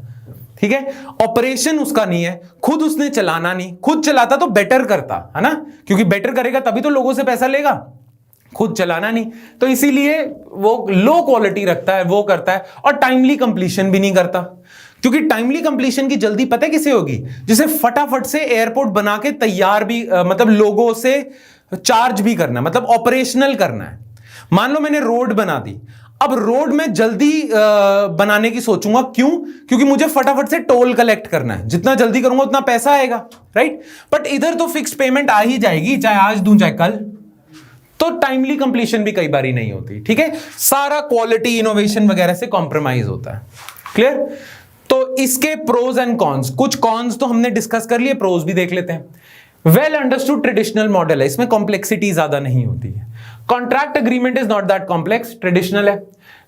ठीक है, ऑपरेशन उसका नहीं है, खुद उसने चलाना नहीं, खुद चलाता तो बेटर करता है ना, क्योंकि बेटर करेगा तभी तो लोगों से पैसा लेगा, खुद चलाना नहीं। तो इसीलिए वो लो क्वालिटी रखता है, वो करता है, और टाइमली कंप्लीशन भी नहीं करता, क्योंकि टाइमली कंप्लीशन की जल्दी पता है किसे होगी, जिसे फटाफट से एयरपोर्ट बना के तैयार भी मतलब लोगों से चार्ज भी करना है, मतलब ऑपरेशनल करना है। मान लो मैंने रोड बना दी, अब रोड में जल्दी बनाने की सोचूंगा, क्यों? क्योंकि मुझे फटाफट से टोल कलेक्ट करना है, जितना जल्दी करूंगा उतना पैसा आएगा, राइट? बट इधर तो फिक्स्ड पेमेंट आ ही जाएगी, चाहे आज दूं चाहे कल, तो टाइमली कंप्लीशन भी कई बार ही नहीं होती, ठीक है? सारा क्वालिटी, इनोवेशन वगैरह से कॉम्प्रोमाइज होता है। क्लियर? तो इसके प्रोज एंड कॉन्स, कुछ कॉन्स तो हमने डिस्कस कर लिए, प्रोज भी देख लेते हैं। वेल अंडरस्टूड ट्रेडिशनल मॉडल है, इसमें कॉम्प्लेक्सिटी ज्यादा नहीं होती है। Contract agreement is not that complex, traditional है।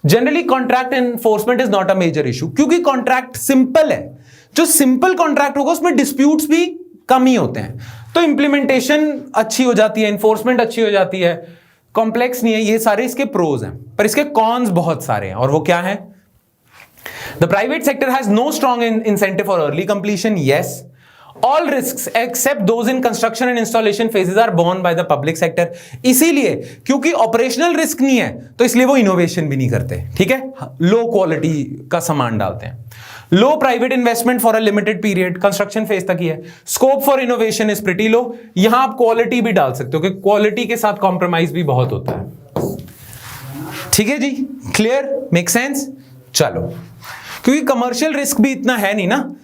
Generally contract enforcement is not a major issue, क्योंकि कॉन्ट्रैक्ट सिंपल है। जो सिंपल कॉन्ट्रैक्ट होगा उसमें डिस्प्यूट्स भी कम ही होते हैं, तो इंप्लीमेंटेशन अच्छी हो जाती है, एनफोर्समेंट अच्छी हो जाती है, कॉम्प्लेक्स नहीं है। ये सारे इसके प्रोज हैं, पर इसके कॉन्स बहुत सारे हैं, और वो क्या है? The private sector has no strong incentive for early completion. Yes. All risks except those in construction and installation phases are borne by the public sector. इसीलिए, क्योंकि ऑपरेशनल रिस्क नहीं है, तो इसलिए वो इनोवेशन भी नहीं करते, ठीक है? लो क्वालिटी का सामान डालते हैं। Low private investment for a limited period, construction phase तक ही है। Scope for innovation is pretty low. यहां आप क्वालिटी भी डाल सकते हो, कि क्वालिटी के साथ कॉम्प्रोमाइज भी बहुत होता है, ठीक है जी? क्लियर? Make sense? चलो, क्योंकि कमर्शियल रिस्क भी इतना है नहीं ना,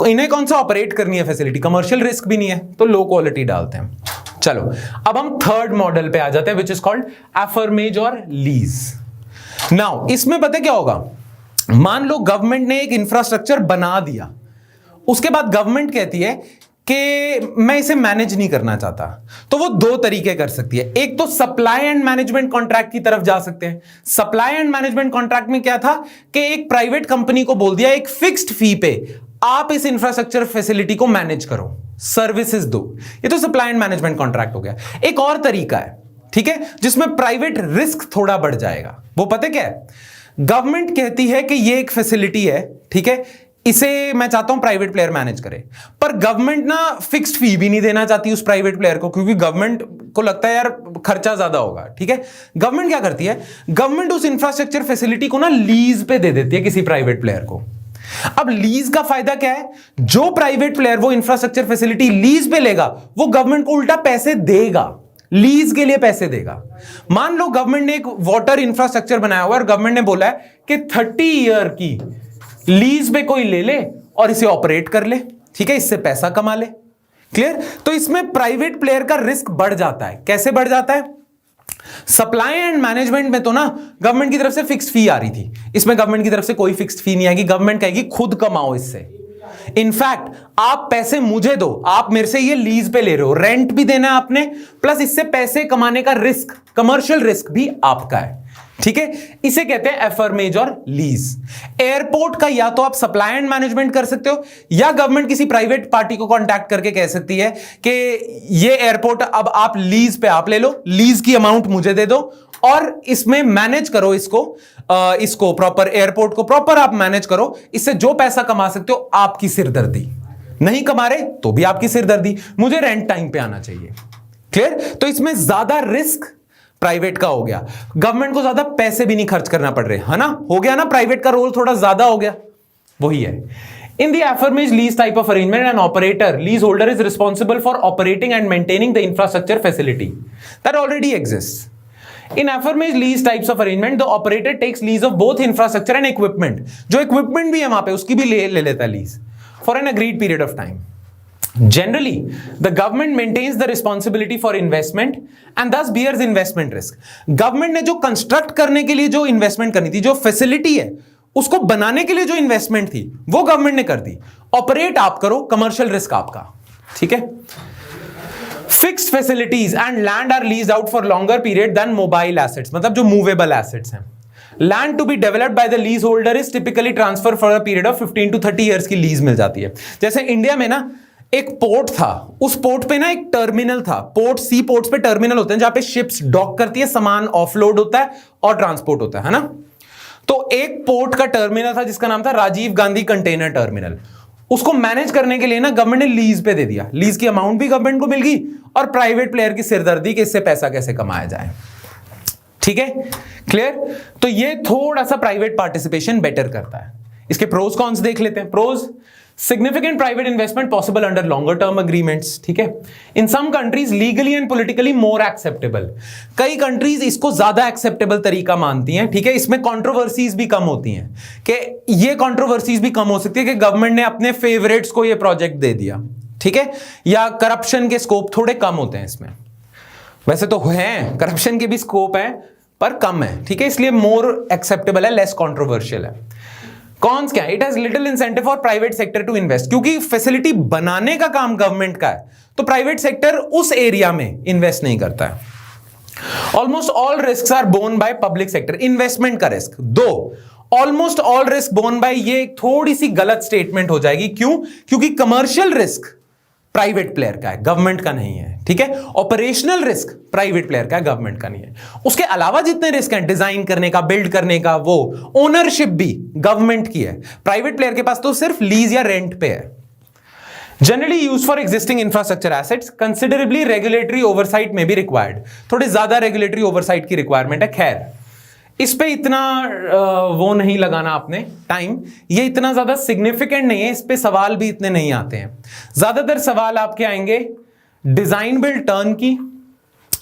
इन्हें कौन सा ऑपरेट करनी है फैसिलिटी, कमर्शियल रिस्क भी नहीं है, तो लो क्वालिटी डालते हैं। चलो, अब हम थर्ड मॉडल पे आ जाते हैं, विच इज कॉल्ड एफर्मेज और लीज। नाउ इसमें पता क्या होगा? मान लो गवर्नमेंट ने एक इंफ्रास्ट्रक्चर बना दिया, उसके बाद गवर्नमेंट कहती है कि मैं इसे मैनेज नहीं करना चाहता, तो वो दो तरीके कर सकती है। एक तो सप्लाई एंड मैनेजमेंट कॉन्ट्रैक्ट की तरफ जा सकते हैं। सप्लाई एंड मैनेजमेंट कॉन्ट्रैक्ट में क्या था कि एक प्राइवेट कंपनी को बोल दिया, एक फिक्स्ड फी पे आप इस इंफ्रास्ट्रक्चर फैसिलिटी को मैनेज करो, सर्विसेज दो। ये तो सप्लाई एंड मैनेजमेंट कॉन्ट्रैक्ट हो गया। एक और तरीका है, ठीक है, जिसमें प्राइवेट रिस्क थोड़ा बढ़ जाएगा। वो पता क्या है? गवर्नमेंट कहती है कि ये एक फैसिलिटी है, ठीक है, इसे मैं चाहता हूं प्राइवेट प्लेयर मैनेज करे, पर गवर्नमेंट ना फिक्स्ड फी भी नहीं देना चाहती उस प्राइवेट प्लेयर को, क्योंकि गवर्नमेंट को लगता है यार खर्चा ज्यादा होगा, ठीक है? गवर्नमेंट क्या करती है? गवर्नमेंट उस इंफ्रास्ट्रक्चर फैसिलिटी को ना लीज पे दे देती है किसी प्राइवेट प्लेयर को। अब लीज का फायदा क्या है? जो प्राइवेट प्लेयर वो इंफ्रास्ट्रक्चर फैसिलिटी लीज पे लेगा, वो गवर्नमेंट को उल्टा पैसे देगा, लीज के लिए पैसे देगा। मान लो गवर्नमेंट ने एक वाटर इंफ्रास्ट्रक्चर बनाया हुआ है और गवर्नमेंट ने बोला है कि 30 ईयर की लीज पे कोई ले ले और इसे ऑपरेट कर ले, ठीक है, इससे पैसा कमा ले। क्लियर? तो इसमें प्राइवेट प्लेयर का रिस्क बढ़ जाता है। कैसे बढ़ जाता है? सप्लाई एंड मैनेजमेंट में तो ना गवर्नमेंट की तरफ से फिक्स्ड फी आ रही थी, इसमें गवर्नमेंट की तरफ से कोई फिक्स्ड फी नहीं आएगी। गवर्नमेंट कहेगी खुद कमाओ इससे, इनफैक्ट आप पैसे मुझे दो, आप मेरे से ये लीज पे ले रहे हो, रेंट भी देना है आपने, प्लस इससे पैसे कमाने का रिस्क, कमर्शियल रिस्क भी आपका है, ठीक है? इसे कहते हैं एफर्मेज और लीज। एयरपोर्ट का या तो आप सप्लाई एंड मैनेजमेंट कर सकते हो, या गवर्नमेंट किसी प्राइवेट पार्टी को कांटेक्ट करके कह सकती है कि ये एयरपोर्ट अब आप लीज पे आप ले लो, लीज की अमाउंट मुझे दे दो और इसमें मैनेज करो इसको प्रॉपर, एयरपोर्ट को प्रॉपर आप मैनेज करो, इससे जो पैसा कमा सकते हो आपकी सिरदर्दी, नहीं कमा रहे तो भी आपकी सिरदर्दी, मुझे रेंट टाइम पे आना चाहिए। क्लियर? तो इसमें ज्यादा रिस्क प्राइवेट का हो गया, गवर्नमेंट को ज्यादा पैसे भी नहीं खर्च करना पड़ रहे, है ना? हो गया ना, प्राइवेट का रोल थोड़ा ज्यादा हो गया, वही है। In the affirmage lease type of arrangement, an operator, leaseholder is responsible for operating and maintaining the infrastructure facility that already exists. In affirmage lease types of arrangement, the operator takes lease of both infrastructure and equipment. जो equipment भी है वहां पे उसकी भी ले लेता है lease for an agreed period of time. Generally, the government maintains the responsibility for investment and thus bears investment risk. Government ने जो कंस्ट्रक्ट करने के लिए जो इन्वेस्टमेंट करनी थी, जो फैसिलिटी है उसको बनाने के लिए जो इन्वेस्टमेंट थी वो गवर्नमेंट ने कर दी, ऑपरेट आप करो, कमर्शियल रिस्क आपका, ठीक है? Fixed facilities and land are leased out for longer period than mobile assets, मतलब जो मूवेबल एसेट्स हैं। Land to be developed by the lease holder is typically transfer for a period of 15 to 30 years की लीज मिल जाती है। जैसे इंडिया में ना एक पोर्ट था, उस पोर्ट पे ना एक टर्मिनल था, पोर्ट, सी पोर्ट्स पे टर्मिनल होते हैं जहां पे शिप्स डॉक करती है, सामान ऑफलोड होता है और ट्रांसपोर्ट होता है ना? तो एक पोर्ट का टर्मिनल था जिसका नाम था राजीव गांधी कंटेनर टर्मिनल। उसको मैनेज करने के लिए ना गवर्नमेंट ने लीज पे दे दिया, लीज की अमाउंट भी गवर्नमेंट को मिल गई और प्राइवेट प्लेयर की सिरदर्दी कि इससे पैसा कैसे कमाया जाए, ठीक है? क्लियर? तो ये थोड़ा सा प्राइवेट पार्टिसिपेशन बेटर करता है। इसके प्रोज कॉन्स देख लेते हैं। Pros, significant private investment possible under longer term agreements, ठीक है। In some countries legally and politically more acceptable, कई कंट्रीज इसको ज्यादा एक्सेप्टेबल तरीका मानती हैं, ठीक है। इसमें कंट्रोवर्सीज भी कम होती हैं, कि ये कंट्रोवर्सीज भी कम हो सकती है कि गवर्नमेंट ने अपने फेवरेट्स को ये प्रोजेक्ट दे दिया, ठीक है, या करप्शन के स्कोप थोड़े कम होते हैं इसमें। वैसे तो हैं, करप्शन के भी स्कोप है पर कम है, ठीक है, इसलिए मोर एक्सेप्टेबल है, लेस कंट्रोवर्शियल है। कॉन्स क्या है? It has little incentive for private sector to invest, क्योंकि फैसिलिटी बनाने का काम गवर्नमेंट का है, तो प्राइवेट सेक्टर उस एरिया में इन्वेस्ट नहीं करता है। Almost all risk are borne by public sector, investment का रिस्क। दो, almost all risk borne by, ये थोड़ी सी गलत स्टेटमेंट हो जाएगी, क्यों? क्योंकि कमर्शियल रिस्क प्राइवेट प्लेयर का है, गवर्नमेंट का नहीं है, ठीक है। ऑपरेशनल रिस्क प्राइवेट प्लेयर का है, गवर्नमेंट का नहीं है। उसके अलावा जितने रिस्क हैं, डिजाइन करने का, बिल्ड करने का, वो ओनरशिप भी गवर्नमेंट की है। प्राइवेट प्लेयर के पास तो सिर्फ लीज या रेंट पे है। Generally use for existing infrastructure assets, considerably regulatory oversight में भी रिक्वायर्ड, थोड़े ज्यादा रेगुलेटरी ओवरसाइट की रिक्वायरमेंट है। खैर, इस पे इतना वो नहीं लगाना आपने टाइम, ये इतना ज्यादा सिग्निफिकेंट नहीं है, इस पे सवाल भी इतने नहीं आते हैं। ज्यादातर सवाल आपके आएंगे डिजाइन बिल्ड टर्न की,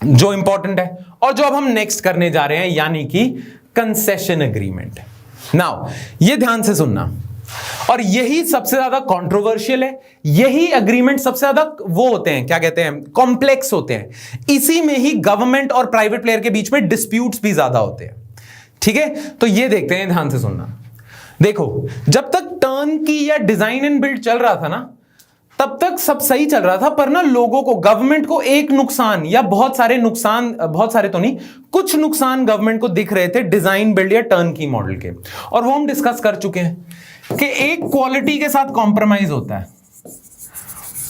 जो इंपॉर्टेंट है, और जो अब हम नेक्स्ट करने जा रहे हैं यानी कि कंसेशन एग्रीमेंट। नाउ ये ध्यान से सुनना, और यही सबसे ज्यादा कंट्रोवर्शियल है, यही एग्रीमेंट सबसे ज्यादा वो होते हैं, क्या कहते हैं, कॉम्प्लेक्स होते हैं। इसी में ही गवर्नमेंट और प्राइवेट प्लेयर के बीच में डिस्प्यूट्स भी ज्यादा होते हैं, ठीक है। तो ये देखते हैं, ध्यान से सुनना। देखो, जब तक टर्न की या डिजाइन एंड बिल्ड चल रहा था ना, तब तक सब सही चल रहा था, पर ना लोगों को, गवर्नमेंट को एक नुकसान या बहुत सारे नुकसान, बहुत सारे तो नहीं, कुछ नुकसान गवर्नमेंट को दिख रहे थे डिजाइन बिल्ड या टर्न की मॉडल के, और वो हम डिस्कस कर चुके हैं कि एक क्वालिटी के साथ कॉम्प्रोमाइज होता है।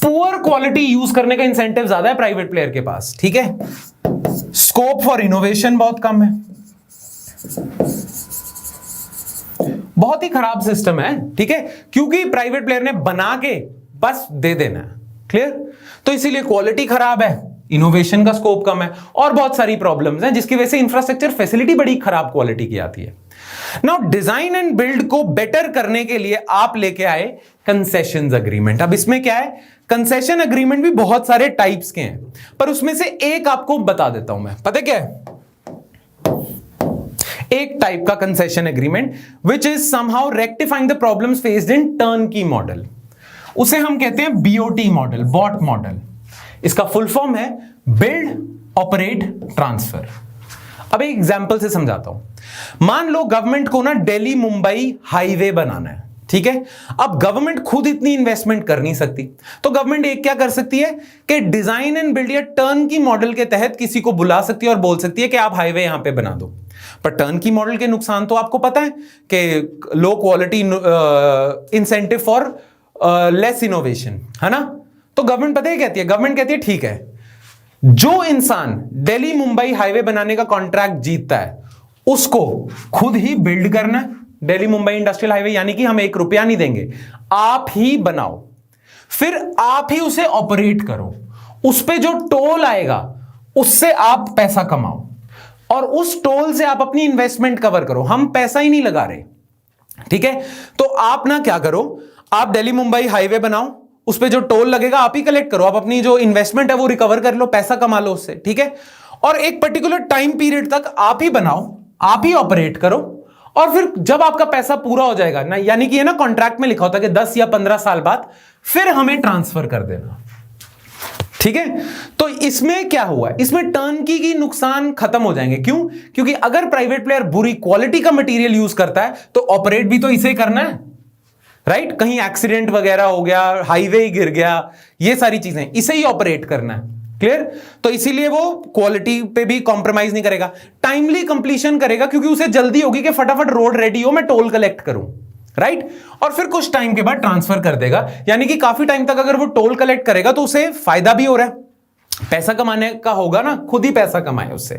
पुअर क्वालिटी यूज करने का इंसेंटिव ज्यादा है प्राइवेट प्लेयर के पास, ठीक है। स्कोप फॉर इनोवेशन बहुत कम है, बहुत ही खराब सिस्टम है, ठीक है, क्योंकि प्राइवेट प्लेयर ने बना के बस दे देना है, क्लियर। तो इसीलिए क्वालिटी खराब है, इनोवेशन का स्कोप कम है, और बहुत सारी प्रॉब्लम्स हैं, जिसकी वजह से इंफ्रास्ट्रक्चर फैसिलिटी बड़ी खराब क्वालिटी की आती है। नाउ डिजाइन एंड बिल्ड को बेटर करने के लिए आप लेके आए कंसेशंस एग्रीमेंट। अब इसमें क्या है, कंसेशन एग्रीमेंट भी बहुत सारे टाइप्स के हैं, पर उसमें से एक आपको बता देता हूं मैं, पता क्या है, एक टाइप का concession agreement which is somehow rectifying the problems faced in turn की मॉडल, उसे हम कहते हैं बीओटी मॉडल, बॉट मॉडल। इसका फुल फॉर्म है बिल्ड ऑपरेट ट्रांसफर। अब एक एग्जांपल से समझाता हूं। मान लो गवर्नमेंट को ना दिल्ली मुंबई हाईवे बनाना है, ठीक है। अब गवर्नमेंट खुद इतनी इन्वेस्टमेंट कर नहीं सकती, तो गवर्नमेंट एक क्या कर सकती है कि डिजाइन एंड बिल्ड या टर्न की मॉडल के तहत किसी को बुला सकती है और बोल सकती है कि आप हाईवे यहां पे बना दो। पर टर्न की मॉडल के नुकसान तो आपको पता है कि low quality, incentive for less innovation, है ना। तो गवर्नमेंट पता है कहती है, गवर्नमेंट कहती है ठीक है, जो इंसान दिल्ली मुंबई हाईवे बनाने का कॉन्ट्रैक्ट जीतता है उसको खुद ही बिल्ड करना है दिल्ली मुंबई इंडस्ट्रियल हाईवे, यानी कि हम 1 रुपया नहीं देंगे, आप ही बनाओ, फिर आप ही उसे ऑपरेट करो, उस पे जो टोल आएगा उससे आप पैसा कमाओ, और उस टोल से आप अपनी इन्वेस्टमेंट कवर करो, हम पैसा ही नहीं लगा रहे, ठीक है। तो आप ना क्या करो, आप दिल्ली मुंबई हाईवे बनाओ, उस पे जो टोल लगेगा आप ही कलेक्ट करो, आप अपनी जो इन्वेस्टमेंट है वो रिकवर कर लो, पैसा कमा लो उससे, ठीक है। और एक पर्टिकुलर टाइम पीरियड तक आप ही बनाओ, आप ही ऑपरेट करो, और फिर जब आपका पैसा पूरा हो जाएगा ना, यानी कि ये ना कॉन्ट्रैक्ट में लिखा होता है कि 10 या 15 साल बाद फिर हमें ट्रांसफर कर देना, ठीक है। तो इसमें क्या हुआ, इसमें टर्न की नुकसान खत्म हो जाएंगे। क्यों? क्योंकि अगर प्राइवेट प्लेयर बुरी क्वालिटी का मटेरियल यूज करता है तो ऑपरेट भी तो इसे करना है, राइट। कहीं एक्सीडेंट वगैरह हो गया, हाईवे ही गिर गया, ये सारी चीजें इसे ही ऑपरेट करना है, क्लियर। तो इसीलिए वो क्वालिटी पे भी कॉम्प्रोमाइज नहीं करेगा, टाइमली कंप्लीशन करेगा, क्योंकि उसे जल्दी होगी कि फटाफट रोड रेडी हो, मैं टोल कलेक्ट करूं, राइट। और फिर कुछ टाइम के बाद ट्रांसफर कर देगा, यानी कि काफी टाइम तक अगर वो टोल कलेक्ट करेगा तो उसे फायदा भी हो रहा है, पैसा कमाने का होगा ना, खुद ही पैसा कमाए उससे,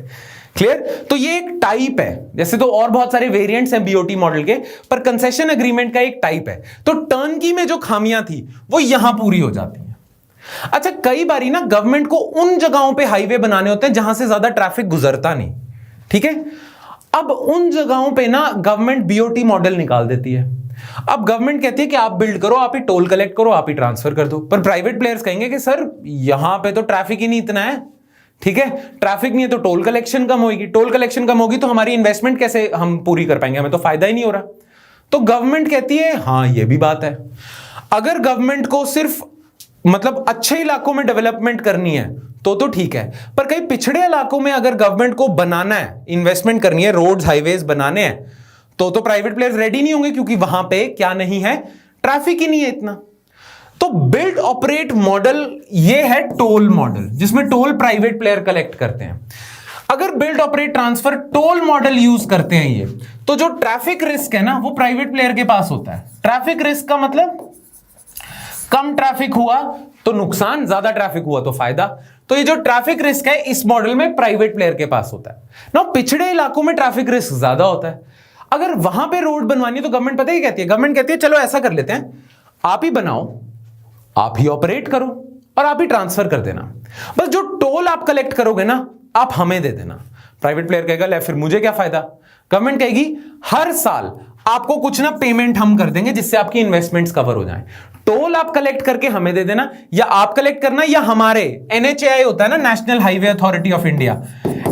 क्लियर। तो ये एक टाइप है, जैसे तो और बहुत सारे वेरिएंट्स हैं बीओटी मॉडल के, पर कंसेशन एग्रीमेंट का एक टाइप है। तो टर्न की में जो खामियां थी वो यहां पूरी हो जाती हैं। अच्छा, कई बारी ना गवर्नमेंट को उन जगहों पे हाईवे बनाने होते हैं जहां से ज्यादा ट्रैफिक गुजरता नहीं, ठीक है। अब उन जगहों पे ना गवर्नमेंट बीओटी मॉडल निकाल देती है, अब गवर्नमेंट कहती है कि आप बिल्ड करो, आप ही टोल कलेक्ट करो, आप ही ट्रांसफर कर दो, पर प्राइवेट प्लेयर्स कहेंगे कि सर यहां पे तो ट्रैफिक ही नहीं इतना है, ठीक है, ट्रैफिक नहीं है तो टोल कलेक्शन कम होगी, टोल कलेक्शन कम होगी तो हमारी इन्वेस्टमेंट कैसे हम पूरी कर पाएंगे, हमें तो फायदा ही नहीं हो रहा। तो गवर्नमेंट कहती है हां ये भी बात है, अगर गवर्नमेंट को सिर्फ मतलब अच्छे इलाकों में डेवलपमेंट करनी है तो ठीक है, पर कई पिछड़े इलाकों में अगर गवर्नमेंट को बनाना है, इन्वेस्टमेंट करनी है, रोड्स हाईवेज बनाने हैं, तो प्राइवेट प्लेयर्स रेडी नहीं होंगे, क्योंकि वहां पे क्या नहीं है, ट्रैफिक ही नहीं है इतना। तो बिल्ड ऑपरेट मॉडल ये है टोल मॉडल, जिसमें टोल प्राइवेट प्लेयर कलेक्ट करते हैं। अगर build operate transfer toll model use करते हैं ये, तो जो ट्रैफिक रिस्क है ना वो प्राइवेट प्लेयर के पास होता है। ट्रैफिक रिस्क का मतलब कम ट्रैफिक हुआ तो नुकसान, ज्यादा ट्रैफिक हुआ तो फायदा। तो ये जो ट्रैफिक रिस्क है इस मॉडल में प्राइवेट प्लेयर के पास होता है ना। पिछड़े इलाकों में ट्रैफिक रिस्क ज्यादा होता है। अगर वहां पे रोड बनवानी है तो गवर्नमेंट पता ही कहती है, गवर्नमेंट कहती है चलो ऐसा कर लेते हैं, आप ही बनाओ, आप ही ऑपरेट करो और आप ही ट्रांसफर कर देना, बस जो टोल आप कलेक्ट करोगे ना आप हमें दे देना। प्राइवेट प्लेयर कहेगा ले फिर मुझे क्या फायदा। गवर्नमेंट कहेगी हर साल आपको कुछ ना पेमेंट हम कर देंगे जिससे आपकी इन्वेस्टमेंट्स कवर हो जाएं। टोल आप कलेक्ट करके हमें दे देना, या आप कलेक्ट करना या हमारे NHAI होता है ना, national highway authority of India,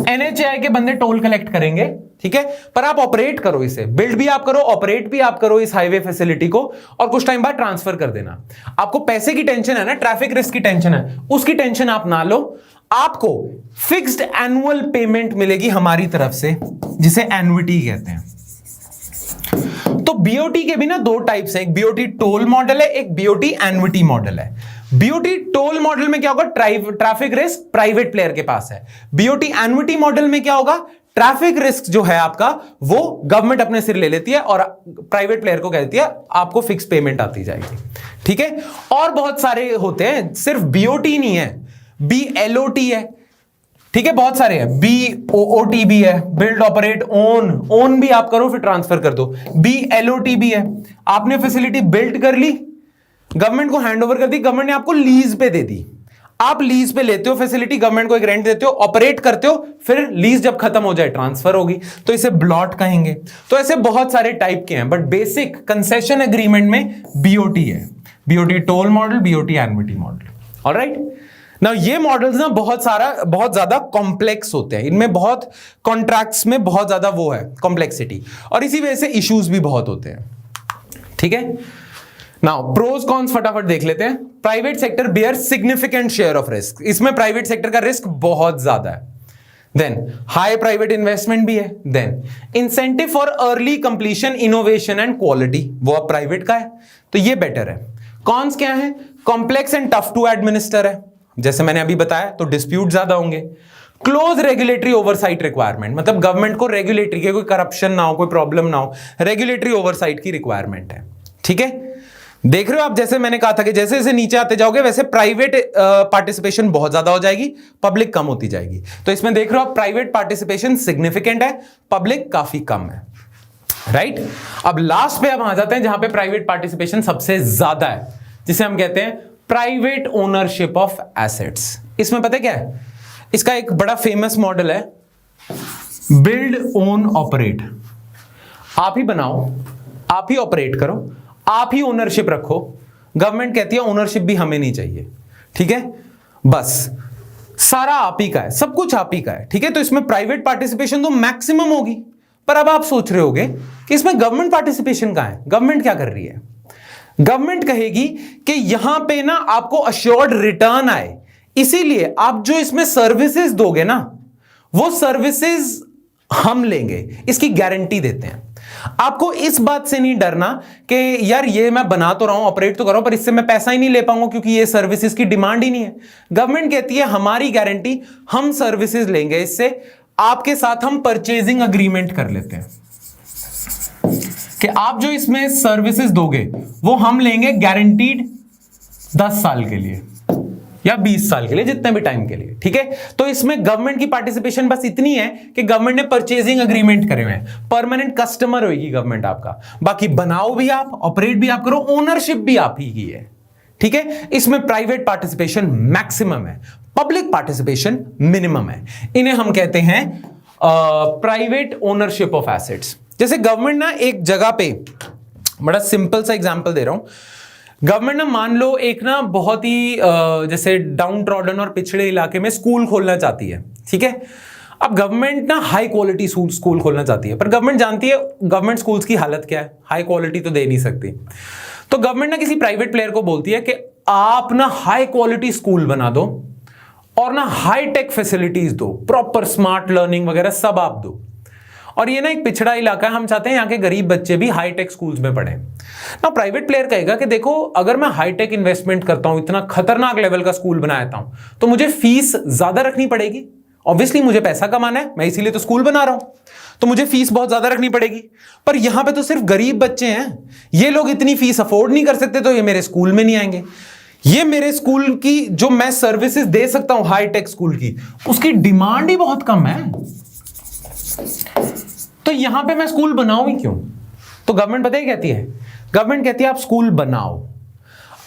NHAI के बंदे टोल कलेक्ट करेंगे, ठीक है, पर आप ऑपरेट करो इसे, बिल्ड भी आप करो, ऑपरेट भी आप करो इस हाईवे फैसिलिटी को, और कुछ टाइम बाद ट्रांसफर कर देना। आपको पैसे की टेंशन है ना, ट्रैफिक रिस्क की टेंशन है, उसकी टेंशन आप ना लो, आपको फिक्स्ड एनुअल पेमेंट मिलेगी हमारी तरफ से, जिसे एन्युटी कहते हैं। तो बीओटी के भी ना दो टाइप्स हैं, एक बीओटी टोल मॉडल है, एक बीओटी एन्युटी मॉडल है। बीओटी टोल मॉडल में क्या होगा, ट्रैफिक रिस्क प्राइवेट प्लेयर के पास है। बीओटी एन्युटी मॉडल में क्या होगा, ट्रैफिक रिस्क जो है आपका वो गवर्नमेंट अपने सिर ले लेती है और प्राइवेट प्लेयर को कहती है आपको फिक्स पेमेंट आती जाएगी, ठीक है। और बहुत सारे होते हैं, सिर्फ बीओटी नहीं है, बीएलओटी है, ठीक है, बहुत सारे हैं, बीओओटी भी है, बिल्ड ऑपरेट ओन भी आप करो फिर ट्रांसफर कर दो, बीएलओटी भी है, आपने फैसिलिटी बिल्ड कर ली, गवर्नमेंट को हैंड ओवर कर दी, गवर्नमेंट ने आपको लीज पे दे दी, आप लीज पे लेते हो फैसिलिटी, गवर्नमेंट को एक रेंट देते हो, ऑपरेट करते हो, फिर लीज जब खत्म हो जाए ट्रांसफर होगी, तो इसे ब्लॉट कहेंगे। तो ऐसे बहुत सारे टाइप के हैं, बट बेसिक कंसेशन एग्रीमेंट में बीओटी है, BOT toll model, BOT annuity model. Alright, now ये मॉडल्स ना बहुत ज्यादा कॉम्प्लेक्स होते हैं, इनमें बहुत कॉन्ट्रैक्ट्स में बहुत ज्यादा वो है कॉम्प्लेक्सिटी, और इसी वजह से इश्यूज भी बहुत होते हैं, ठीक है। नाउ प्रोज कॉन्स फटाफट देख लेते हैं। Private sector bear significant share of risk, इसमें प्राइवेट सेक्टर का रिस्क बहुत ज्यादा है। देन हाई प्राइवेट इन्वेस्टमेंट भी है। Then incentive for early completion, innovation and quality, वो अब प्राइवेट का है तो ये बेटर है। कॉन्स क्या है, complex and tough to administer है, जैसे मैंने अभी बताया, तो डिस्प्यूट ज्यादा होंगे। क्लोज रेगुलेटरी ओवरसाइट रिक्वायरमेंट, मतलब गवर्नमेंट को रेगुलेटरी के कोई करप्शन ना हो, कोई प्रॉब्लम ना हो, रेगुलेटरी ओवरसाइट की रिक्वायरमेंट है, ठीक है। देख रहे हो आप, जैसे मैंने कहा था कि जैसे जैसे नीचे आते जाओगे वैसे प्राइवेट पार्टिसिपेशन बहुत ज्यादा हो जाएगी, पब्लिक कम होती जाएगी। तो इसमें देख रहे हो आप, प्राइवेट पार्टिसिपेशन सिग्निफिकेंट है, पब्लिक काफी कम है, राइट। अब लास्ट पे हम आ जाते हैं जहां पे प्राइवेट पार्टिसिपेशन सबसे ज्यादा है, जिसे हम कहते हैं प्राइवेट ओनरशिप ऑफ एसेट्स। इसमें पता है क्या है, इसका एक बड़ा फेमस मॉडल है बिल्ड ओन ऑपरेट, आप ही बनाओ, आप ही ऑपरेट करो, आप ही ओनरशिप रखो। गवर्नमेंट कहती है ओनरशिप भी हमें नहीं चाहिए, ठीक है, बस सारा आप ही का है, सब कुछ आप ही का है, ठीक है। तो इसमें प्राइवेट पार्टिसिपेशन तो मैक्सिमम होगी, पर अब आप सोच रहे होगे कि इसमें गवर्नमेंट पार्टिसिपेशन कहां है। गवर्नमेंट क्या कर रही है, गवर्नमेंट कहेगी कि यहां पे ना आपको अश्योर्ड रिटर्न आए, इसीलिए आप जो इसमें सर्विसेज दोगे ना वो सर्विसेज हम लेंगे, इसकी गारंटी देते हैं। आपको इस बात से नहीं डरना कि यार ये मैं बना तो रहा हूं, ऑपरेट तो कर रहा हूं, पर इससे मैं पैसा ही नहीं ले पाऊंगा क्योंकि ये सर्विसेज की डिमांड ही नहीं है। गवर्नमेंट कहती है हमारी गारंटी, हम सर्विसेज लेंगे, इससे आपके साथ हम परचेजिंग अग्रीमेंट कर लेते हैं कि आप जो इसमें सर्विसेज दोगे वो हम लेंगे गारंटीड 10 साल के लिए या 20 साल के लिए, जितने भी टाइम के लिए, ठीक है। तो इसमें गवर्नमेंट की पार्टिसिपेशन बस इतनी है कि गवर्नमेंट ने परचेजिंग अग्रीमेंट करे हुए हैं, परमानेंट कस्टमर होगी गवर्नमेंट आपका, बाकी बनाओ भी आप, ऑपरेट भी आप करो, ओनरशिप भी आप ही की है, ठीक है। इसमें प्राइवेट पार्टिसिपेशन मैक्सिमम है, पब्लिक पार्टिसिपेशन मिनिमम है। इन्हें हम कहते हैं प्राइवेट ओनरशिप ऑफ एसेट्स। जैसे गवर्नमेंट ना एक जगह पे बड़ा सिंपल सा एग्जांपल दे रहा हूं। गवर्नमेंट ना मान लो एक ना बहुत ही जैसे डाउन ट्रॉडन और पिछड़े इलाके में स्कूल खोलना चाहती है, ठीक है। अब गवर्नमेंट ना हाई क्वालिटी स्कूल खोलना चाहती है, पर गवर्नमेंट जानती है गवर्नमेंट स्कूल्स की हालत क्या है, हाई क्वालिटी तो दे नहीं सकती। तो गवर्नमेंट ना किसी प्राइवेट प्लेयर को बोलती है कि आप ना हाई क्वालिटी स्कूल बना दो और ना हाई टेक फैसिलिटीज दो, प्रॉपर स्मार्ट लर्निंग वगैरह सब आप दो। और ये ना एक पिछड़ा इलाका है, हम चाहते हैं यहाँ के गरीब बच्चे भी हाई टेक स्कूल्स में पढ़ें। ना प्राइवेट प्लेयर कहेगा कि देखो अगर मैं हाई टेक इन्वेस्टमेंट करता हूं, इतना खतरनाक लेवल का स्कूल बनाता हूं, तो मुझे फीस ज्यादा रखनी पड़ेगी। ऑब्वियसली मुझे पैसा कमाना है, मैं इसीलिए तो स्कूल बना रहा हूं, तो मुझे फीस बहुत ज्यादा रखनी पड़ेगी। पर यहां पे तो सिर्फ गरीब बच्चे हैं, ये लोग इतनी फीस अफोर्ड नहीं कर सकते, तो ये मेरे स्कूल में नहीं आएंगे। ये मेरे स्कूल की जो मैं सर्विसेज दे सकता हूं हाई टेक स्कूल की, उसकी डिमांड ही बहुत कम है, तो यहां पे मैं स्कूल बनाऊं ही क्यों। तो गवर्नमेंट पता है कहती है, गवर्नमेंट कहती है आप स्कूल बनाओ,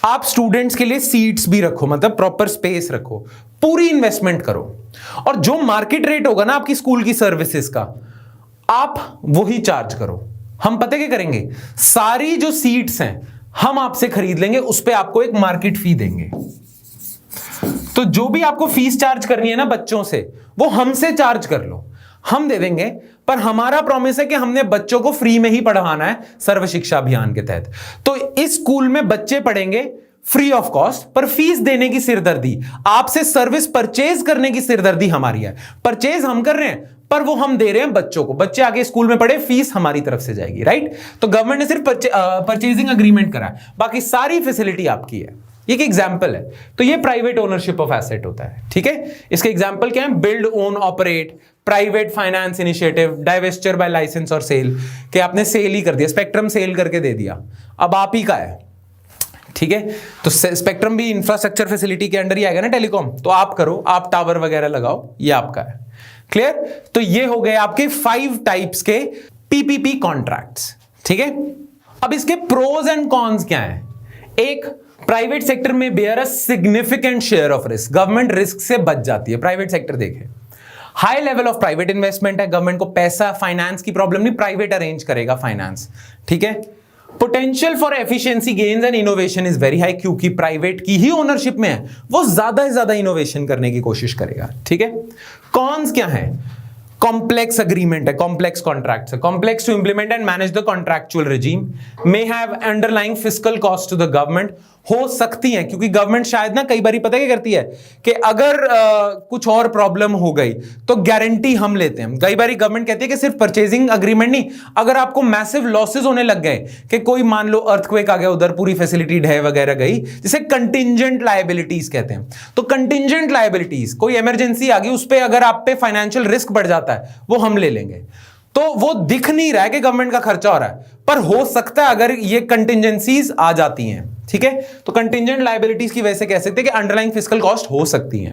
आप स्टूडेंट्स के लिए सीट्स भी रखो, मतलब प्रॉपर स्पेस रखो, पूरी इन्वेस्टमेंट करो, और जो मार्केट रेट होगा ना आपकी स्कूल की सर्विसेज का, आप वही चार्ज करो। हम पता क्या करेंगे, सारी जो सीट्स हैं हम आपसे खरीद लेंगे, उस पे आपको एक मार्केट फी देंगे। तो जो भी आपको फीस चार्ज करनी है ना बच्चों से, वो हमसे चार्ज कर लो, हम दे देंगे। पर हमारा प्रॉमिस है कि हमने बच्चों को फ्री में ही पढ़ाना है सर्व शिक्षा अभियान के तहत। तो इस स्कूल में बच्चे पढ़ेंगे फ्री ऑफ कॉस्ट, पर फीस देने की सिरदर्दी, आपसे सर्विस परचेज करने की सिरदर्दी हमारी है। परचेज हम कर रहे हैं, पर वो हम दे रहे हैं बच्चों को, बच्चे आगे स्कूल में पढ़े, फीस हमारी तरफ से जाएगी, राइट। तो गवर्नमेंट ने सिर्फ परचेजिंग अग्रीमेंट करा है, बाकी सारी फैसिलिटी आपकी है। ये एक एग्जाम्पल है। तो ये प्राइवेट ओनरशिप ऑफ एसेट होता है, ठीक है। इसके एग्जाम्पल क्या है, build own operate, private finance initiative, divestiture by licence और सेल, कि आपने सेल ही कर दिया, स्पेक्ट्रम सेल करके दे दिया, अब आप ही का है, ठीक है। तो स्पेक्ट्रम भी इंफ्रास्ट्रक्चर फैसिलिटी के अंडर ही आएगा ना, टेलीकॉम, तो आप करो, आप टावर वगैरह लगाओ, ये आपका है। क्लियर। तो ये हो गए आपके 5 टाइप्स के पीपीपी कॉन्ट्रैक्ट्स, ठीक है। अब इसके प्रोज एंड कॉन्स क्या है। एक, प्राइवेट सेक्टर में bear a significant share of risk, government risk से बच जाती है। प्राइवेट सेक्टर देखे, high level of private investment है, गवर्नमेंट को पैसा फाइनेंस की प्रॉब्लम नहीं, प्राइवेट अरेंज करेगा फाइनेंस, ठीक है। Potential for efficiency gains and innovation is very high, क्योंकि प्राइवेट की ही ओनरशिप में है, वो ज्यादा से ज्यादा इनोवेशन करने की कोशिश करेगा, ठीक है। कॉन्स क्या है, कॉम्प्लेक्स अग्रीमेंट है, कॉम्प्लेक्स कॉन्ट्रैक्ट्स है, complex to implement and manage the contractual regime, may have underlying fiscal cost to the government, हो सकती है, क्योंकि गवर्नमेंट शायद ना कई बार पता क्या करती है कि अगर कुछ और प्रॉब्लम हो गई तो गारंटी हम लेते हैं। कई बार गवर्नमेंट कहती है कि सिर्फ परचेजिंग अग्रीमेंट नहीं, अगर आपको मैसिव लॉसेस होने लग गए, कि कोई मान लो अर्थक्वेक आ गया, उधर पूरी फैसिलिटी ढह वगैरह गई, जिसे कंटिंजेंट लायबिलिटीज कहते हैं। तो कंटिंजेंट लायबिलिटीज, कोई इमरजेंसी आ गई, उस पर अगर आप पे फाइनेंशियल रिस्क बढ़ जाता है, वो हम ले लेंगे। तो वो दिख नहीं रहा है कि गवर्नमेंट का खर्चा हो रहा है, पर हो सकता है अगर ये कंटिंजेंसीज आ जाती हैं, ठीक है। तो कंटिंजेंट लायबिलिटीज की वजह से कह सकते हैं कि अंडरलाइंग फिस्कल कॉस्ट हो सकती है।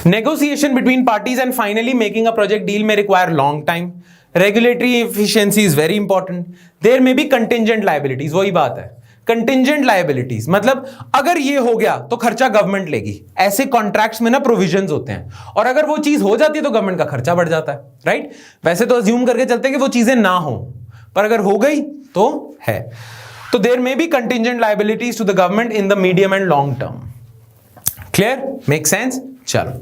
Negotiation between parties and finally making a project deal में require long time, regulatory efficiency is very important, there may be contingent liabilities, वही बात है कंटिंजेंट लायबिलिटीज, मतलब अगर ये हो गया तो खर्चा गवर्नमेंट लेगी। ऐसे कॉन्ट्रैक्ट्स में ना प्रोविजंस होते हैं, और अगर वो चीज हो जाती है तो गवर्नमेंट का खर्चा बढ़ जाता है, राइट। वैसे तो अज्यूम करके चलते हैं कि वो चीजें ना हो, पर अगर हो गई तो है। तो there may be contingent liabilities to the government in the medium and long term. Clear, make sense. चलो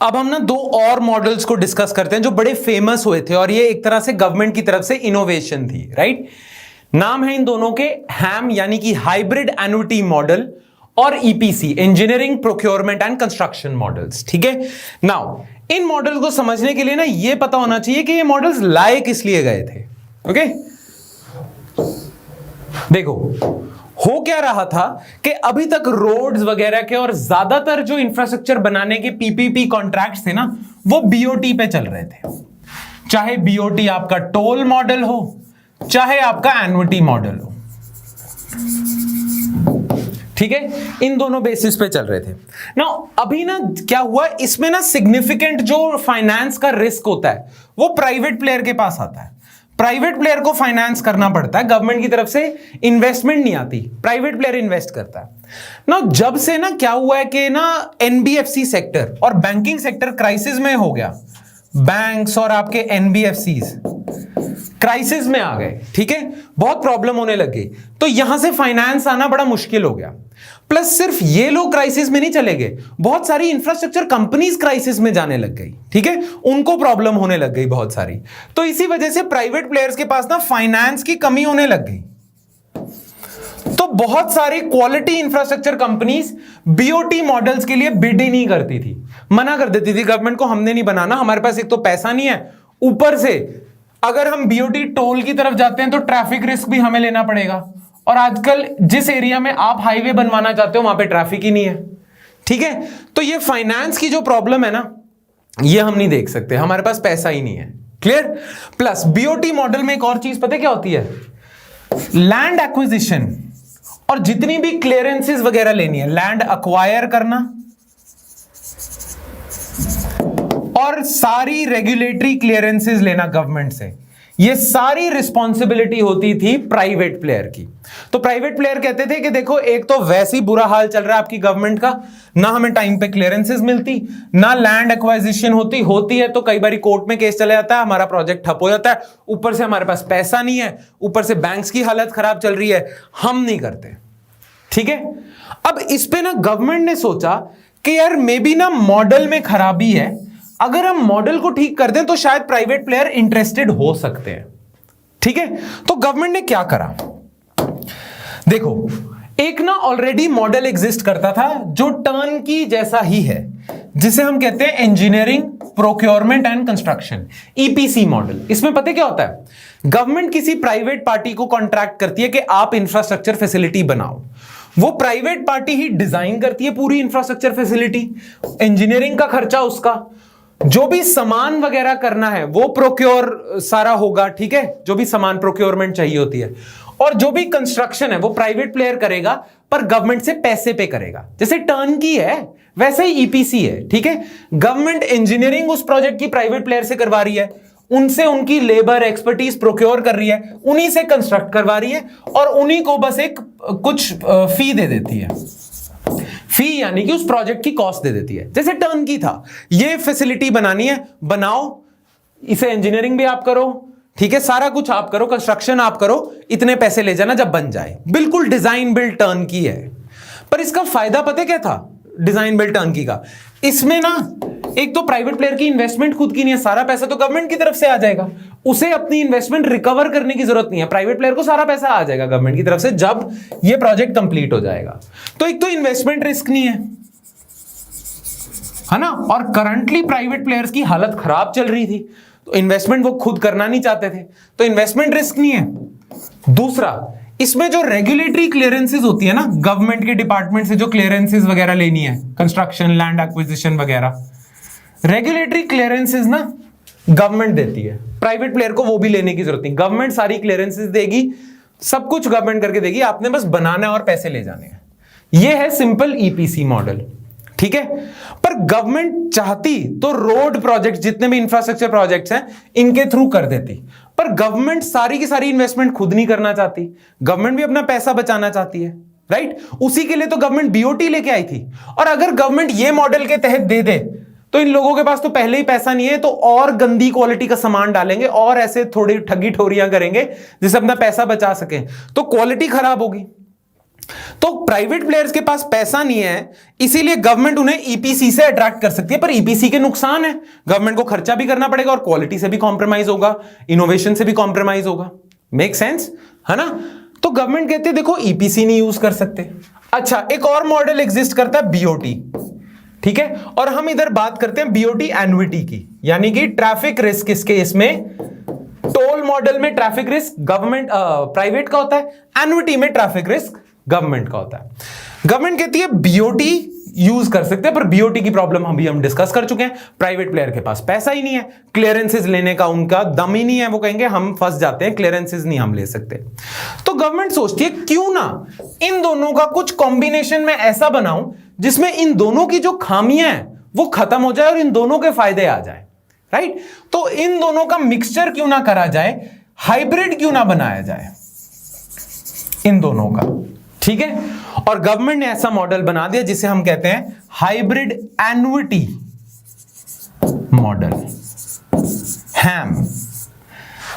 अब हम ना 2 और मॉडल्स को डिस्कस करते हैं जो बड़े फेमस हुए थे, और ये एक तरह से गवर्नमेंट की तरफ से इनोवेशन थी, राइट। नाम है इन दोनों के हैम यानी कि हाइब्रिड एन्युटी मॉडल, और EPC engineering procurement and construction models, ठीक है। नाउ इन मॉडल्स को समझने के लिए ना ये पता होना चाहिए कि ये मॉडल्स लाए किस लिए गए थे। ओके, देखो हो क्या रहा था कि अभी तक रोड्स वगैरह के और ज्यादातर जो इंफ्रास्ट्रक्चर बनाने के पीपीपी कॉन्ट्रैक्ट्स थे ना, वो बीओटी पे चल रहे थे। चाहे बीओटी आपका टोल मॉडल हो, चाहे आपका एन्युटी मॉडल हो, ठीक है, इन दोनों बेसिस पे चल रहे थे ना। अभी ना क्या हुआ, इसमें ना सिग्निफिकेंट जो फाइनेंस का रिस्क होता है वो प्राइवेट प्लेयर के पास आता है। प्राइवेट प्लेयर को फाइनेंस करना पड़ता है, गवर्नमेंट की तरफ से इन्वेस्टमेंट नहीं आती, प्राइवेट प्लेयर इन्वेस्ट करता है ना। जब से ना क्या हुआ है कि ना एनबीएफसी सेक्टर और बैंकिंग सेक्टर क्राइसिस में हो गया, बैंक्स और आपके एनबीएफसीज क्राइसिस में आ गए, ठीक है, बहुत प्रॉब्लम होने लग गई, तो यहां से फाइनेंस आना बड़ा मुश्किल हो गया। प्लस सिर्फ ये लोग क्राइसिस में नहीं चले गए, बहुत सारी इंफ्रास्ट्रक्चर कंपनीज क्राइसिस में जाने लग गई, ठीक है, उनको प्रॉब्लम होने लग गई बहुत सारी। तो इसी वजह से प्राइवेट प्लेयर्स के पास ना फाइनेंस की कमी होने लग गई। तो बहुत सारी quality infrastructure companies BOT models के लिए बिड ही नहीं करती थी, मना कर देती थी गवर्नमेंट को, हमने नहीं बनाना, हमारे पास एक तो पैसा नहीं है, ऊपर से अगर हम बीओटी टोल की तरफ जाते हैं तो ट्रैफिक रिस्क भी हमें लेना पड़ेगा, और आजकल जिस एरिया में आप हाईवे बनवाना चाहते हो वहां पे ट्रैफिक ही नहीं है, ठीक है। तो ये फाइनेंस की जो प्रॉब्लम है ना, ये हम नहीं देख सकते, हमारे पास पैसा ही नहीं है, क्लियर। प्लस बीओटी मॉडल में एक और चीज पता है क्या होती है, लैंड एक्विजिशन और जितनी भी क्लियरेंसेस वगैरह लेनी है, लैंड अक्वायर करना और सारी रेगुलेटरी क्लियरेंसेस लेना गवर्नमेंट से, ये सारी रिस्पॉन्सिबिलिटी होती थी प्राइवेट प्लेयर की। तो प्राइवेट प्लेयर कहते थे कि देखो, एक तो वैसे ही बुरा हाल चल रहा है आपकी गवर्नमेंट का, ना हमें टाइम पे क्लियरेंसेस मिलती, ना लैंड एक्वाजिशन होती है तो कई बार कोर्ट में केस चला जाता है, हमारा प्रोजेक्ट ठप हो जाता है, ऊपर से हमारे पास पैसा नहीं है, ऊपर से बैंक्स की हालत खराब चल रही है, हम नहीं करते, ठीक है। अब इस पे ना गवर्नमेंट ने सोचा कि यार मे बी ना मॉडल में खराबी है, अगर हम मॉडल को ठीक कर दें तो शायद प्राइवेट प्लेयर इंटरेस्टेड हो सकते हैं, ठीक है। तो गवर्नमेंट ने क्या करा, देखो, एक ना ऑलरेडी मॉडल एग्जिस्ट करता था जो टर्न की जैसा ही है, जिसे हम कहते हैं engineering procurement and construction, EPC model. इसमें पता क्या होता है, गवर्नमेंट किसी प्राइवेट पार्टी को कॉन्ट्रैक्ट करती है कि आप इंफ्रास्ट्रक्चर फैसिलिटी बनाओ, वो प्राइवेट पार्टी ही डिजाइन करती है पूरी इंफ्रास्ट्रक्चर फैसिलिटी, इंजीनियरिंग का खर्चा उसका, जो भी सामान वगैरह करना है वो प्रोक्योर सारा होगा, ठीक है, जो भी सामान प्रोक्योरमेंट चाहिए होती है, और जो भी कंस्ट्रक्शन है वो प्राइवेट प्लेयर करेगा पर गवर्नमेंट से पैसे पे करेगा, जैसे टर्न की है वैसे ही ईपीसी है, ठीक है। गवर्नमेंट इंजीनियरिंग उस प्रोजेक्ट की प्राइवेट प्लेयर से करवा रही है, उनसे उनकी लेबर एक्सपर्टीज प्रोक्योर कर रही है, उन्हीं से कंस्ट्रक्ट करवा रही है, और उन्हीं को बस एक कुछ फी दे देती है, फी यानी कि उस प्रोजेक्ट की कॉस्ट दे देती है, जैसे टर्न की था, ये फैसिलिटी बनानी है, बनाओ, इसे इंजीनियरिंग भी आप करो, ठीक है, सारा कुछ आप करो, कंस्ट्रक्शन आप करो, इतने पैसे ले जाना जब बन जाए, बिल्कुल डिजाइन बिल्ड टर्न की है। पर इसका फायदा पता क्या था डिजाइन बिल्ड टर्न की का, इसमें ना एक तो प्राइवेट प्लेयर की इन्वेस्टमेंट खुद की नहीं है, सारा पैसा तो गवर्नमेंट की तरफ से आ जाएगा, उसे अपनी इन्वेस्टमेंट रिकवर करने की जरूरत नहीं है, प्राइवेट प्लेयर को सारा पैसा आ जाएगा गवर्नमेंट की तरफ से जब ये प्रोजेक्ट कंप्लीट हो जाएगा। तो एक तो इन्वेस्टमेंट रिस्क नहीं है ना, और करंटली प्राइवेट प्लेयर्स की हालत खराब चल रही थी, तो इन्वेस्टमेंट वो खुद करना नहीं चाहते थे, तो इन्वेस्टमेंट रिस्क नहीं है। दूसरा, इसमें जो रेगुलेटरी क्लियरेंसेस होती है ना, गवर्नमेंट के डिपार्टमेंट से जो क्लियरेंसेस वगैरह लेनी है, कंस्ट्रक्शन, लैंड एक्विजिशन वगैरह, रेगुलेटरी क्लियरेंसेस ना गवर्नमेंट देती है, प्राइवेट प्लेयर को वो भी लेने की जरूरत नहीं, गवर्नमेंट सारी क्लियरेंसेस देगी, सब कुछ गवर्नमेंट करके देगी, आपने बस बनाना है और पैसे ले जाने हैं। ये है सिंपल ईपीसी मॉडल, ठीक है। पर गवर्नमेंट चाहती तो रोड प्रोजेक्ट, जितने भी इंफ्रास्ट्रक्चर प्रोजेक्ट्स हैं, इनके थ्रू कर देती, पर गवर्नमेंट सारी की सारी इन्वेस्टमेंट खुद नहीं करना चाहती, गवर्नमेंट भी अपना पैसा बचाना चाहती है, राइट। उसी के लिए तो गवर्नमेंट बीओटी लेके आई थी, और अगर गवर्नमेंट ये मॉडल के तहत दे दे तो इन लोगों के पास तो पहले ही पैसा नहीं है, तो और गंदी क्वालिटी का सामान डालेंगे और ऐसे थोड़ी ठगी ठोरियां करेंगे जिससे अपना पैसा बचा सके, तो क्वालिटी खराब होगी। तो प्राइवेट प्लेयर्स के पास पैसा नहीं है, इसीलिए गवर्नमेंट उन्हें ईपीसी से अट्रैक्ट कर सकती है, पर ईपीसी के नुकसान है, गवर्नमेंट को खर्चा भी करना पड़ेगा और क्वालिटी से भी कॉम्प्रोमाइज होगा, इनोवेशन से भी कॉम्प्रोमाइज होगा। मेक सेंस है ना। तो गवर्नमेंट कहते हैं देखो ईपीसी नहीं यूज कर सकते। अच्छा, एक और मॉडल एग्जिस्ट करता है बीओटी, ठीक है, और हम इधर बात करते हैं बीओटी एन्युटी की, यानी कि ट्रैफिक रिस्क। इस केस में टोल मॉडल में ट्रैफिक रिस्क गवर्नमेंट प्राइवेट का होता है, एन्युटी में ट्रैफिक रिस्क गवर्नमेंट का होता है। गवर्नमेंट कहती है बीओटी यूज कर सकते हैं, पर बीओटी की प्रॉब्लम हम डिस्कस कर चुके हैं, प्राइवेट प्लेयर के पास पैसा ही नहीं है, क्लियरेंसेस लेने का उनका दम ही नहीं है, वो कहेंगे हम फंस जाते हैं, क्लियरेंसेस नहीं हम ले सकते। तो गवर्नमेंट सोचती है क्यों ना इन दोनों का कुछ कॉम्बिनेशन में ऐसा बनाऊं जिसमें इन दोनों की जो खामियां हैं वो खत्म हो जाए और इन दोनों के फायदे आ जाए, राइट। तो इन दोनों का मिक्सचर क्यों ना करा जाए, हाइब्रिड क्यों ना बनाया जाए इन दोनों का, ठीक है। और गवर्नमेंट ने ऐसा मॉडल बना दिया जिसे हम कहते हैं हाइब्रिड एन्युटी मॉडल, हैम।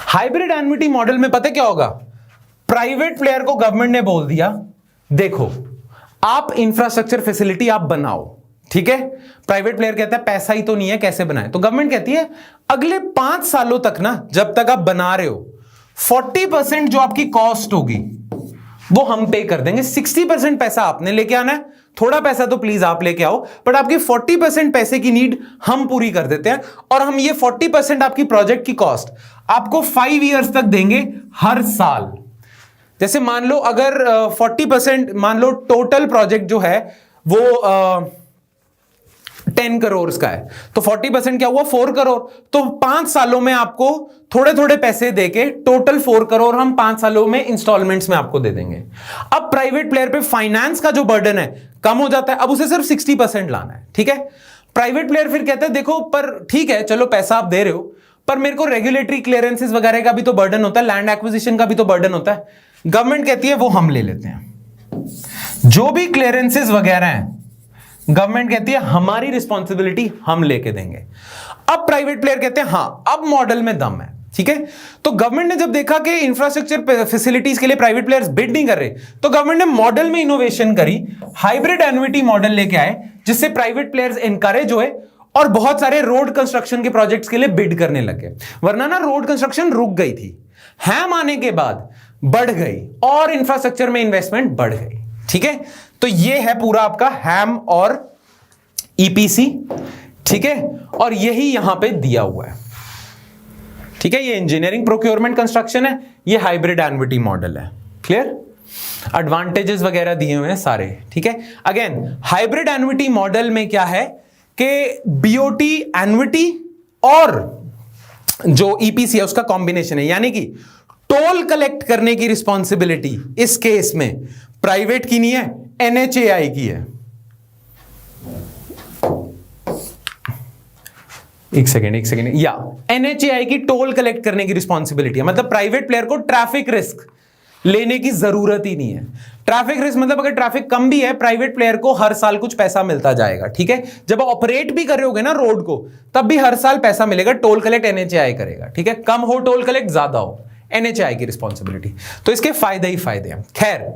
हाइब्रिड एन्युटी मॉडल में पता क्या होगा, प्राइवेट प्लेयर को गवर्नमेंट ने बोल दिया देखो आप इंफ्रास्ट्रक्चर फैसिलिटी आप बनाओ, ठीक है। प्राइवेट प्लेयर कहता है पैसा ही तो नहीं है कैसे बनाए, तो गवर्नमेंट कहती है अगले 5 सालों तक ना जब तक आप बना रहे हो 40% जो आपकी कॉस्ट होगी वो हम पे कर देंगे, 60% पैसा आपने लेके आना है, थोड़ा पैसा तो प्लीज आप लेके आओ बट आपकी 40% पैसे की नीड हम पूरी कर देते हैं और हम ये 40% आपकी प्रोजेक्ट की कॉस्ट आपको 5 इयर्स तक देंगे हर साल। जैसे मान लो अगर 40% मान लो टोटल प्रोजेक्ट जो है वो 10 करोड़ का है तो 40% क्या हुआ 4 करोड़, तो 5 सालों में आपको थोड़े थोड़े पैसे देके टोटल 4 करोड़ हम 5 सालों में इंस्टॉलमेंट्स में आपको दे देंगे। अब प्राइवेट प्लेयर पे फाइनेंस का जो बर्डन है कम हो जाता है, अब उसे सिर्फ 60% लाना है, ठीक है। प्राइवेट प्लेयर फिर कहता है देखो पर ठीक है चलो पैसा आप दे रहे हो पर मेरे को रेगुलेटरी क्लियरेंसेस वगैरह का भी तो बर्डन होता है, लैंड एक्विजिशन का भी तो बर्डन होता है। गवर्नमेंट कहती है वो हम ले लेते हैं, जो भी क्लियरेंसेस वगैरह हैं गवर्नमेंट कहती है हमारी रिस्पॉन्सिबिलिटी हम लेके देंगे। अब प्राइवेट प्लेयर कहते हैं हाँ अब मॉडल में दम है, ठीक है। तो गवर्नमेंट ने जब देखा कि इंफ्रास्ट्रक्चर फैसिलिटीज के लिए प्राइवेट प्लेयर्स बिड नहीं कर रहे तो गवर्नमेंट ने मॉडल में इनोवेशन करी, हाइब्रिड एन्युटी मॉडल लेके आए जिससे प्राइवेट प्लेयर्स एनकरेज हुए और बहुत सारे रोड कंस्ट्रक्शन के प्रोजेक्ट्स के लिए बिड करने लगे। वरना ना रोड कंस्ट्रक्शन रुक गई थी, हैम आने के बाद बढ़ गई और इंफ्रास्ट्रक्चर में इन्वेस्टमेंट बढ़ गई, ठीक है। तो ये है पूरा आपका हैम और ईपीसी, ठीक है, और यही यहां पे दिया हुआ है, ठीक है। ये इंजीनियरिंग प्रोक्योरमेंट कंस्ट्रक्शन है, ये हाइब्रिड एन्युटी मॉडल है, क्लियर। एडवांटेजेस वगैरह दिए हुए हैं सारे, ठीक है। अगेन हाइब्रिड एन्युटी मॉडल में क्या है कि बीओटी एन्युटी और जो ईपीसी है उसका कॉम्बिनेशन है, यानी कि टोल कलेक्ट करने की रिस्पॉन्सिबिलिटी इस केस में प्राइवेट की नहीं है, एनएचएआई की है। एक सेकेंड या एनएचएआई की टोल कलेक्ट करने की रिस्पॉन्सिबिलिटी है, मतलब प्राइवेट प्लेयर को ट्रैफिक रिस्क लेने की जरूरत ही नहीं है। ट्रैफिक रिस्क मतलब अगर ट्रैफिक कम भी है प्राइवेट प्लेयर को हर साल कुछ पैसा मिलता जाएगा, ठीक है। जब ऑपरेट भी कर रहे होगे ना रोड को तब भी हर साल पैसा मिलेगा, टोल कलेक्ट एनएचएआई करेगा, ठीक है। कम हो टोल कलेक्ट, ज्यादा हो एनएचएआई की रिस्पॉन्सिबिलिटी, तो इसके फायदे ही फायदे हैं। खैर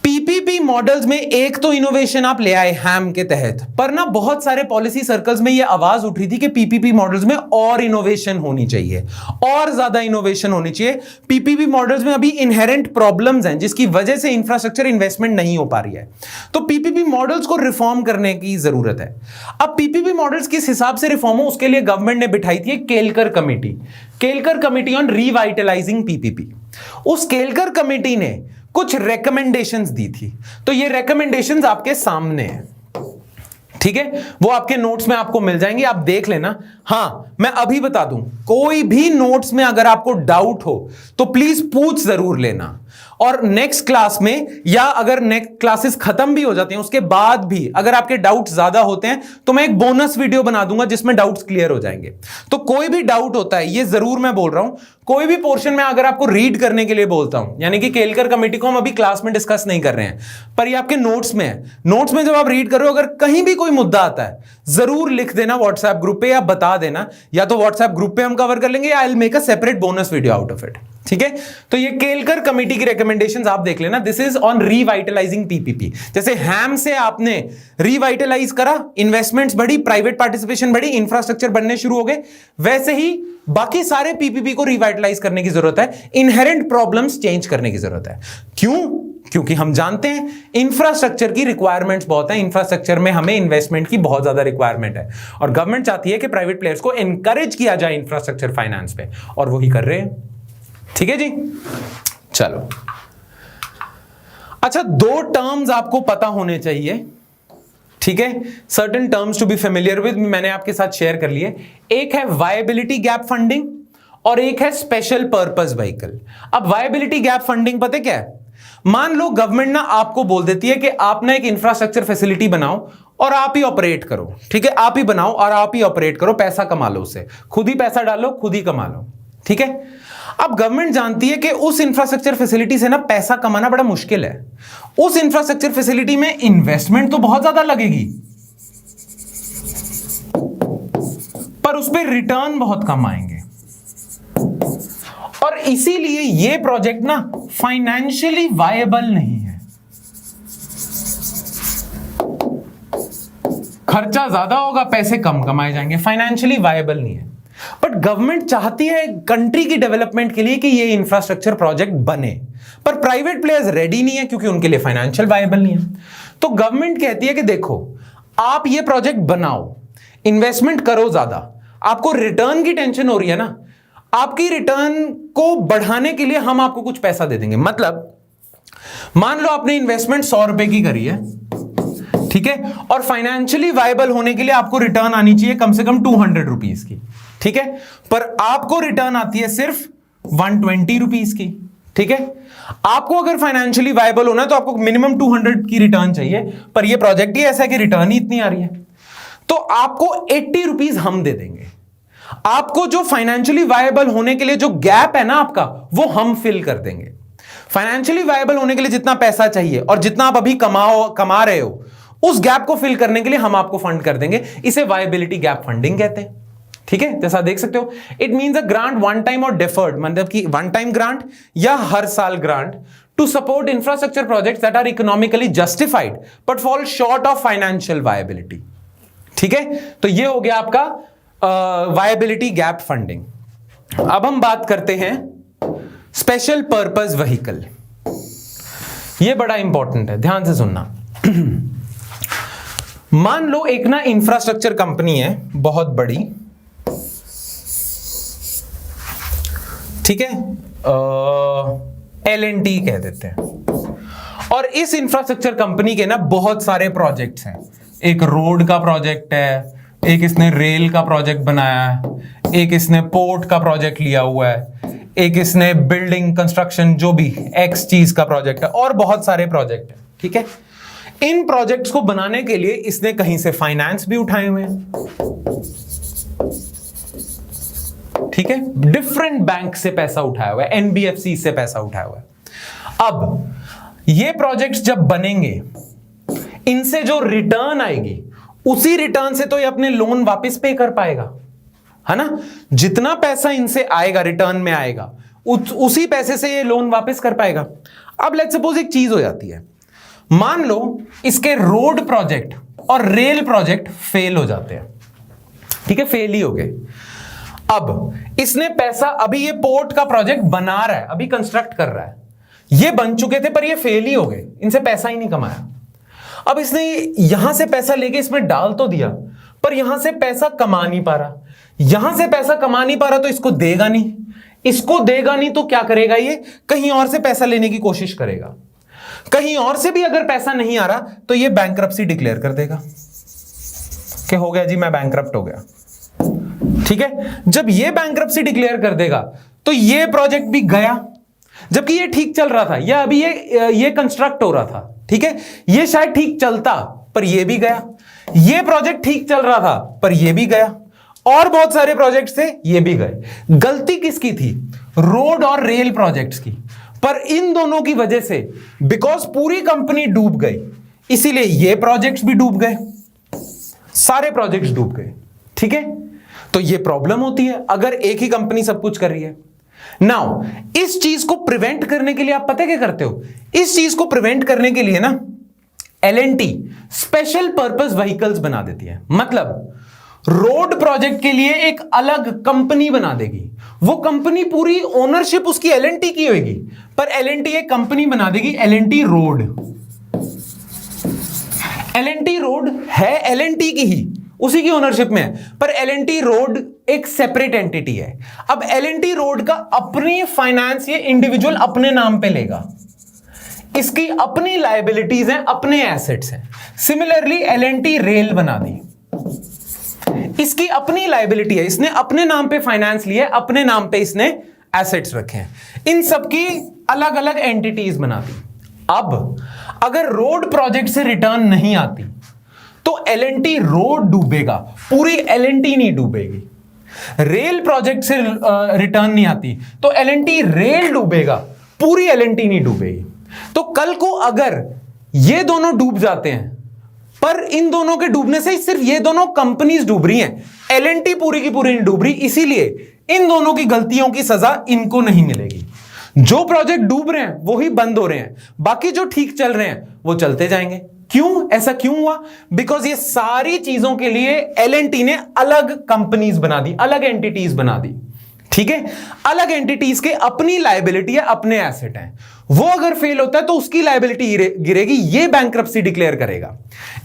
पीपीपी मॉडल्स में एक तो इनोवेशन आप ले आए हैम के तहत, पर ना बहुत सारे पॉलिसी सर्कल्स में ये आवाज उठ रही थी कि पीपीपी मॉडल्स में और इनोवेशन होनी चाहिए, और ज्यादा इनोवेशन होनी चाहिए। पीपीपी मॉडल्स में अभी इनहेरेंट प्रॉब्लम्स हैं जिसकी वजह से इंफ्रास्ट्रक्चर इन्वेस्टमेंट नहीं हो पा रही है, तो पीपीपी मॉडल्स को रिफॉर्म करने की जरूरत है। अब पीपीपी मॉडल्स किस हिसाब से रिफॉर्म हो उसके लिए गवर्नमेंट ने बिठाई थी Kelkar committee, Kelkar committee on revitalising PPP. उस केलकर कमेटी ने कुछ रेकमेंडेशंस दी थी, तो ये रेकमेंडेशंस आपके सामने हैं, ठीक है। वो आपके नोट्स में आपको मिल जाएंगे, आप देख लेना। हाँ मैं अभी बता दूं, कोई भी नोट्स में अगर आपको डाउट हो तो प्लीज पूछ जरूर लेना, और नेक्स्ट क्लास में या अगर नेक्स्ट क्लासेस खत्म भी हो जाती हैं उसके बाद भी अगर आपके डाउट्स ज्यादा होते हैं तो मैं एक बोनस वीडियो बना दूंगा जिसमें डाउट्स क्लियर हो जाएंगे। तो कोई भी डाउट होता है, ये जरूर मैं बोल रहा हूं, कोई भी पोर्शन में अगर आपको रीड करने के लिए बोलता हूं, यानी कि केलकर कमेटी को हम अभी क्लास में डिस्कस नहीं कर रहे हैं पर ये आपके नोट्स में है, नोट्स में जब आप रीड कर रहे हो अगर कहीं भी कोई मुद्दा आता है जरूर लिख देना व्हाट्सएप ग्रुप पे या बता देना, या तो व्हाट्सएप ग्रुप पे हम कवर कर लेंगे या I will make a separate bonus video out of it, ठीक है। तो ये केलकर कमेटी की रिकमेंडेशंस आप देख लेना, this is on revitalising PPP. जैसे हैम से आपने रिवाइटलाइज करा, इन्वेस्टमेंट्स बढ़ी, प्राइवेट पार्टिसिपेशन बढ़ी, इंफ्रास्ट्रक्चर बनने शुरू हो गए, वैसे ही बाकी सारे पीपीपी को रिवाइटलाइज करने की जरूरत है, इनहेरेंट प्रॉब्लम्स चेंज करने की जरूरत है। क्यों? क्योंकि हम जानते हैं इंफ्रास्ट्रक्चर की रिक्वायरमेंट्स बहुत है, इंफ्रास्ट्रक्चर में हमें इन्वेस्टमेंट की बहुत ज्यादा रिक्वायरमेंट है और गवर्नमेंट चाहती है कि प्राइवेट प्लेयर्स को एनकरेज किया जाए इंफ्रास्ट्रक्चर फाइनेंस पे, और वही कर रहे हैं, ठीक है जी। चलो अच्छा, 2 टर्म्स आपको पता होने चाहिए, ठीक है, certain terms to be familiar with, मैंने आपके साथ शेयर कर लिए। एक है वायबिलिटी गैप फंडिंग और एक है स्पेशल पर्पस व्हीकल। अब वायबिलिटी गैप फंडिंग पता क्या है? मान लो गवर्नमेंट ना आपको बोल देती है कि आप ना एक इंफ्रास्ट्रक्चर फैसिलिटी बनाओ और आप ही ऑपरेट करो, ठीक है, आप ही बनाओ और आप ही ऑपरेट करो, पैसा कमा लो उससे, खुद ही पैसा डालो, खुद ही कमा लो, ठीक है। अब गवर्नमेंट जानती है कि उस इंफ्रास्ट्रक्चर फैसिलिटी से ना पैसा कमाना बड़ा मुश्किल है, उस इंफ्रास्ट्रक्चर फैसिलिटी में इन्वेस्टमेंट तो बहुत ज्यादा लगेगी पर उस पर रिटर्न बहुत कम आएंगे। और इसीलिए ये प्रोजेक्ट ना फाइनेंशियली वायबल नहीं है। खर्चा ज्यादा होगा, पैसे कम कमाए जाएंगे, फाइनेंशियली वायबल नहीं है। बट गवर्नमेंट चाहती है कंट्री की डेवलपमेंट के लिए कि ये इंफ्रास्ट्रक्चर प्रोजेक्ट बने, पर प्राइवेट प्लेयर्स रेडी नहीं है क्योंकि उनके लिए फाइनेंशियल वायबल नहीं है। तो गवर्नमेंट कहती है कि देखो, आप ये प्रोजेक्ट बनाओ, इन्वेस्टमेंट करो ज्यादा, आपको रिटर्न की टेंशन हो रही है ना, आपकी रिटर्न को बढ़ाने के लिए हम आपको कुछ पैसा दे देंगे। मतलब मान लो आपने इन्वेस्टमेंट 100 रुपए की करी है, ठीक है, और फाइनेंशियली वायबल होने के लिए आपको रिटर्न आनी चाहिए कम से कम 200 रुपीज की, ठीक है, पर आपको रिटर्न आती है सिर्फ 120 रुपीज की, ठीक है। आपको अगर फाइनेंशियली वायबल होना है तो आपको मिनिमम 200 की रिटर्न चाहिए, पर यह प्रोजेक्ट ही ऐसा है कि रिटर्न ही इतनी आ रही है, तो आपको 80 रुपीज हम दे देंगे। आपको जो फाइनेंशियली वायबल होने के लिए जो गैप है ना आपका, वो हम फिल कर देंगे। फाइनेंशियली वायबल होने के लिए जितना पैसा चाहिए और जितना आप अभी कमा रहे हो, उस गैप को फिल करने के लिए हम आपको फंड कर देंगे। इसे वायबिलिटी गैप फंडिंग कहते हैं, ठीक है। जैसा देख सकते हो, it means a grant one time और डिफर्ड, मतलब कि वन टाइम ग्रांट या हर साल grant to support infrastructure projects that are economically justified but fall short of financial viability, ठीक है। तो ये हो गया आपका वायबिलिटी गैप फंडिंग। अब हम बात करते हैं स्पेशल पर्पस व्हीकल। ये बड़ा इंपॉर्टेंट है, ध्यान से सुनना। मान लो एक ना इंफ्रास्ट्रक्चर कंपनी है बहुत बड़ी, ठीक है, L&T कह देते हैं, और इस इंफ्रास्ट्रक्चर कंपनी के ना बहुत सारे प्रोजेक्ट्स हैं। एक रोड का प्रोजेक्ट है, एक इसने रेल का प्रोजेक्ट बनाया है, एक इसने पोर्ट का प्रोजेक्ट लिया हुआ है, एक इसने बिल्डिंग कंस्ट्रक्शन जो भी एक्स चीज का प्रोजेक्ट है, और बहुत सारे प्रोजेक्ट है, ठीक है। इन प्रोजेक्ट्स को बनाने के लिए इसने कहीं से फाइनेंस भी उठाए हुए हैं, ठीक है, डिफरेंट बैंक से पैसा उठाया हुआ है, एनबीएफसी से पैसा उठाया हुआ है। अब ये प्रोजेक्ट्स जब बनेंगे, इनसे जो रिटर्न आएगी, उसी रिटर्न से तो ये अपने लोन वापस पे कर पाएगा, है ना। जितना पैसा इनसे आएगा, रिटर्न में आएगा, उसी पैसे से ये लोन वापस कर पाएगा। अब लेट्स सपोज एक चीज हो जाती है, मान लो इसके रोड प्रोजेक्ट और रेल प्रोजेक्ट फेल हो जाते हैं, ठीक है, फेल ही हो गए। अब इसने पैसा, अभी ये पोर्ट का प्रोजेक्ट बना रहा है, अभी कंस्ट्रक्ट कर रहा है, ये बन चुके थे पर ये फेल ही हो गए, इनसे पैसा ही नहीं कमाया। अब इसने यहां से पैसा लेके इसमें डाल तो दिया, पर यहां से पैसा कमा नहीं पा रहा, यहां से पैसा कमा नहीं पा रहा, तो इसको देगा नहीं, इसको देगा नहीं तो क्या करेगा, ये कहीं और से पैसा लेने की कोशिश करेगा। कहीं और से भी अगर पैसा नहीं आ रहा तो ये बैंकरप्सी डिक्लेयर कर देगा कि हो गया जी, मैं बैंकरप्ट हो गया, ठीक है। जब ये बैंकरप्सी डिक्लेयर कर देगा तो ये प्रोजेक्ट भी गया, जबकि ये ठीक चल रहा था, या अभी ये कंस्ट्रक्ट हो रहा था, ठीक है, ये शायद ठीक चलता पर ये भी गया, ये प्रोजेक्ट ठीक चल रहा था पर ये भी गया, और बहुत सारे प्रोजेक्ट्स थे ये भी गए। गलती किसकी थी? रोड और रेल प्रोजेक्ट्स की। पर इन दोनों की वजह से, बिकॉज पूरी कंपनी डूब गई, इसीलिए ये प्रोजेक्ट्स भी डूब गए, सारे प्रोजेक्ट्स डूब गए, ठीक है। तो ये प्रॉब्लम होती है अगर एक ही कंपनी सब कुछ कर रही है। नाउ इस चीज को प्रिवेंट करने के लिए आप पता क्या करते हो? इस चीज को प्रिवेंट करने के लिए ना L&T स्पेशल पर्पस व्हीकल्स बना देती है। मतलब रोड प्रोजेक्ट के लिए एक अलग कंपनी बना देगी, वो कंपनी पूरी ओनरशिप उसकी L&T की होगी, पर L&T एक कंपनी बना देगी, L&T रोड। L&T रोड है L&T की ही, उसी की ओनरशिप में है, पर L&T रोड एक सेपरेट एंटिटी है। अब L&T रोड का अपनी फाइनेंस ये इंडिविजुअल अपने नाम पे लेगा, इसकी अपनी लायबिलिटीज हैं, अपने एसेट्स हैं। सिमिलरली L&T रेल बना दी, इसकी अपनी लायबिलिटी है, इसने अपने नाम पे फाइनेंस लिया, अपने नाम पे इसने एसेट्स रखे हैं, इन सबकी अलग अलग एंटिटीज बना दी। अब अगर रोड प्रोजेक्ट से रिटर्न नहीं आती तो L&T रोड डूबेगा, पूरी L&T नहीं डूबेगी। रेल प्रोजेक्ट से रिटर्न नहीं आती तो L&T रेल डूबेगा, पूरी L&T नहीं डूबेगी। तो कल को अगर ये दोनों डूब जाते हैं, पर इन दोनों के डूबने से सिर्फ ये दोनों कंपनीज डूब रही हैं, L&T पूरी की पूरी नहीं डूब रही, इसीलिए इन दोनों की गलतियों की सजा इनको नहीं मिलेगी। जो प्रोजेक्ट डूब रहे हैं वो ही बंद हो रहे हैं, बाकी जो ठीक चल रहे हैं वो चलते जाएंगे। क्यों? ऐसा क्यों हुआ? बिकॉज ये सारी चीजों के लिए L&T ने अलग कंपनीज बना दी, अलग एंटिटीज बना दी। ठीक है, अलग एंटिटीज के अपनी लायबिलिटी है, अपने एसेट हैं। वो अगर फेल होता है तो उसकी लायबिलिटी गिरेगी, ये बैंक्रप्सी डिक्लेयर करेगा।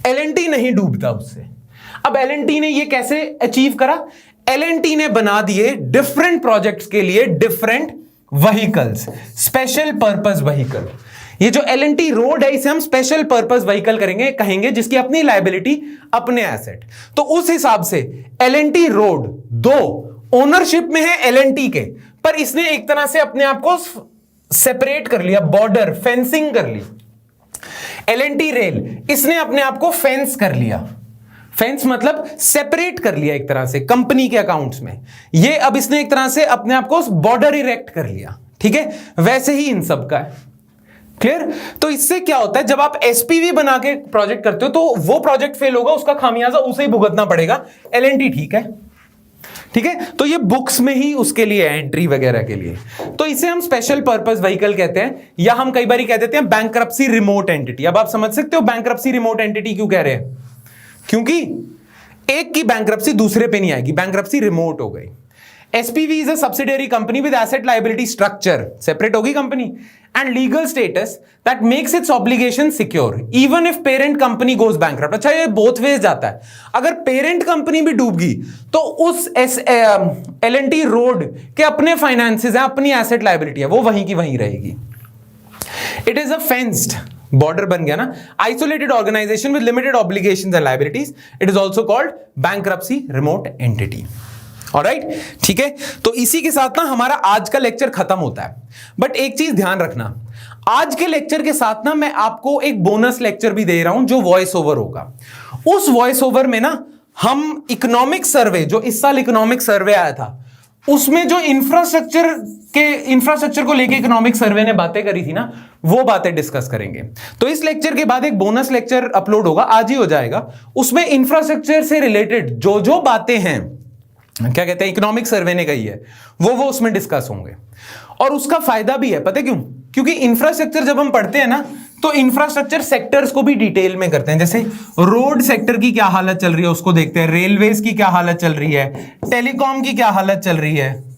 L&T नहीं डूबता उससे। अब L&T ने ये कैसे अचीव करा? L&T ने बना दिए डिफरेंट प्रोजेक्ट्स के लिए different vehicles, special purpose vehicle. ये जो L&T रोड है इसे हम स्पेशल पर्पस व्हीकल कहेंगे, जिसकी अपनी लायबिलिटी, अपने एसेट। तो उस हिसाब से L&T रोड दो ओनरशिप में है L&T के, पर इसने एक तरह से अपने आप को सेपरेट कर लिया, बॉर्डर फेंसिंग कर ली। L&T रेल, इसने अपने आप को फेंस कर लिया। फेंस मतलब सेपरेट कर लिया एक तरह से कंपनी के अकाउंट्स में। ये अब इसने एक तरह से अपने आप को बॉर्डर इरेक्ट कर लिया। ठीक है, वैसे ही इन सब का है। क्लियर? तो इससे क्या होता है, जब आप एसपीवी बना के प्रोजेक्ट करते हो तो वो प्रोजेक्ट फेल होगा, उसका खामियाजा उसे ही भुगतना पड़ेगा। L&T ठीक है, ठीक है, तो ये बुक्स में ही उसके लिए एंट्री वगैरह के लिए, तो इसे हम स्पेशल पर्पस व्हीकल कहते हैं, या हम कई बार कह देते हैं बैंक्रप्सी रिमोट एंटिटी। अब आप समझ सकते हो बैंक्रप्सी रिमोट एंटिटी क्यों कह रहे हैं, क्योंकि एक की बैंक्रप्सी दूसरे पे नहीं आएगी, बैंक्रप्सी रिमोट हो गई। SPV is a subsidiary company with asset liability structure, separate होगी company, and legal status that makes its obligation secure even if parent company goes bankrupt। अच्छा, ये both ways जाता है। अगर पेरेंट कंपनी भी डूब गई तो उस L&T रोड के अपने फाइनेंसेस हैं, अपनी एसेट लाइबिलिटी है, वो वहीं की वहीं रहेगी। It is a fenced border बन गया ना, isolated organisation with limited obligations and liabilities. It is also called bankruptcy remote entity. Alright, ठीक है, तो इसी के साथ ना हमारा आज का लेक्चर खत्म होता है। बट एक चीज ध्यान रखना, आज के लेक्चर के साथ ना मैं आपको एक बोनस लेक्चर भी दे रहा हूं जो वॉइस ओवर होगा। उस वॉइस ओवर में ना हम इकोनॉमिक सर्वे, जो इस साल इकोनॉमिक सर्वे आया था, उसमें जो इंफ्रास्ट्रक्चर को लेके इकोनॉमिक सर्वे ने बातें करी थी ना, वो बातें डिस्कस करेंगे। तो इस लेक्चर के बाद एक बोनस लेक्चर अपलोड होगा, आज ही हो जाएगा। उसमें इंफ्रास्ट्रक्चर से रिलेटेड जो जो बातें हैं, क्या कहते हैं, इकोनॉमिक सर्वे ने कही है, वो उसमें डिस्कस होंगे। और उसका फायदा भी है, पता है क्यों? क्योंकि इंफ्रास्ट्रक्चर जब हम पढ़ते हैं ना, तो इंफ्रास्ट्रक्चर सेक्टर्स को भी डिटेल में करते हैं। जैसे रोड सेक्टर की क्या हालत चल रही है उसको देखते हैं, रेलवेज की क्या हालत चल रही है, टेलीकॉम की क्या हालत चल रही है,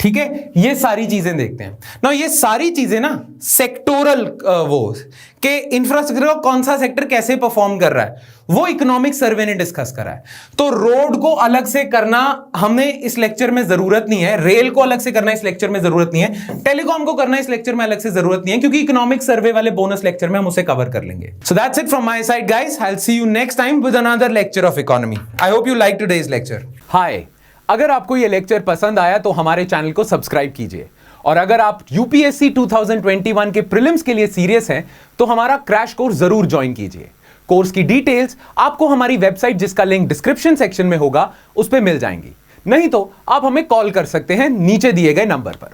ठीक है, ये सारी चीजें देखते हैं ना। ये सारी चीजें ना सेक्टोरल वो कि इंफ्रास्ट्रक्चर का कौन सा सेक्टर कैसे परफॉर्म कर रहा है, वो इकोनॉमिक सर्वे ने डिस्कस करा है। तो रोड को अलग से करना हमें इस लेक्चर में जरूरत नहीं है, रेल को अलग से करना इस लेक्चर में जरूरत नहीं है, टेलीकॉम को करना इस लेक्चर में अलग से जरूरत नहीं है, क्योंकि इकोनॉमिक सर्वे वाले बोनस लेक्चर में हम उसे कवर कर लेंगे। So that's it from my side guys, I will see you next time with another lecture of economy. I hope you like today's lecture. Hi, अगर आपको यह लेक्चर पसंद आया तो हमारे चैनल को सब्सक्राइब कीजिए, और अगर आप यूपीएससी 2021 के प्रीलिम्स के लिए सीरियस हैं तो हमारा क्रैश कोर्स जरूर ज्वाइन कीजिए। कोर्स की डिटेल्स आपको हमारी वेबसाइट, जिसका लिंक डिस्क्रिप्शन सेक्शन में होगा, उस पर मिल जाएंगी। नहीं तो आप हमें कॉल कर सकते हैं नीचे दिए गए नंबर पर।